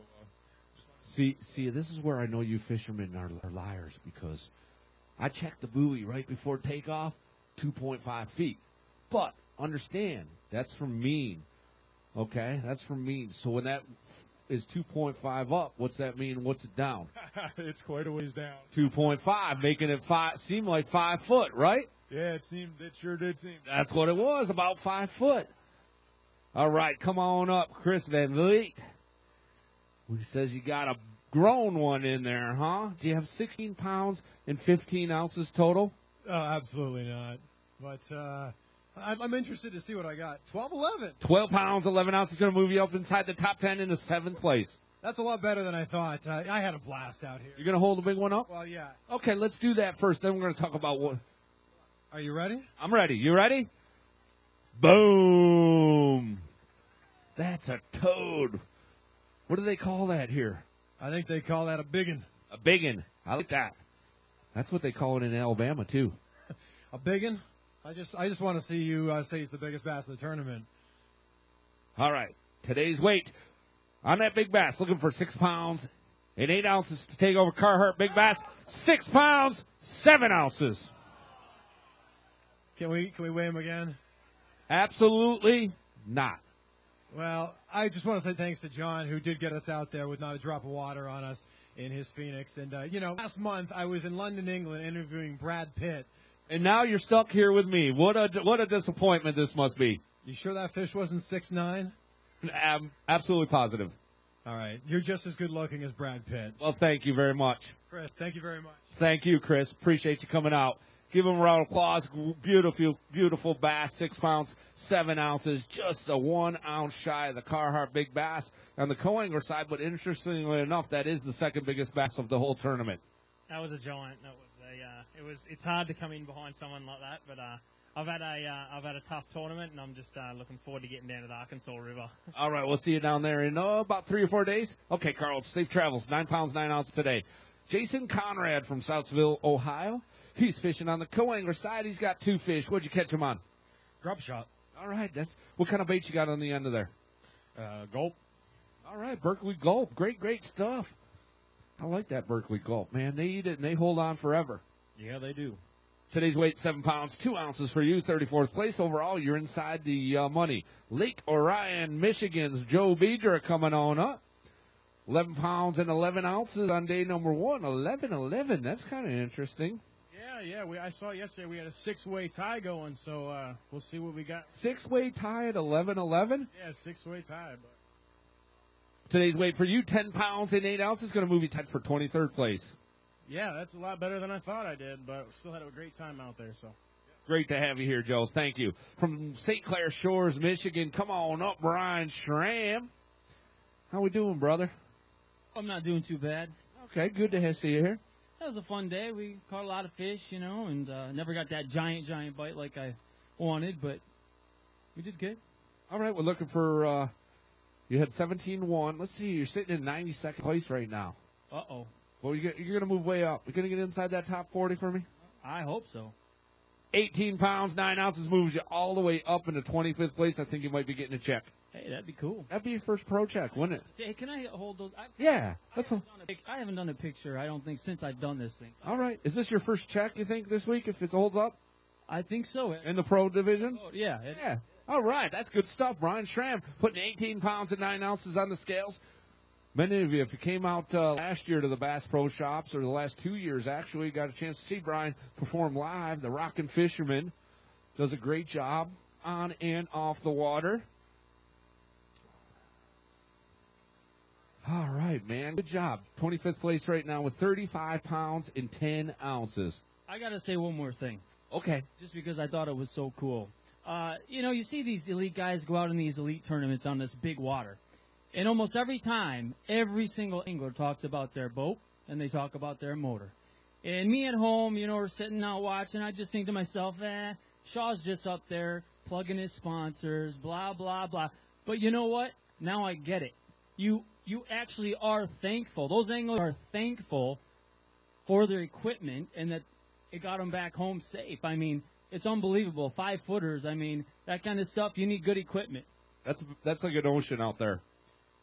See, this is where I know you fishermen are liars, because I checked the buoy right before takeoff, 2.5 feet. But understand, that's from mean. Okay, that's from mean. So when that is 2.5 up, what's that mean? What's it down? It's quite a ways down. 2.5, making it seem like 5 foot, right? Yeah, it sure did seem. That's what it was, about 5 foot. All right, come on up, Chris Van Vliet. He says you got a grown one in there, huh? Do you have 16 pounds and 15 ounces total? Oh, absolutely not. But I'm interested to see what I got. 12-11. 12 pounds, 11 ounces, going to move you up inside the top 10 into 7th place. That's a lot better than I thought. I had a blast out here. You're going to hold the big one up? Well, yeah. Okay, let's do that first. Then we're going to talk about what. Are you ready? I'm ready. You ready? Boom. That's a toad. What do they call that here? I think they call that a biggin. A biggin. I like that. That's what they call it in Alabama, too. A biggin? I just want to see you say he's the biggest bass in the tournament. All right. Today's weight on that big bass, looking for 6 pounds and 8 ounces to take over Carhartt Big Bass. 6 pounds, 7 ounces. Can we weigh him again? Absolutely not. Well, I just want to say thanks to John, who did get us out there with not a drop of water on us in his Phoenix. And, last month I was in London, England, interviewing Brad Pitt. And now you're stuck here with me. What a disappointment this must be. You sure that fish wasn't 6'9"? Absolutely positive. All right. You're just as good looking as Brad Pitt. Well, thank you very much. Chris, thank you very much. Thank you, Chris. Appreciate you coming out. Give him a round of applause. Beautiful, beautiful bass, 6 pounds, 7 ounces, just a 1 ounce shy of the Carhartt Big Bass on the co-angler side. But interestingly enough, that is the second biggest bass of the whole tournament. That was a giant. It's hard to come in behind someone like that, but I've had a tough tournament, and I'm just looking forward to getting down to the Arkansas River. All right, we'll see you down there in about 3 or 4 days. Okay, Carl, safe travels. 9 pounds, 9 ounces today. Jason Conrad from Southville, Ohio. He's fishing on the co-angler side. He's got 2 fish. What'd you catch him on? Drop shot. All right, what kind of bait you got on the end of there? Gulp. All right, Berkeley Gulp. Great stuff. I like that Berkeley Gulp, man. They eat it and they hold on forever. Yeah, they do. Today's weight, 7 pounds, 2 ounces for you, 34th place. Overall, you're inside the money. Lake Orion, Michigan's Joe Beedra coming on up. 11 pounds and 11 ounces on day number 1. 11-11. That's kind of interesting. Yeah. I saw yesterday we had a 6-way tie going, so we'll see what we got. 6-way tie at 11-11? Yeah, 6-way tie. But today's weight for you, 10 pounds and 8 ounces, going to move you tied for 23rd place. yeah, that's a lot better than I thought I did, but still had a great time out there. So Great to have you here, Joe. Thank you. From St. Clair Shores, Michigan, come on up, Brian Schramm. How we doing, brother? I'm not doing too bad. Okay, good to see you here. That was a fun day. We caught a lot of fish, and never got that giant bite like I wanted, but we did good. All right, we're looking for, you had 17-1. Let's see, you're sitting in 92nd place right now. Uh-oh. Well, you're going to move way up. You're going to get inside that top 40 for me? I hope so. 18 pounds, 9 ounces moves you all the way up into 25th place. I think you might be getting a check. Hey, that'd be cool. That'd be your first pro check, wouldn't it? Hey, can I hold those? Yeah. I haven't done a picture, I don't think, since I've done this thing. All right. Is this your first check, you think, this week, if it holds up? I think so. In the pro division? Oh, yeah. Yeah. All right. That's good stuff. Brian Schramm putting 18 pounds and 9 ounces on the scales. Many of you, if you came out last year to the Bass Pro Shops, or the last 2 years, actually, got a chance to see Brian perform live. The Rockin' Fisherman does a great job on and off the water. All right, man. Good job. 25th place right now with 35 pounds and 10 ounces. I got to say one more thing. Okay. Just because I thought it was so cool. You see these elite guys go out in these elite tournaments on this big water. And almost every time, every single angler talks about their boat and they talk about their motor. And me at home, we're sitting out watching. I just think to myself, Shaw's just up there plugging his sponsors, blah, blah, blah. But you know what? Now I get it. You actually are thankful. Those anglers are thankful for their equipment and that it got them back home safe. I mean, it's unbelievable. 5-footers, that kind of stuff, you need good equipment. That's like an ocean out there.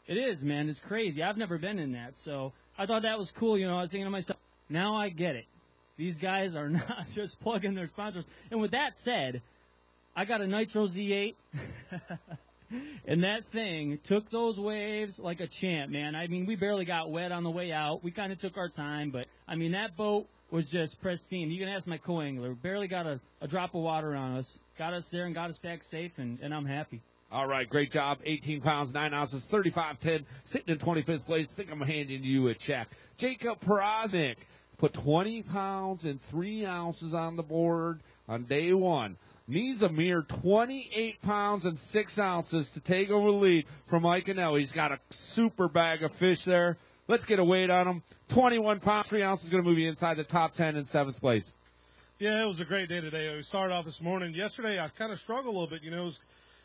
It is, man. It's crazy. I've never been in that, so I thought that was cool. You know, I was thinking to myself, now I get it. These guys are not just plugging their sponsors. And with that said, I got a Nitro Z8, and that thing took those waves like a champ, man. I mean, we barely got wet on the way out. We kind of took our time, but, I mean, that boat was just pristine. You can ask my co-angler. Barely got a drop of water on us. Got us there and got us back safe, and I'm happy. All right, great job. 18 pounds, 9 ounces, 35.10, sitting in 25th place. I think I'm handing you a check. Jacob Porosnik put 20 pounds and 3 ounces on the board on day one. Needs a mere 28 pounds and 6 ounces to take over the lead from Iaconelli. He's got a super bag of fish there. Let's get a weight on him. 21 pounds, 3 ounces, going to move you inside the top 10 in 7th place. Yeah, it was a great day today. We started off this morning. Yesterday, I kind of struggled a little bit. You know,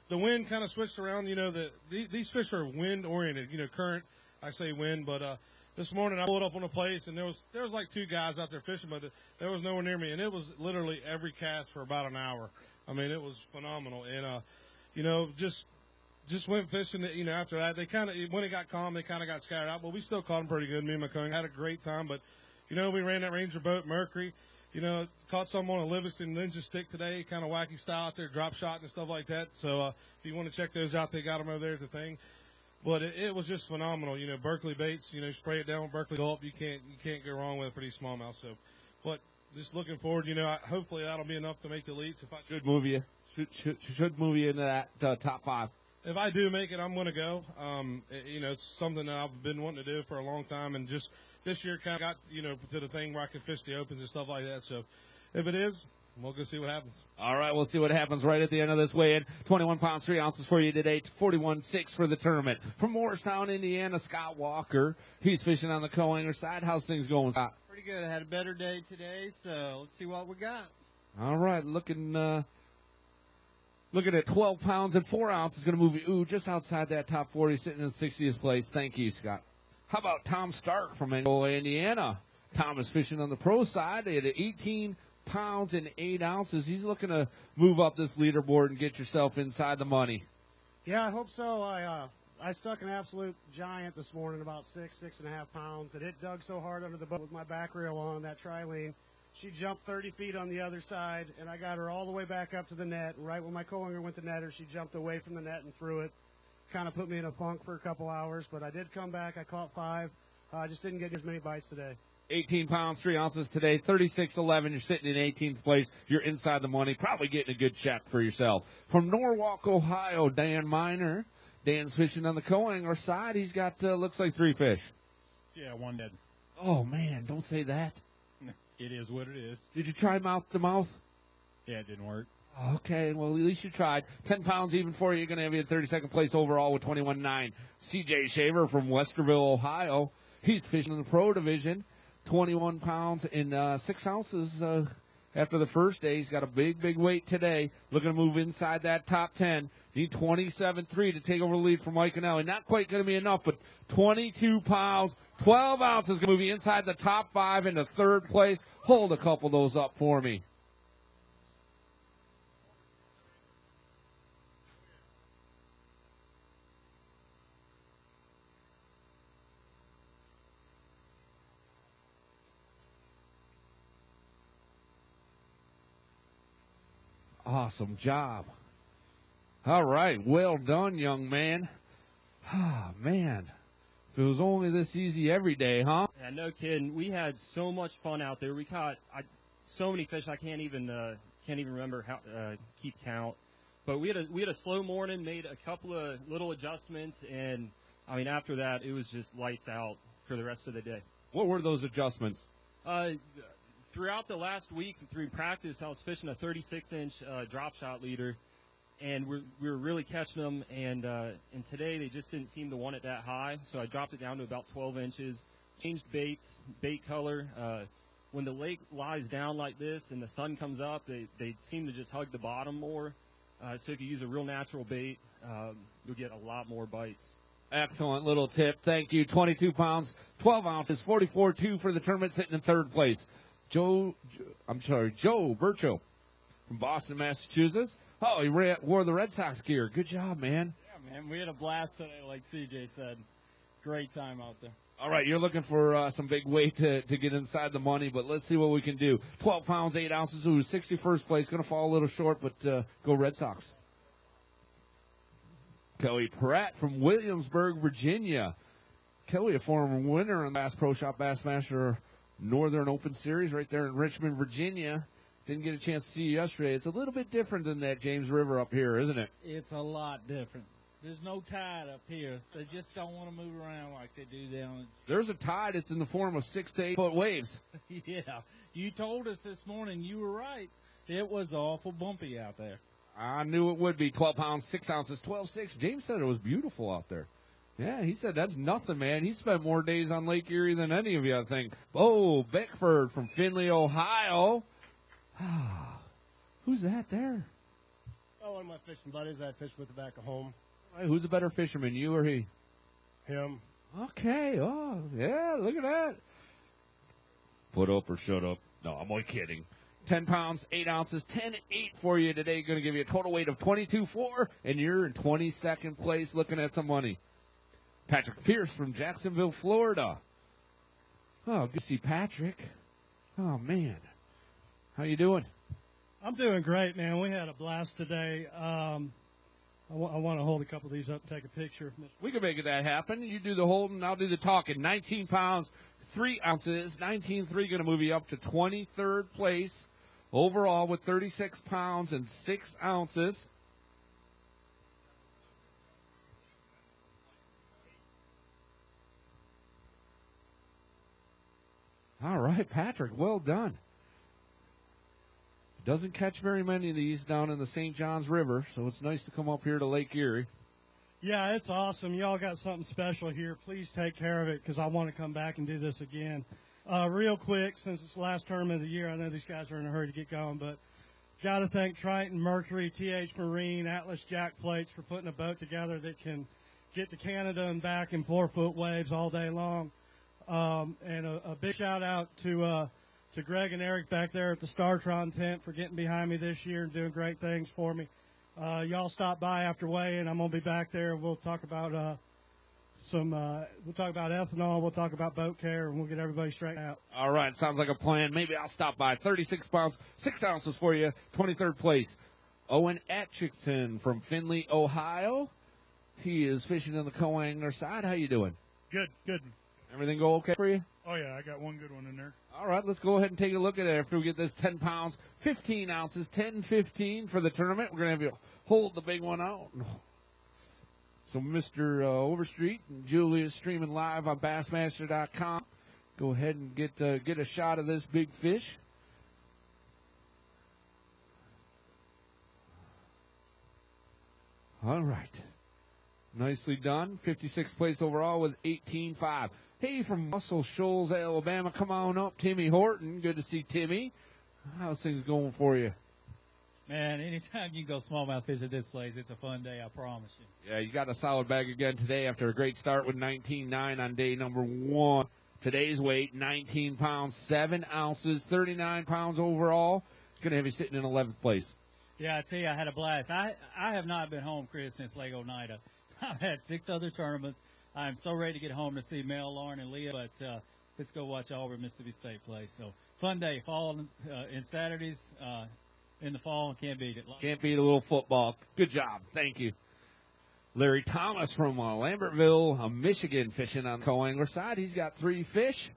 the wind kind of switched around. You know, these fish are wind-oriented. You know, current, I say wind, but this morning I pulled up on a place, and there was like 2 guys out there fishing, but there was nowhere near me, and it was literally every cast for about an hour. I mean, it was phenomenal, and you know, just went fishing. You know, after that, they kind of, when it got calm, they kind of got scattered out, but we still caught them pretty good. Me and my co had a great time, but you know, we ran that Ranger boat, Mercury. You know, caught some on a Livingston Ninja stick today, kind of wacky style out there, drop shot and stuff like that. So if you want to check those out, they got them over there at the thing. But it was just phenomenal. You know, Berkeley baits. You know, spray it down with Berkeley Gulp. You can't go wrong with it for these smallmouth. So, but just looking forward. You know, hopefully that'll be enough to make the elites. If I should move you into that top 5. If I do make it, I'm going to go. You know, it's something that I've been wanting to do for a long time, and just this year kind of got, you know, to the thing where I can fish the opens and stuff like that. So if it is, we'll go see what happens. All right, we'll see what happens right at the end of this weigh-in. 21 pounds, 3 ounces for you today, 41.6 for the tournament. From Morristown, Indiana, Scott Walker. He's fishing on the co-angler side. How's things going, Scott? Pretty good. I had a better day today, so let's see what we got. All right, looking at 12 pounds and 4 ounces, going to move you just outside that top 40, sitting in 60th place. Thank you, Scott. How about Tom Stark from Indiana? Tom is fishing on the pro side at 18 pounds and 8 ounces. He's looking to move up this leaderboard and get yourself inside the money. Yeah, I hope so. I stuck an absolute giant this morning, about 6.5 pounds, and it dug so hard under the boat with my back reel on that trilene. She jumped 30 feet on the other side, and I got her all the way back up to the net. And right when my co-angler went to net her, she jumped away from the net and threw it. Kind of put me in a funk for a couple hours, but I did come back. I caught 5. I just didn't get as many bites today. 18 pounds, 3 ounces today, 36.11. You're sitting in 18th place. You're inside the money, probably getting a good check for yourself. From Norwalk, Ohio, Dan Miner. Dan's fishing on the co-angler side. He's got, looks like 3 fish. Yeah, 1 dead. Oh, man, don't say that. It is what it is. Did you try mouth to mouth? Yeah, it didn't work. Okay, well, at least you tried. 10 pounds even for you. You're going to have you in 32nd place overall with 21.9. C.J. Shaver from Westerville, Ohio. He's fishing in the pro division. 21 pounds and 6 ounces after the first day. He's got a big weight today. Looking to move inside that top 10. Need 27.3 to take over the lead from Iaconelli. Not quite going to be enough, but 22 pounds, 12 ounces going to move you inside the top 5 into 3rd place. Hold a couple of those up for me. Awesome job. All right, well done, young man. Ah, man. If it was only this easy every day, huh? Yeah, no kidding. We had so much fun out there. We caught so many fish I can't even remember how keep count. But we had a slow morning, made a couple of little adjustments, and I mean after that it was just lights out for the rest of the day. What were those adjustments? Throughout the last week, through practice, I was fishing a 36-inch drop shot leader, and we were really catching them. And today they just didn't seem to want it that high, so I dropped it down to about 12 inches. Changed baits, bait color. When the lake lies down like this and the sun comes up, they seem to just hug the bottom more. So if you use a real natural bait, you'll get a lot more bites. Excellent little tip. Thank you. 22 pounds, 12 ounces, 44.2 for the tournament, sitting in 3rd place. Joe Burcho from Boston, Massachusetts. Oh, he wore the Red Sox gear. Good job, man. Yeah, man. We had a blast today, like CJ said. Great time out there. All right, you're looking for some big weight to get inside the money, but let's see what we can do. 12 pounds, 8 ounces, who's 61st place. Going to fall a little short, but go Red Sox. Kelly Pratt from Williamsburg, Virginia. Kelly, a former winner in the Bass Pro Shop Bassmaster Northern Open Series right there in Richmond, Virginia. Didn't get a chance to see you yesterday. It's a little bit different than that James River up here, isn't it? It's a lot different. There's no tide up here. They just don't want to move around like they do down. There's a tide. It's in the form of 6 to 8 foot waves. Yeah. You told us this morning. You were right. It was awful bumpy out there. I knew it would be. 12 pounds, 6 ounces, 12.6. James said it was beautiful out there. Yeah, he said that's nothing, man. He spent more days on Lake Erie than any of you, I think. Oh, Beckford from Findlay, Ohio. Who's that there? Oh, one of my fishing buddies I fish with the back of home. Hey, who's a better fisherman, you or he? Him. Okay. Oh, yeah, look at that. Put up or shut up. No, I'm only kidding. 10 pounds, 8 ounces, 10-8 for you today. Going to give you a total weight of 22.4, and you're in 22nd place looking at some money. Patrick Pierce from Jacksonville, Florida. Oh, good to see Patrick. Oh, man. How you doing? I'm doing great, man. We had a blast today. I want to hold a couple of these up and take a picture. We can make that happen. You do the holding, I'll do the talking. 19 pounds, 3 ounces. 19.3 going to move you up to 23rd place overall with 36 pounds and 6 ounces. All right, Patrick, well done. Doesn't catch very many of these down in the St. Johns River, so it's nice to come up here to Lake Erie. Yeah, it's awesome. Y'all got something special here. Please take care of it because I want to come back and do this again. Real quick, since it's the last tournament of the year, I know these guys are in a hurry to get going, but got to thank Triton, Mercury, TH Marine, Atlas Jack Plates for putting a boat together that can get to Canada and back in 4-foot waves all day long. And a big shout out to Greg and Eric back there at the Startron tent for getting behind me this year and doing great things for me. Y'all stop by after weigh-in. I'm gonna be back there. We'll talk about we'll talk about ethanol. We'll talk about boat care, and we'll get everybody straightened out. All right, sounds like a plan. Maybe I'll stop by. 36 pounds, 6 ounces for you. 23rd place. Owen Atchington from Findlay, Ohio. He is fishing on the co-angler side. How you doing? Good. Everything go okay for you? Oh, yeah, I got one good one in there. All right, let's go ahead and take a look at it after we get this 10 pounds, 15 ounces, 10-15 for the tournament. We're going to have you hold the big one out. So Mr. Overstreet and Julia streaming live on Bassmaster.com. Go ahead and get a shot of this big fish. All right. Nicely done. 56th place overall with 18.5. Hey, from Muscle Shoals, Alabama, come on up, Timmy Horton. Good to see Timmy. How's things going for you? Man, anytime you go smallmouth fish at this place, it's a fun day, I promise you. Yeah, you got a solid bag again today after a great start with 19.9 on day number 1. Today's weight, 19 pounds, 7 ounces, 39 pounds overall. Going to have you sitting in 11th place. Yeah, I tell you, I had a blast. I have not been home, Chris, since Lake Oneida. I've had 6 other tournaments. I'm so ready to get home to see Mel, Lauren, and Leah, but let's go watch Auburn, Mississippi State play. So, fun day. Fall and Saturdays in the fall, and can't beat it. Can't beat a little football. Good job. Thank you. Larry Thomas from Lambertville, Michigan, fishing on the co-angler side. He's got 3 fish.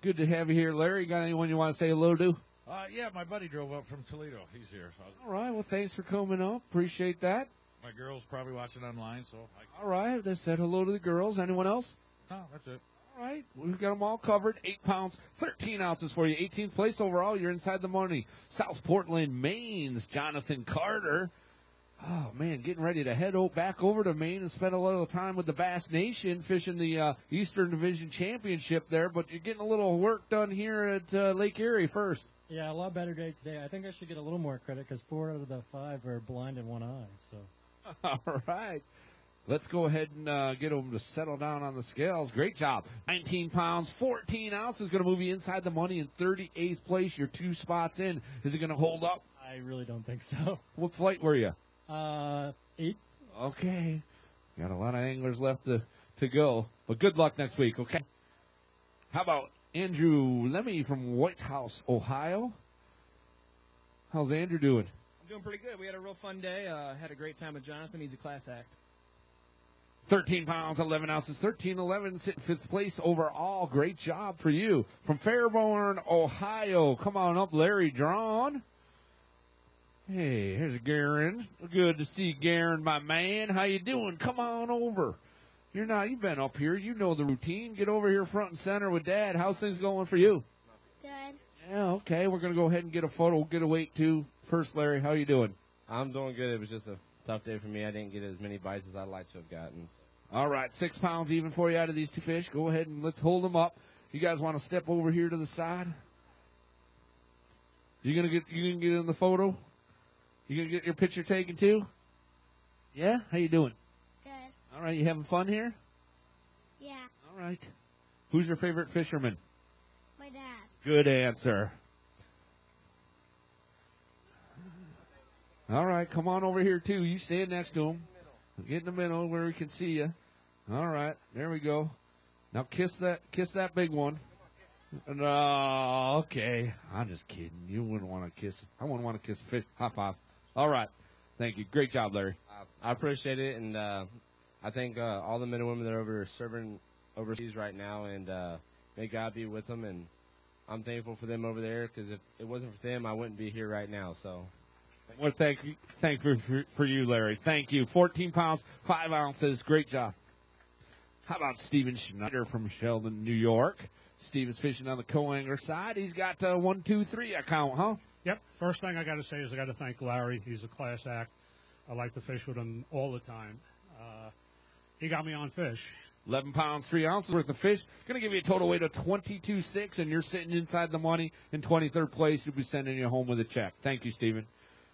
Good to have you here, Larry. Got anyone you want to say hello to? Yeah, my buddy drove up from Toledo. He's here. All right. Well, thanks for coming up. Appreciate that. My girl's probably watching online, so. All right. They said hello to the girls. Anyone else? No, that's it. All right. We've got them all covered. 8 pounds, 13 ounces for you. 18th place overall. You're inside the money. South Portland, Maine's Jonathan Carter. Oh, man, getting ready to head back over to Maine and spend a little time with the Bass Nation fishing the Eastern Division Championship there. But you're getting a little work done here at Lake Erie first. Yeah, a lot better day today. I think I should get a little more credit because 4 out of the 5 are blind in one eye. So. All right. Let's go ahead and get them to settle down on the scales. Great job. 19 pounds, 14 ounces going to move you inside the money in 38th place. You're 2 spots in. Is it going to hold up? I really don't think so. What flight were you? 8. Okay. Got a lot of anglers left to go. But good luck next week, okay? How about Andrew Lemmy from White House, Ohio? How's Andrew doing? I'm doing pretty good. We had a real fun day. Had a great time with Jonathan. He's a class act. 13 pounds, 11 ounces, 13-11, sitting fifth place overall. Great job for you. From Fairborn, Ohio. Come on up, Larry Drawn. Hey, here's Garen. Good to see Garen, my man. How you doing? Come on over. You've been up here. You know the routine. Get over here front and center with Dad. How's things going for you? Good. Yeah, okay. We're going to go ahead and get a photo. We'll get a weight, too. First, Larry, how you doing? I'm doing good. It was just a tough day for me. I didn't get as many bites as I'd like to have gotten. So. All right, 6 pounds even for you out of these two fish. Go ahead and let's hold them up. You guys want to step over here to the side? You gonna get in the photo? You gonna get your picture taken too? Yeah? How you doing? Good. All right, you having fun here? Yeah. All right. Who's your favorite fisherman? My dad. Good answer. All right, come on over here too. You stand next to him. Get in the middle where we can see you. All right, there we go. Now kiss that big one. No, okay. I'm just kidding. You wouldn't want to kiss. I wouldn't want to kiss a fish. High five. All right. Thank you. Great job, Larry. I appreciate it, and I think all the men and women that are over serving overseas right now, and may God be with them, and I'm thankful for them over there, because if it wasn't for them, I wouldn't be here right now. So. Well, thank you for you, Larry. Thank you. 14 pounds, 5 ounces. Great job. How about Steven Schneider from Sheldon, New York? Steven's fishing on the co-angler side. He's got 1, 2, 3 account, huh? Yep. First thing I got to say is I got to thank Larry. He's a class act. I like to fish with him all the time. He got me on fish. 11 pounds, 3 ounces worth of fish. Going to give you a total weight of 22.6, and you're sitting inside the money in 23rd place. We'll be sending you home with a check. Thank you, Steven.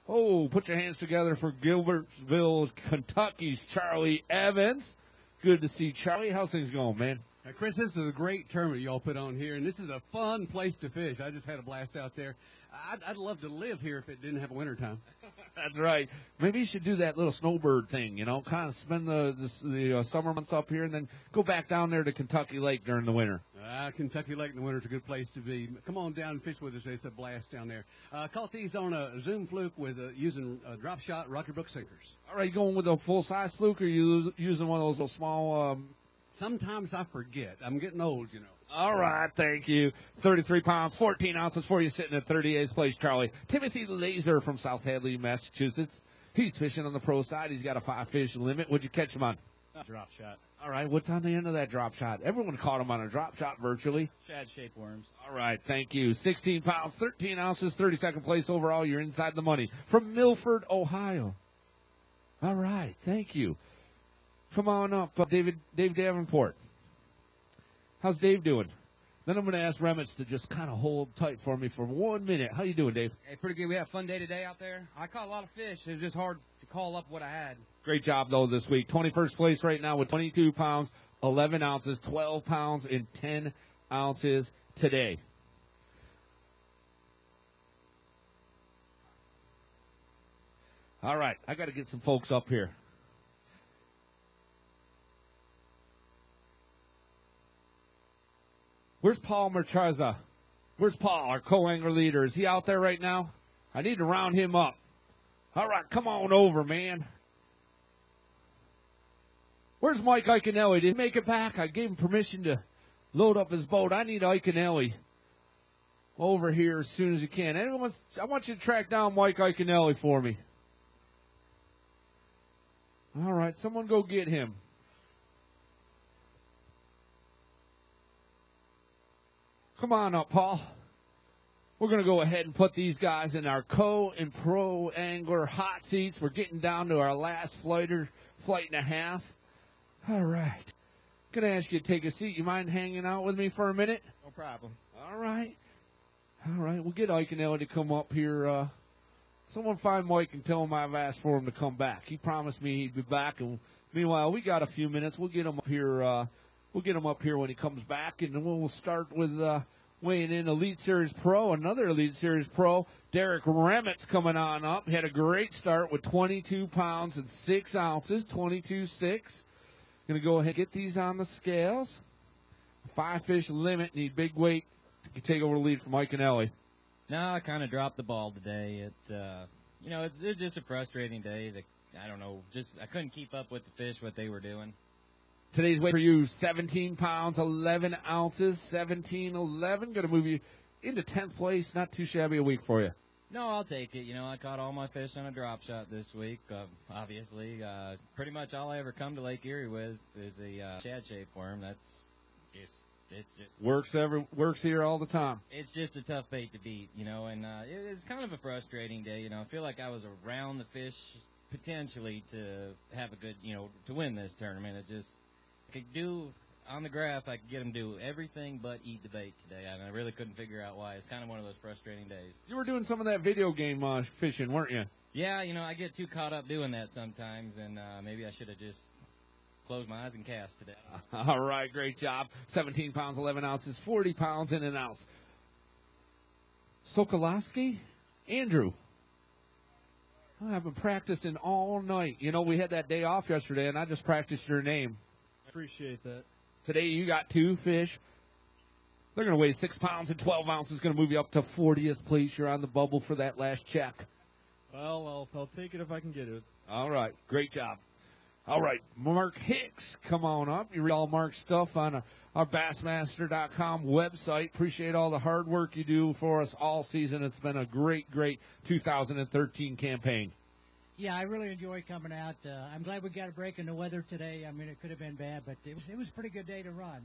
Oh, put your hands together for Gilbertville, Kentucky's Charlie Evans. Good to see Charlie. How's things going, man? Chris, this is a great tournament y'all put on here, and this is a fun place to fish. I just had a blast out there. I'd love to live here if it didn't have a wintertime. That's right. Maybe you should do that little snowbird thing, kind of spend the summer months up here and then go back down there to Kentucky Lake during the winter. Kentucky Lake in the winter is a good place to be. Come on down and fish with us. It's a blast down there. Caught these on a Zoom fluke with using drop shot Rocky Brook sinkers. All right, you going with a full-size fluke or you using one of those little small... Sometimes I forget. I'm getting old, All right, thank you. 33 pounds, 14 ounces for you, sitting at 38th place, Charlie. Timothy Laser from South Hadley, Massachusetts. He's fishing on the pro side. He's got a 5-fish limit. What'd you catch him on? Drop shot. All right, what's on the end of that drop shot? Everyone caught him on a drop shot virtually. Shad shape worms. All right, thank you. 16 pounds, 13 ounces, 32nd place overall. You're inside the money. From Milford, Ohio. All right, thank you. Come on up, Dave Davenport. How's Dave doing? Then I'm going to ask Remitz to just kind of hold tight for me for 1 minute. How you doing, Dave? Hey, pretty good. We had a fun day today out there. I caught a lot of fish. It was just hard to call up what I had. Great job, though, this week. 21st place right now with 22 pounds, 11 ounces, 12 pounds, and 10 ounces today. All right, I got to get some folks up here. Where's Paul Merchaza? Where's Paul, our co-angler leader? Is he out there right now? I need to round him up. All right, come on over, man. Where's Mike Iaconelli? Did he make it back? I gave him permission to load up his boat. I need Iaconelli over here as soon as you can. I want you to track down Mike Iaconelli for me. All right, someone go get him. Come on up, Paul. We're going to go ahead and put these guys in our co and pro angler hot seats. We're getting down to our last flight and a half. All right. Going to ask you to take a seat. You mind hanging out with me for a minute? No problem. All right. All right. We'll get Iaconelli to come up here. Someone find Mike and tell him I've asked for him to come back. He promised me he'd be back. And meanwhile, we got a few minutes. We'll get him up here. We'll get him up here when he comes back, and then we'll start with weighing in Elite Series Pro, another Elite Series Pro, Derek Remitz coming on up. He had a great start with 22 pounds and 6 ounces, 22.6. Going to go ahead and get these on the scales. 5 fish limit. Need big weight to take over the lead from Iaconelli. No, I kind of dropped the ball today. It's just a frustrating day. I don't know. I couldn't keep up with the fish, what they were doing. Today's weight for you, 17 pounds, 11 ounces, 17-11. Going to move you into 10th place. Not too shabby a week for you. No, I'll take it. I caught all my fish on a drop shot this week, obviously. Pretty much all I ever come to Lake Erie with is a shad shaped worm. It's just works here all the time. It's just a tough bait to beat, and it's kind of a frustrating day. I feel like I was around the fish potentially to have a good, to win this tournament. I could do on the graph, I could get them to do everything but eat the bait today, and I really couldn't figure out why. It's kind of one of those frustrating days. You were doing some of that video game fishing, weren't you? Yeah, I get too caught up doing that sometimes, and maybe I should have just closed my eyes and cast today. All right, great job. 17 pounds, 11 ounces, 40 pounds in an ounce. Sokolowski, Andrew. I've been practicing all night. We had that day off yesterday, and I just practiced your name. Appreciate that. Today you got 2 fish. They're going to weigh 6 pounds and 12 ounces. Going to move you up to 40th place. You're on the bubble for that last check. Well, I'll take it if I can get it. All right, great job. All right, Mark Hicks, come on up. You read all Mark's stuff on our Bassmaster.com website. Appreciate all the hard work you do for us all season. It's been a great 2013 campaign. Yeah, I really enjoy coming out. I'm glad we got a break in the weather today. I mean, it could have been bad, but it was a pretty good day to run.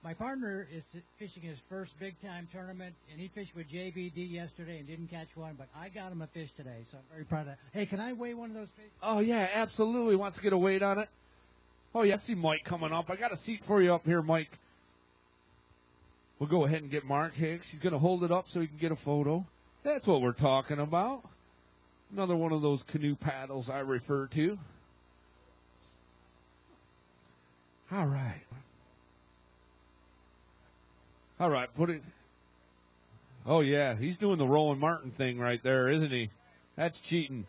My partner is fishing his first big-time tournament, and he fished with JBD yesterday and didn't catch one, but I got him a fish today, so I'm very proud of that. Hey, can I weigh one of those fish? Oh, yeah, absolutely. Wants to get a weight on it. Oh, yeah, I see Mike coming up. I got a seat for you up here, Mike. We'll go ahead and get Mark Hicks. He's going to hold it up so he can get a photo. That's what we're talking about. Another one of those canoe paddles I refer to. All right. All right, put it. Oh, yeah, he's doing the Rowan Martin thing right there, isn't he? That's cheating.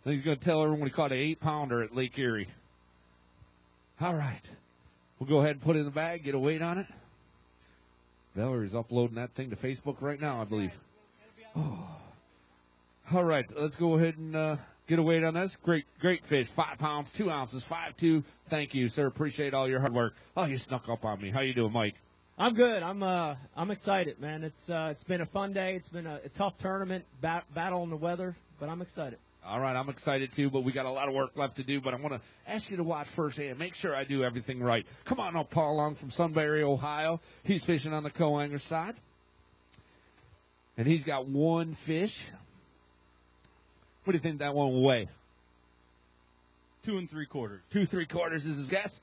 And he's going to tell everyone he caught an 8-pounder at Lake Erie. All right. We'll go ahead and put it in the bag, get a weight on it. Valerie's uploading that thing to Facebook right now, I believe. Oh. All right, let's go ahead and get a weight on this. Great fish. 5 pounds, 2 ounces, 5'2". Thank you, sir. Appreciate all your hard work. Oh, you snuck up on me. How you doing, Mike? I'm good. I'm excited, man. It's been a fun day. It's been a tough tournament, battle in the weather, but I'm excited. All right, I'm excited too, but we got a lot of work left to do. But I want to ask you to watch firsthand. Make sure I do everything right. Come on up, Paul Long from Sunbury, Ohio. He's fishing on the co-angler side, and he's got 1 fish. What do you think that one will weigh? 2 3/4. 2 3/4 is his guess.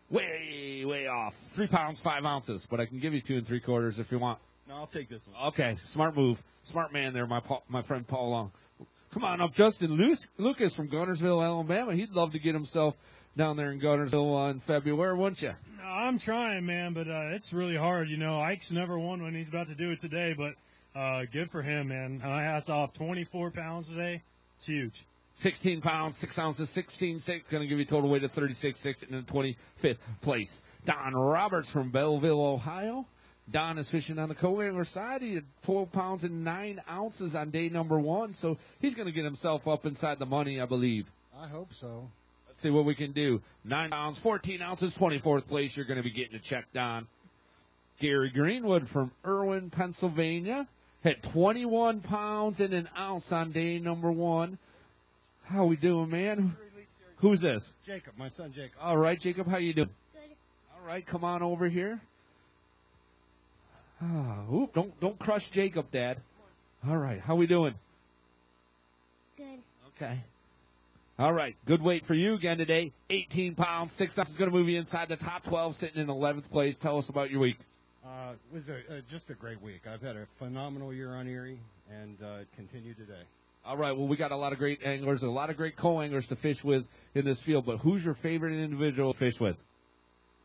Way off. 3 pounds, 5 ounces. But I can give you 2 3/4 if you want. No, I'll take this one. Okay, smart move. Smart man there, my friend Paul Long. Come on up, Justin Lucas from Gunnersville, Alabama. He'd love to get himself down there in Gunnersville in February, wouldn't you? I'm trying, man, but it's really hard. Ike's never won when he's about to do it today, but good for him, man. Hats off. 24 pounds today. It's huge. 16 pounds, 6 ounces, 16.6. Going to give you a total weight of 36.6 in the 25th place. Don Roberts from Belleville, Ohio. Don is fishing on the co-angler side. He had 12 pounds and 9 ounces on day number 1, so he's going to get himself up inside the money, I believe. I hope so. Let's see what we can do. 9 pounds, 14 ounces, 24th place. You're going to be getting a check, Don. Gary Greenwood from Irwin, Pennsylvania. Had 21 pounds and an ounce on day number 1. How we doing, man? Who's this? Jacob, my son Jacob. All right, Jacob, how you doing? Good. All right, come on over here. Don't crush Jacob, Dad. All right, how we doing? Good. Okay. All right, good weight for you again today. 18 pounds, 6 ounces. Going to move you inside the top 12, sitting in 11th place. Tell us about your week. It was just a great week. I've had a phenomenal year on Erie, and it continued today. All right, well, we got a lot of great anglers, a lot of great co-anglers to fish with in this field, but who's your favorite individual to fish with?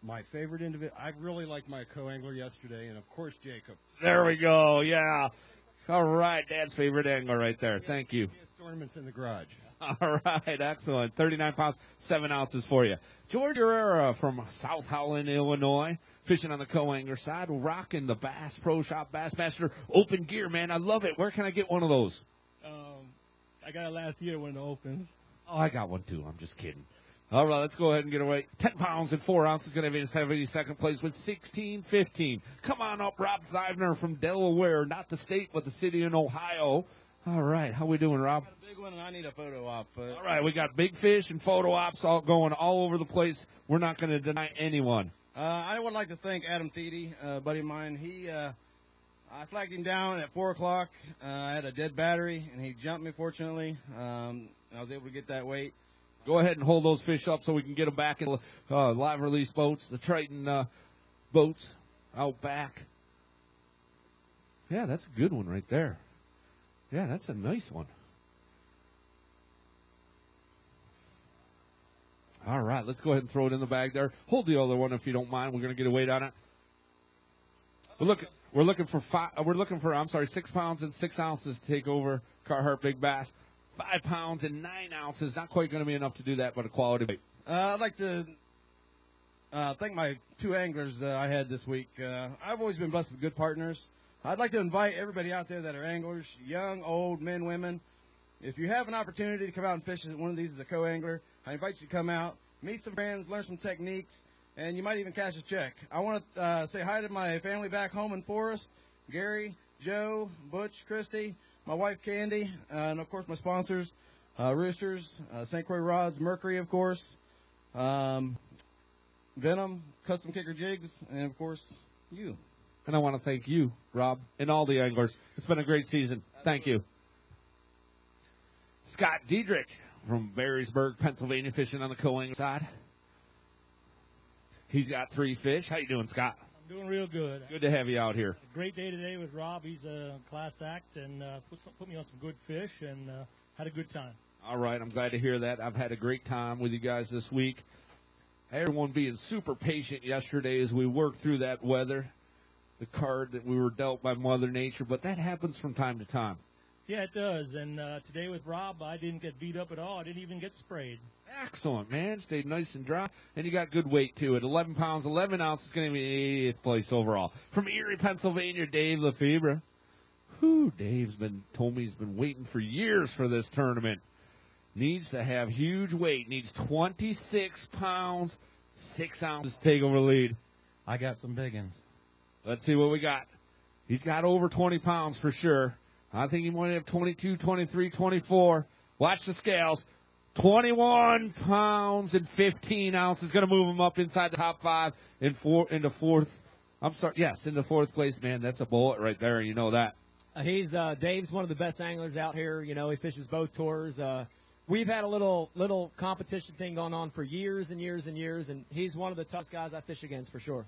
My favorite individual, I really liked my co-angler yesterday, and, of course, Jacob. There we go, yeah. All right, Dad's favorite angler right there. Thank you. tournaments in the garage. All right, excellent. 39 pounds, 7 ounces for you. George Herrera from South Holland, Illinois, fishing on the co-angler side, rocking the Bass Pro Shop Bassmaster open gear, man. I love it. Where can I get one of those? I got it last year when it opens. Oh, I got one too. I'm just kidding. All right, let's go ahead and get away. 10 pounds and 4 ounces, going to be in 72nd place with 16.15. Come on up, Rob Thivner from Delaware, not the state, but the city in Ohio. All right, how we doing, Rob? Got a big one, and I need a photo op. All right, we got big fish and photo ops all going all over the place. We're not going to deny anyone. I would like to thank Adam Thiede, a buddy of mine. I flagged him down at 4 o'clock. I had a dead battery, and he jumped me, fortunately. I was able to get that weight. Go ahead and hold those fish up so we can get them back in live release boats, the Triton boats out back. Yeah, that's a good one right there. Yeah, that's a nice one. All right, let's go ahead and throw it in the bag there. Hold the other one if you don't mind. We're going to get a weight on it. We're looking for 6 pounds and 6 ounces to take over Carhartt Big Bass. 5 pounds and 9 ounces. Not quite going to be enough to do that, but a quality weight. I'd like to thank my 2 anglers I had this week. I've always been blessed with good partners. I'd like to invite everybody out there that are anglers, young, old, men, women. If you have an opportunity to come out and fish one of these as a co-angler, I invite you to come out, meet some friends, learn some techniques, and you might even cash a check. I want to say hi to my family back home in Forest, Gary, Joe, Butch, Christy, my wife Candy, and of course my sponsors, Roosters, St. Croix Rods, Mercury, of course, Venom, Custom Kicker Jigs, and of course you. And I want to thank you, Rob, and all the anglers. It's been a great season. Thank you. Scott Diedrich from Barrysburg, Pennsylvania, fishing on the co-angler side. He's got 3 fish. How you doing, Scott? I'm doing real good. Good to have you out here. A great day today with Rob. He's a class act and put me on some good fish and had a good time. All right, I'm glad to hear that. I've had a great time with you guys this week. Everyone being super patient yesterday as we worked through that weather, the card that we were dealt by Mother Nature, but that happens from time to time. Yeah, it does. And today with Rob, I didn't get beat up at all. I didn't even get sprayed. Excellent, man. Stayed nice and dry. And you got good weight, too. At 11 pounds, 11 ounces, going to be in 80th place overall. From Erie, Pennsylvania, Dave Lefebvre. Dave's told me he's been waiting for years for this tournament. Needs to have huge weight. Needs 26 pounds, 6 ounces to take over lead. I got some big ones. Let's see what we got. He's got over 20 pounds for sure. I think he might have 22, 23, 24. Watch the scales. 21 pounds and 15 ounces. Going to move him up inside the top 5 into fourth. Into fourth place, man. That's a bullet right there. You know that. Dave's one of the best anglers out here. You know, he fishes both tours. We've had a little competition thing going on for years and years and years, and he's one of the toughest guys I fish against for sure.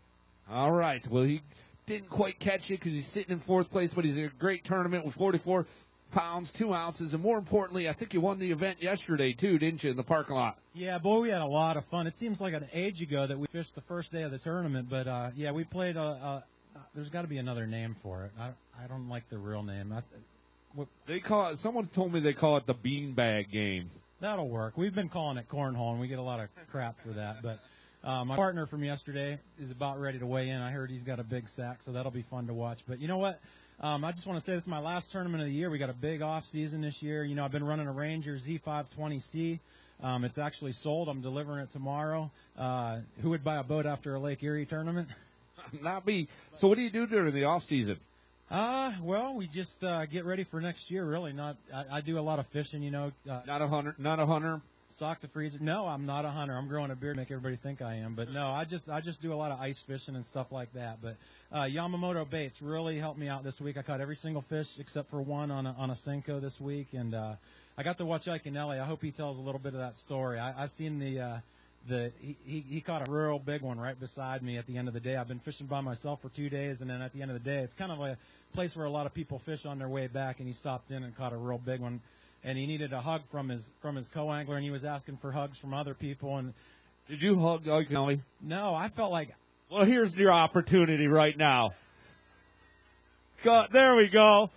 All right. Well, he didn't quite catch it because he's sitting in fourth place, but he's in a great tournament with 44 pounds, 2 ounces, and more importantly, I think you won the event yesterday, too, didn't you, in the parking lot? Yeah, boy, we had a lot of fun. It seems like an age ago that we fished the first day of the tournament, but, we played there's got to be another name for it. I don't like the real name. Someone told me they call it the beanbag game. That'll work. We've been calling it cornhole, and we get a lot of crap for that, but my partner from yesterday is about ready to weigh in. I heard he's got a big sack, so that'll be fun to watch. But you know what? I just want to say this is my last tournament of the year. We got a big off season this year. You know, I've been running a Ranger Z520C. It's actually sold. I'm delivering it tomorrow. Who would buy a boat after a Lake Erie tournament? Not me. So what do you do during the off season? Well, we just get ready for next year. Really, I do a lot of fishing. You know, not a hunter. Stock the freezer. No, I'm not a hunter. I'm growing a beard to make everybody think I am. But no, I just do a lot of ice fishing and stuff like that. But Yamamoto baits really helped me out this week. I caught every single fish except for one on a Senko this week, and I got to watch Iaconelli. I hope he tells a little bit of that story. I seen he caught a real big one right beside me at the end of the day. I've been fishing by myself for 2 days, and then at the end of the day, it's kind of a place where a lot of people fish on their way back, and he stopped in and caught a real big one. And he needed a hug from his co-angler, and he was asking for hugs from other people. And did you hug Iaconelli? No, I felt like. Well, here's your opportunity right now. There we go.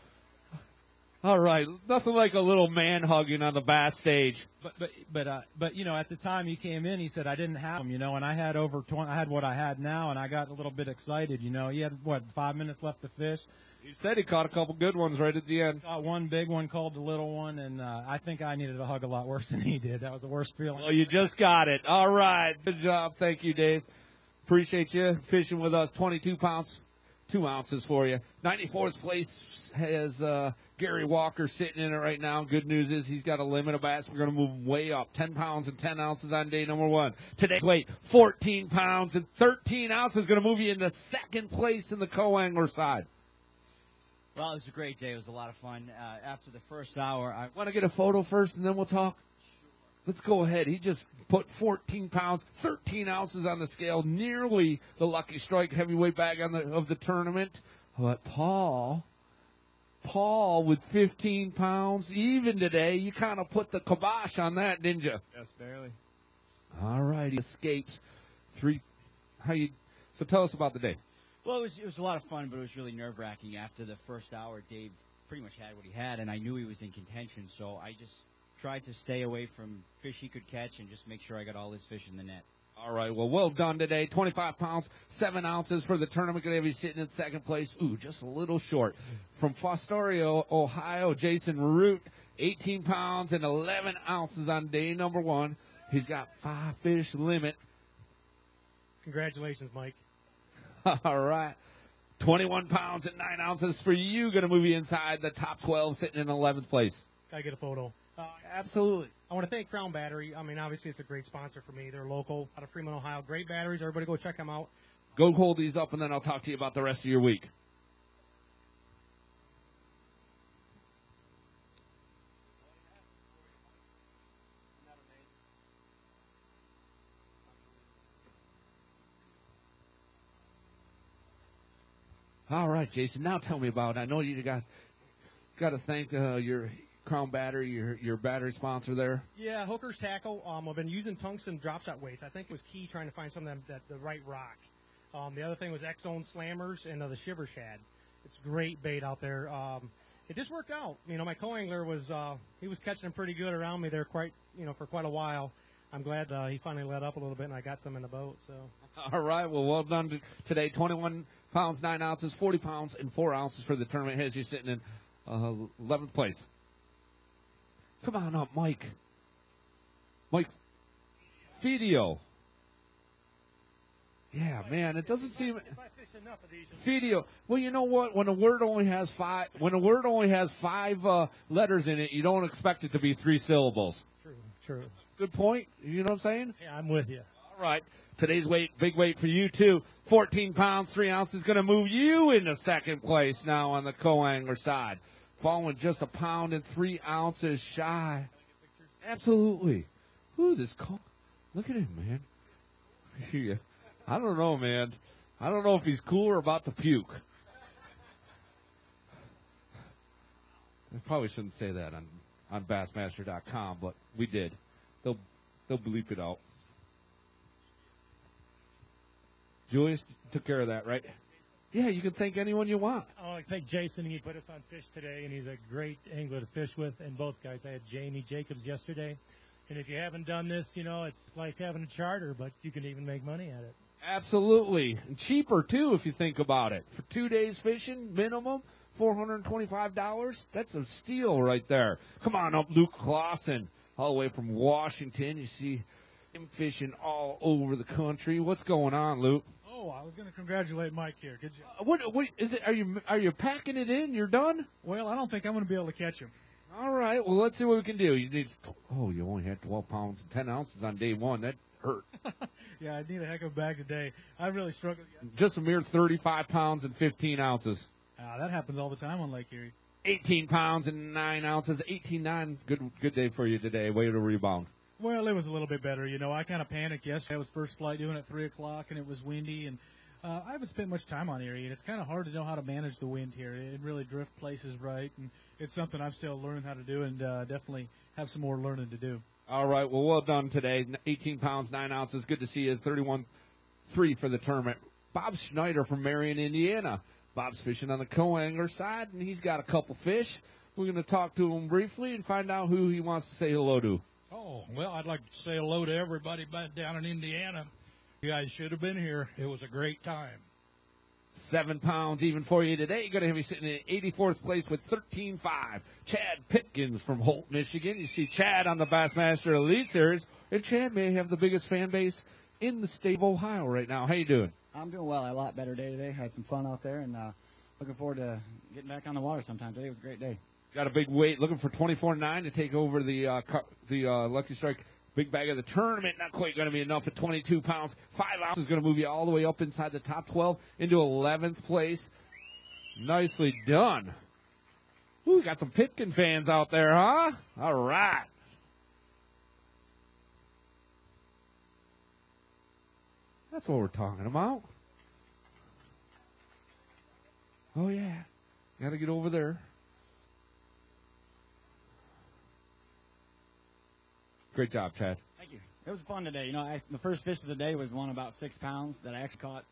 All right, nothing like a little man hugging on the Bass stage. But you know, at the time he came in, he said I didn't have them, you know, and I had over 20. I had what I had now, and I got a little bit excited, you know. He had 5 minutes left to fish. He said he caught a couple good ones right at the end. Caught one big one, called the little one, and I think I needed a hug a lot worse than he did. That was the worst feeling. Well, you just got it. All right, good job. Thank you, Dave. Appreciate you fishing with us. 22 pounds. 2 ounces for you. 94th place has Gary Walker sitting in it right now. Good news is he's got a limit of bass. We're going to move him way up. 10 pounds and 10 ounces on day number 1. Today's weight, 14 pounds and 13 ounces. Going to move you into second place in the co-angler side. Well, it was a great day. It was a lot of fun. After the first hour, I want to get a photo first and then we'll talk. Let's go ahead. He just put 14 pounds, 13 ounces on the scale, nearly the lucky strike heavyweight bag of the tournament. But Paul with 15 pounds, even today, you kind of put the kibosh on that, didn't you? Yes, barely. All right, he escapes. So tell us about the day. Well, it was a lot of fun, but it was really nerve-wracking. After the first hour, Dave pretty much had what he had, and I knew he was in contention, so I just tried to stay away from fish he could catch and just make sure I got all his fish in the net. All right, well done today. 25 pounds, 7 ounces for the tournament. Going to be sitting in second place. Ooh, just a little short. From Fostoria, Ohio, Jason Root, 18 pounds and 11 ounces on day number 1. He's got 5 fish limit. Congratulations, Mike. All right. 21 pounds and 9 ounces for you. Going to move you inside the top 12, sitting in 11th place. Can I get a photo? Absolutely. I want to thank Crown Battery. I mean, obviously, it's a great sponsor for me. They're local, out of Fremont, Ohio. Great batteries. Everybody go check them out. Go hold these up, and then I'll talk to you about the rest of your week. All right, Jason. Now tell me about it. I know you got to thank your Crown Battery, your battery sponsor there. Yeah, Hooker's Tackle. I've been using tungsten drop shot weights. I think it was key trying to find some of them the right rock. The other thing was X-Zone Slammers and the Shiver Shad. It's great bait out there. It just worked out. You know, my co-angler he was catching them pretty good around me there for quite a while. I'm glad he finally let up a little bit and I got some in the boat. So. All right, well done today. 21 pounds, 9 ounces, 40 pounds, and 4 ounces for the tournament. Has you sitting in 11th place. Come on up, Mike. Mike Fidio. Yeah, man, it doesn't seem. Fidio. Well, you know what? When a word only has 5 letters in it, you don't expect it to be 3 syllables. True. Good point. You know what I'm saying? Yeah, I'm with you. All right. Today's weight, big weight for you too. 14 pounds, 3 ounces, going to move you into second place now on the co-angler side. Falling just 1 pound and 3 ounces shy. Absolutely. Ooh, look at him, man. Yeah. I don't know, man. I don't know if he's cool or about to puke. I probably shouldn't say that on Bassmaster.com, but we did. They'll bleep it out. Julius took care of that, right? Yeah, you can thank anyone you want. I want to thank Jason. He put us on fish today, and he's a great angler to fish with. And both guys, I had Jamie Jacobs yesterday. And if you haven't done this, it's like having a charter, but you can even make money at it. Absolutely. And cheaper, too, if you think about it. For 2 days fishing, minimum, $425. That's a steal right there. Come on up, Luke Clausen, all the way from Washington. You see him fishing all over the country. What's going on, Luke? Oh, I was going to congratulate Mike here. Good job. What is it? Are you packing it in? You're done? Well, I don't think I'm going to be able to catch him. All right. Well, let's see what we can do. You only had 12 pounds and 10 ounces on day 1. That hurt. Yeah, I need a heck of a bag today. I really struggled yesterday. Just a mere 35 pounds and 15 ounces. That happens all the time on Lake Erie. 18 pounds and 9 ounces. 18.9. Good day for you today. Way to rebound. Well, it was a little bit better. I kind of panicked yesterday. I was first flight doing it at 3 o'clock, and it was windy, and I haven't spent much time on Erie, and it's kind of hard to know how to manage the wind here. It really drift places right, and it's something I'm still learning how to do, and definitely have some more learning to do. All right, well done today. 18 pounds, 9 ounces. Good to see you. 31.3 for the tournament. Bob Schneider from Marion, Indiana. Bob's fishing on the co-angler side, and he's got a couple fish. We're going to talk to him briefly and find out who he wants to say hello to. Oh, well, I'd like to say hello to everybody back down in Indiana. You guys should have been here. It was a great time. 7 pounds even for you today. You're going to have you sitting in 84th place with 13.5. Chad Pitkins from Holt, Michigan. You see Chad on the Bassmaster Elite Series, and Chad may have the biggest fan base in the state of Ohio right now. How you doing? I'm doing well. I had a lot better day today. Had some fun out there, and looking forward to getting back on the water sometime. Today was a great day. Got a big weight, looking for 24.9 to take over the Lucky Strike big bag of the tournament. Not quite going to be enough at 22 pounds. 5 ounces is going to move you all the way up inside the top 12 into 11th place. Nicely done. Ooh, got some Pitkin fans out there, huh? All right. That's what we're talking about. Oh, yeah. Got to get over there. Great job, Chad. Thank you. It was fun today. You know, the first fish of the day was one about 6 pounds that I actually caught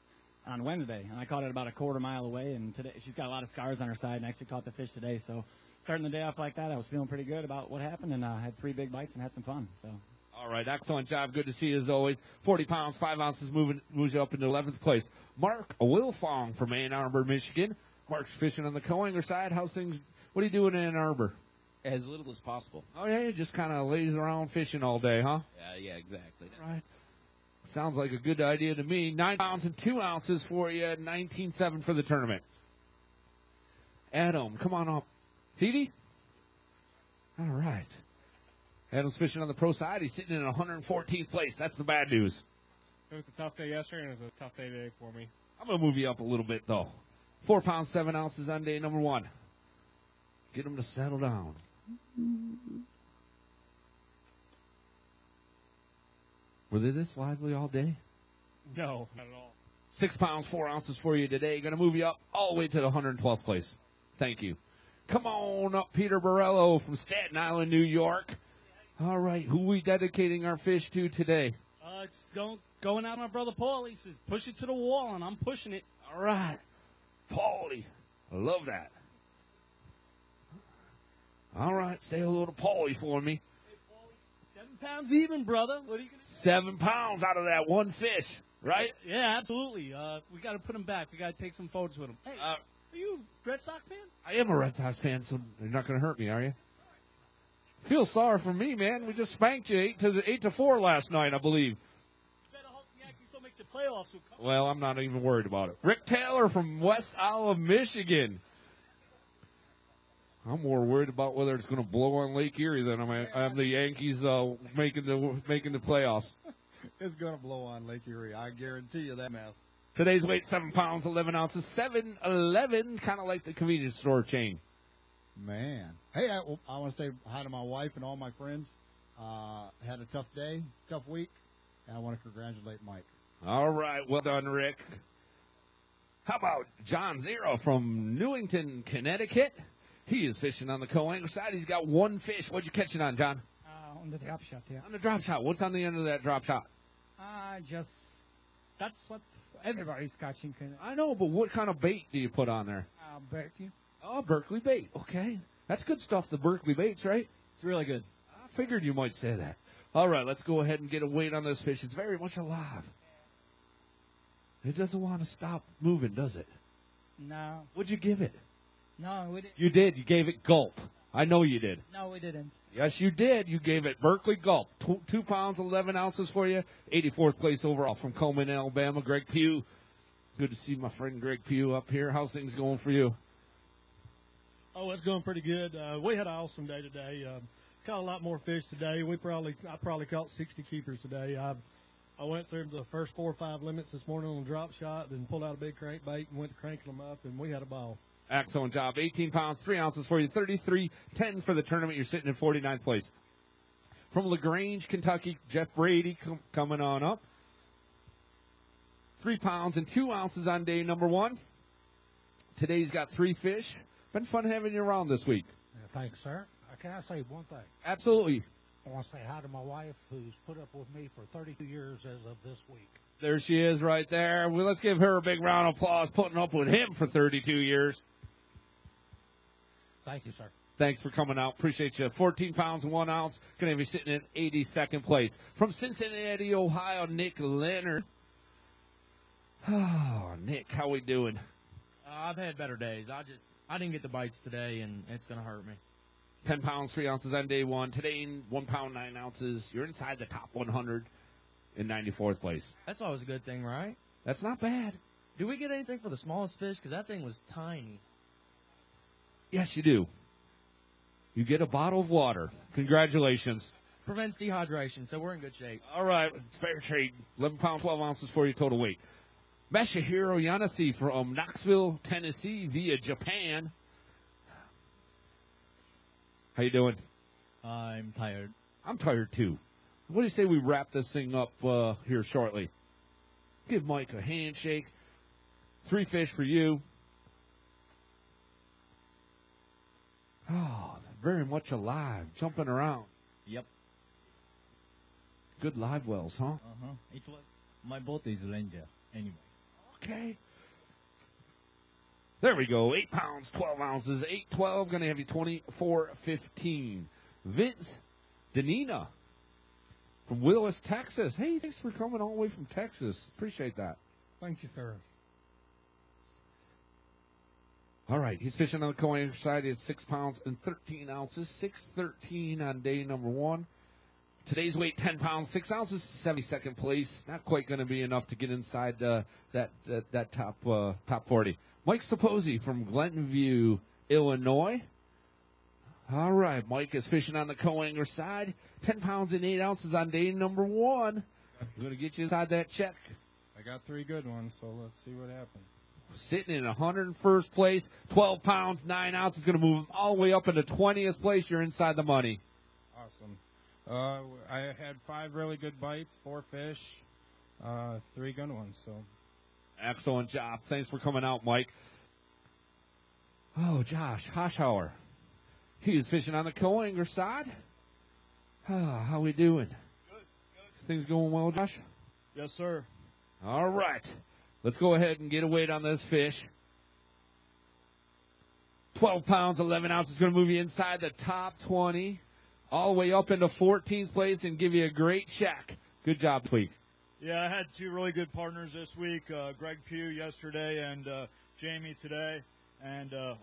on Wednesday, and I caught it about a quarter mile away. And today she's got a lot of scars on her side, and I actually caught the fish today. So starting the day off like that, I was feeling pretty good about what happened, and had 3 big bites and had some fun. So. All right, excellent job. Good to see you as always. 40 pounds, 5 ounces, moves you up into 11th place. Mark Wilfong from Ann Arbor, Michigan. Mark's fishing on the co-angler side. How's things? What are you doing in Ann Arbor? As little as possible. Oh, yeah, you just kind of lays around fishing all day, huh? Yeah, exactly. All right. Sounds like a good idea to me. 9 pounds and 2 ounces for you at 19.7 for the tournament. Adam, come on up. Thede? All right. Adam's fishing on the pro side. He's sitting in 114th place. That's the bad news. It was a tough day yesterday, and it was a tough day today for me. I'm going to move you up a little bit, though. 4 pounds, 7 ounces on day number 1. Get him to settle down. Were they this lively all day? No, not at all. 6 pounds, 4 ounces for you today. Going to move you up all the way to the 112th place. Thank you. Come on up, Peter Borello from Staten Island, New York. All right, who are we dedicating our fish to today? It's going out my brother Paul. He says, push it to the wall, and I'm pushing it. All right. Paulie. I love that. All right, say hello to Paulie for me. Hey, Paulie, 7 pounds even, brother. What are you going to do? 7 pounds out of that one fish, right? Yeah, absolutely. We got to put him back. We got to take some photos with him. Hey, are you a Red Sox fan? I am a Red Sox fan, so you're not going to hurt me, are you? Feel sorry for me, man. We just spanked you 8-4 last night, I believe. You better hope the Yankees don't make the playoffs. Well, I'm not even worried about it. Rick Taylor from West Isle, Michigan. I'm more worried about whether it's going to blow on Lake Erie than I'm the Yankees making the playoffs. It's going to blow on Lake Erie. I guarantee you that mess. Today's weight, 7 pounds, 11 ounces, 7-11, kind of like the convenience store chain. Man. Hey, I want to say hi to my wife and all my friends. Had a tough day, tough week, and I want to congratulate Mike. All right. Well done, Rick. How about John Zero from Newington, Connecticut? He is fishing on the co-angler side. He's got 1 fish. What'd you catch it on, John? On the drop shot, yeah. On the drop shot. What's on the end of that drop shot? That's what everybody's catching. I know, but what kind of bait do you put on there? Berkeley. Oh, Berkeley bait. Okay. That's good stuff, the Berkeley baits, right? It's really good. I figured you might say that. All right, let's go ahead and get a weight on this fish. It's very much alive. It doesn't want to stop moving, does it? No. What'd you give it? No, we didn't. You did. You gave it gulp. I know you did. No, we didn't. Yes, you did. You gave it Berkeley gulp. 2 pounds, 11 ounces for you. 84th place overall from Coleman, Alabama. Greg Pugh. Good to see my friend Greg Pugh up here. How's things going for you? Oh, it's going pretty good. We had an awesome day today. Caught a lot more fish today. I probably caught 60 keepers today. I went through the first 4 or 5 limits this morning on a drop shot, then pulled out a big crankbait and went to cranking them up, and we had a ball. Excellent job. 18 pounds, 3 ounces for you. 33.10 for the tournament. You're sitting in 49th place. From LaGrange, Kentucky, Jeff Brady coming on up. 3 pounds and 2 ounces on day number 1. Today's got 3 fish. Been fun having you around this week. Thanks, sir. Can I say one thing? Absolutely. I want to say hi to my wife, who's put up with me for 32 years as of this week. There she is right there. Well, let's give her a big round of applause, putting up with him for 32 years. Thank you, sir. Thanks for coming out. Appreciate you. 14 pounds and 1 ounce. Going to be sitting in 82nd place. From Cincinnati, Ohio, Nick Leonard. Oh, Nick, how we doing? I've had better days. I didn't get the bites today, and it's going to hurt me. 10 pounds, 3 ounces on day one. Today, 1 pound, 9 ounces. You're inside the top 100 in 94th place. That's always a good thing, right? That's not bad. Do we get anything for the smallest fish? Because that thing was tiny. Yes, you do. You get a bottle of water. Congratulations. Prevents dehydration, so we're in good shape. All right, fair trade. 11 pounds, 12 ounces for your total weight. Masahiro Yanasi from Knoxville, Tennessee, via Japan. How you doing? I'm tired. I'm tired, too. What do you say we wrap this thing up here shortly? Give Mike a handshake. 3 fish for you. Oh, very much alive, jumping around. Yep. Good live wells, huh? Uh-huh. My boat is Ranger, anyway. Okay. There we go. 8 pounds, 12 ounces. 8-12, going to have you 24.15. Vince Danina from Willis, Texas. Hey, thanks for coming all the way from Texas. Appreciate that. Thank you, sir. All right, he's fishing on the co-anchor side. It's 6 pounds and 13 ounces. 6:13 on day number 1. Today's weight, 10 pounds, 6 ounces, 72nd place. Not quite going to be enough to get inside that top 40. Mike Saposi from Glenview, Illinois. All right, Mike is fishing on the co-angler side. 10 pounds and 8 ounces on day number 1. I'm going to get you inside that check. I got 3 good ones, so let's see what happens. Sitting in 101st place, 12 pounds, 9 ounces. Going to move him all the way up into 20th place. You're inside the money. Awesome. I had 5 really good bites, 4 fish, 3 good ones. So, excellent job. Thanks for coming out, Mike. Oh, Josh Hoshauer. He's fishing on the co-angler side. How we doing? Good. Things going well, Josh? Yes, sir. All right. Let's go ahead and get a weight on this fish. 12 pounds, 11 ounces. Going to move you inside the top 20. All the way up into 14th place and give you a great check. Good job, Tweak. Yeah, I had 2 really good partners this week, Greg Pugh yesterday and Jamie today. And I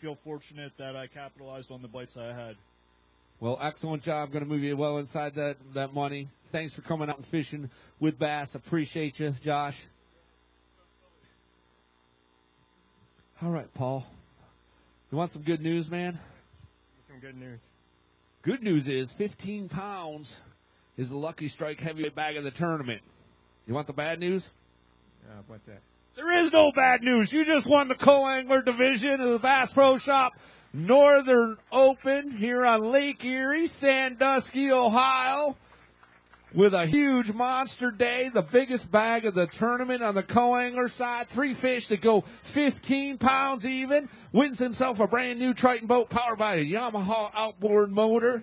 feel fortunate that I capitalized on the bites I had. Well, excellent job. Going to move you well inside that money. Thanks for coming out and fishing with Bass. Appreciate you, Josh. All right, Paul. You want some good news, man? Some good news. Good news is 15 pounds is the Lucky Strike heavyweight bag of the tournament. You want the bad news? What's that? There is no bad news. You just won the co-angler division of the Bass Pro Shop Northern Open here on Lake Erie, Sandusky, Ohio, with a huge monster day, the biggest bag of the tournament on the co-angler side. 3 fish that go 15 pounds even. Wins himself a brand new Triton boat powered by a Yamaha outboard motor.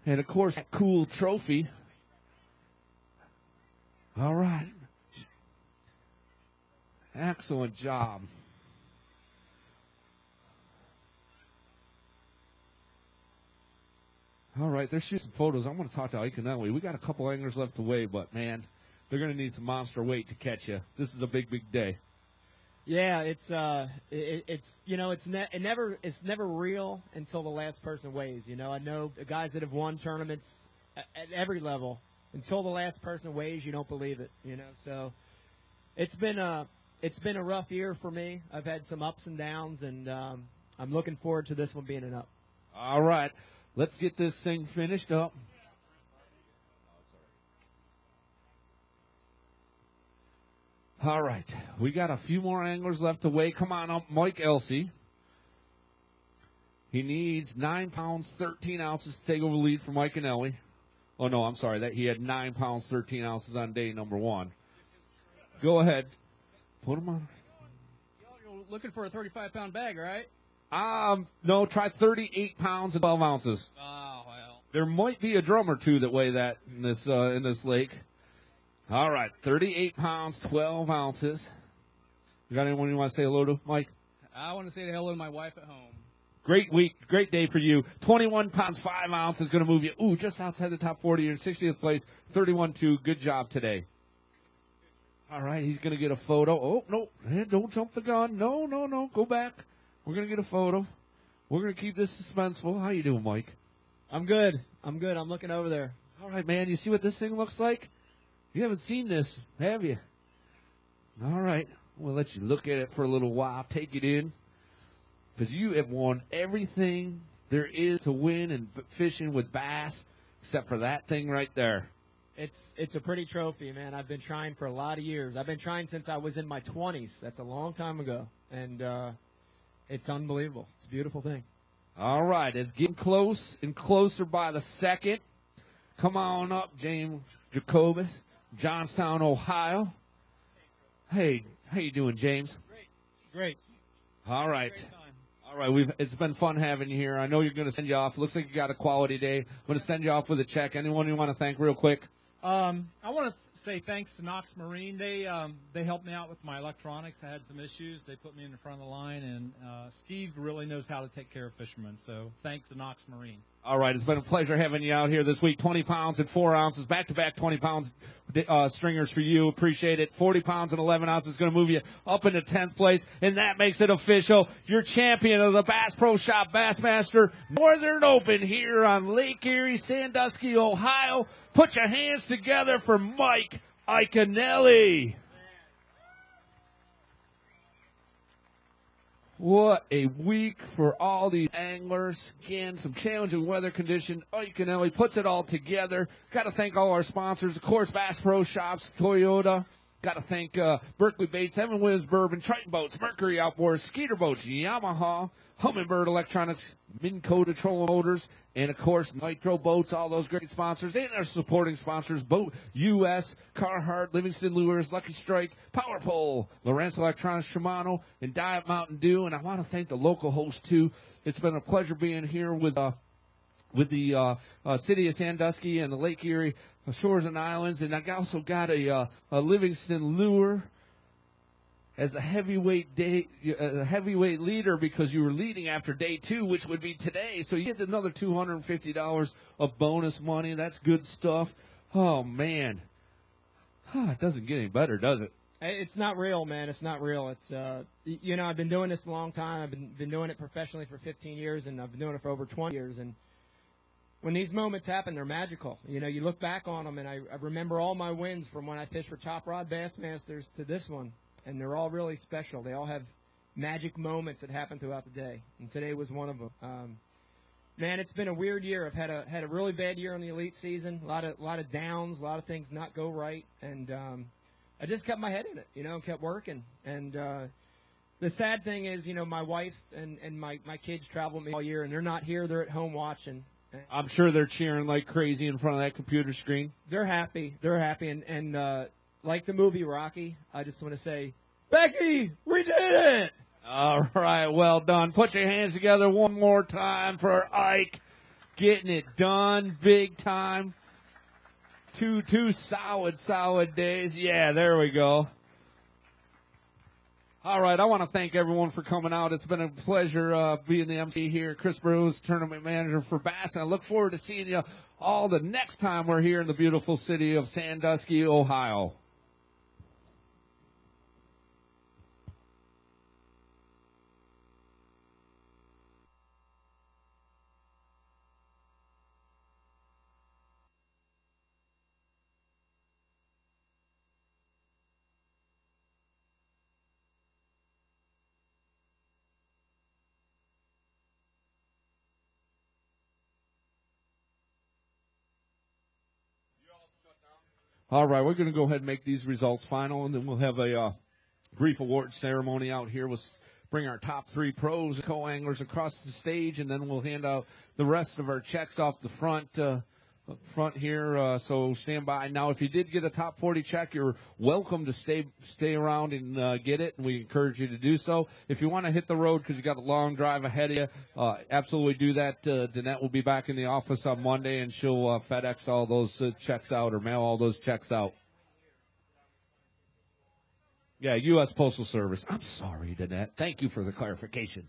And, of course, that cool trophy. All right. Excellent job. All right, they're shooting some photos. I'm going to talk to Iaconelli. We got a couple anglers left to weigh, but, man, they're going to need some monster weight to catch you. This is a big, big day. Yeah, it's never real until the last person weighs. You know, I know the guys that have won tournaments at every level. Until the last person weighs, you don't believe it. You know, so it's been a rough year for me. I've had some ups and downs, and I'm looking forward to this one being an up. All right. Let's get this thing finished up. All right. We got a few more anglers left to weigh. Come on up, Mike Elsey. He needs 9 pounds, 13 ounces to take over the lead from Iaconelli. Oh, no, I'm sorry. That he had 9 pounds, 13 ounces on day number 1. Go ahead. Put him on. You're looking for a 35-pound bag, right? No, try 38 pounds and 12 ounces. Oh, well. There might be a drum or two that weigh that in this lake. All right, 38 pounds, 12 ounces. You got anyone you want to say hello to, Mike? I want to say hello to my wife at home. Great week, great day for you. 21 pounds, 5 ounces, going to move you, just outside the top 40. You're in 60th place, 31-2. Good job today. All right, he's going to get a photo. Oh, no, hey, don't jump the gun. No, go back. We're going to get a photo. We're going to keep this suspenseful. How you doing, Mike? I'm good. I'm looking over there. All right, man, you see what this thing looks like? You haven't seen this, have you? All right, we'll let you look at it for a little while, take it in. Because you have won everything there is to win in fishing with bass, except for that thing right there. It's a pretty trophy, man. I've been trying for a lot of years. I've been trying since I was in my 20s. That's a long time ago. And it's unbelievable. It's a beautiful thing. All right, it's getting close and closer by the second. Come on up, James Jacobus, Johnstown, Ohio. Hey, how you doing, James? Great. All right. All right, it's been fun having you here. I know you're going to send you off. Looks like you got a quality day. I'm going to send you off with a check. Anyone you want to thank real quick? I want to say thanks to Knox Marine. They helped me out with my electronics. I had some issues. They put me in the front of the line, and Steve really knows how to take care of fishermen. So thanks to Knox Marine. All right, it's been a pleasure having you out here this week. 20 pounds and 4 ounces, back-to-back 20-pound stringers for you. Appreciate it. 40 pounds and 11 ounces is going to move you up into 10th place, and that makes it official. You're champion of the Bass Pro Shop Bassmaster Northern Open here on Lake Erie, Sandusky, Ohio. Put your hands together for Mike Iaconelli. What a week for all these anglers. Again, some challenging weather condition. Iaconelli puts it all together. Got to thank all our sponsors. Of course, Bass Pro Shops, Toyota. Got to thank Berkeley Baits, Evan Williams Bourbon, Triton Boats, Mercury Outboards, Skeeter Boats, Yamaha, Humminbird Electronics, Minn Kota Trolling Motors, and, of course, Nitro Boats, all those great sponsors, and our supporting sponsors, Boat U.S., Carhartt, Livingston Lures, Lucky Strike, Power Pole, Lowrance Electronics, Shimano, and Diet Mountain Dew. And I want to thank the local host, too. It's been a pleasure being here with the city of Sandusky and the Lake Erie Shores and Islands. And I also got a Livingston Lure as a heavyweight leader because you were leading after day 2, which would be today. So you get another $250 of bonus money. That's good stuff. Oh, man. It doesn't get any better, does it? It's not real, man. It's not real. It's I've been doing this a long time. I've been doing it professionally for 15 years, and I've been doing it for over 20 years. And when these moments happen, they're magical. You look back on them, and I remember all my wins from when I fished for Top Rod Bassmasters to this one. And they're all really special. They all have magic moments that happen throughout the day, and today was one of them. Man, it's been a weird year. I've had a really bad year on the elite season. A lot of downs, a lot of things not go right, and I just kept my head in it, and kept working. And the sad thing is, my wife and my kids travel with me all year, and they're not here. They're at home watching. I'm sure they're cheering like crazy in front of that computer screen. They're happy. They're happy, and like the movie Rocky, I just want to say, Becky, we did it! All right, well done. Put your hands together one more time for Ike. Getting it done big time. Two solid days. Yeah, there we go. All right, I want to thank everyone for coming out. It's been a pleasure being the MC here. Chris Bruce, tournament manager for Bass, and I look forward to seeing you all the next time we're here in the beautiful city of Sandusky, Ohio. All right, we're going to go ahead and make these results final, and then we'll have a brief award ceremony out here. We'll bring our top 3 pros and co-anglers across the stage, and then we'll hand out the rest of our checks off the front here. So stand by. Now, if you did get a top 40 check, you're welcome to stay around and get it, and we encourage you to do so. If you want to hit the road because you got a long drive ahead of you, absolutely do that. Danette will be back in the office on Monday, and she'll FedEx all those checks out or mail all those checks out. Yeah, U.S. Postal Service. I'm sorry, Danette. Thank you for the clarification.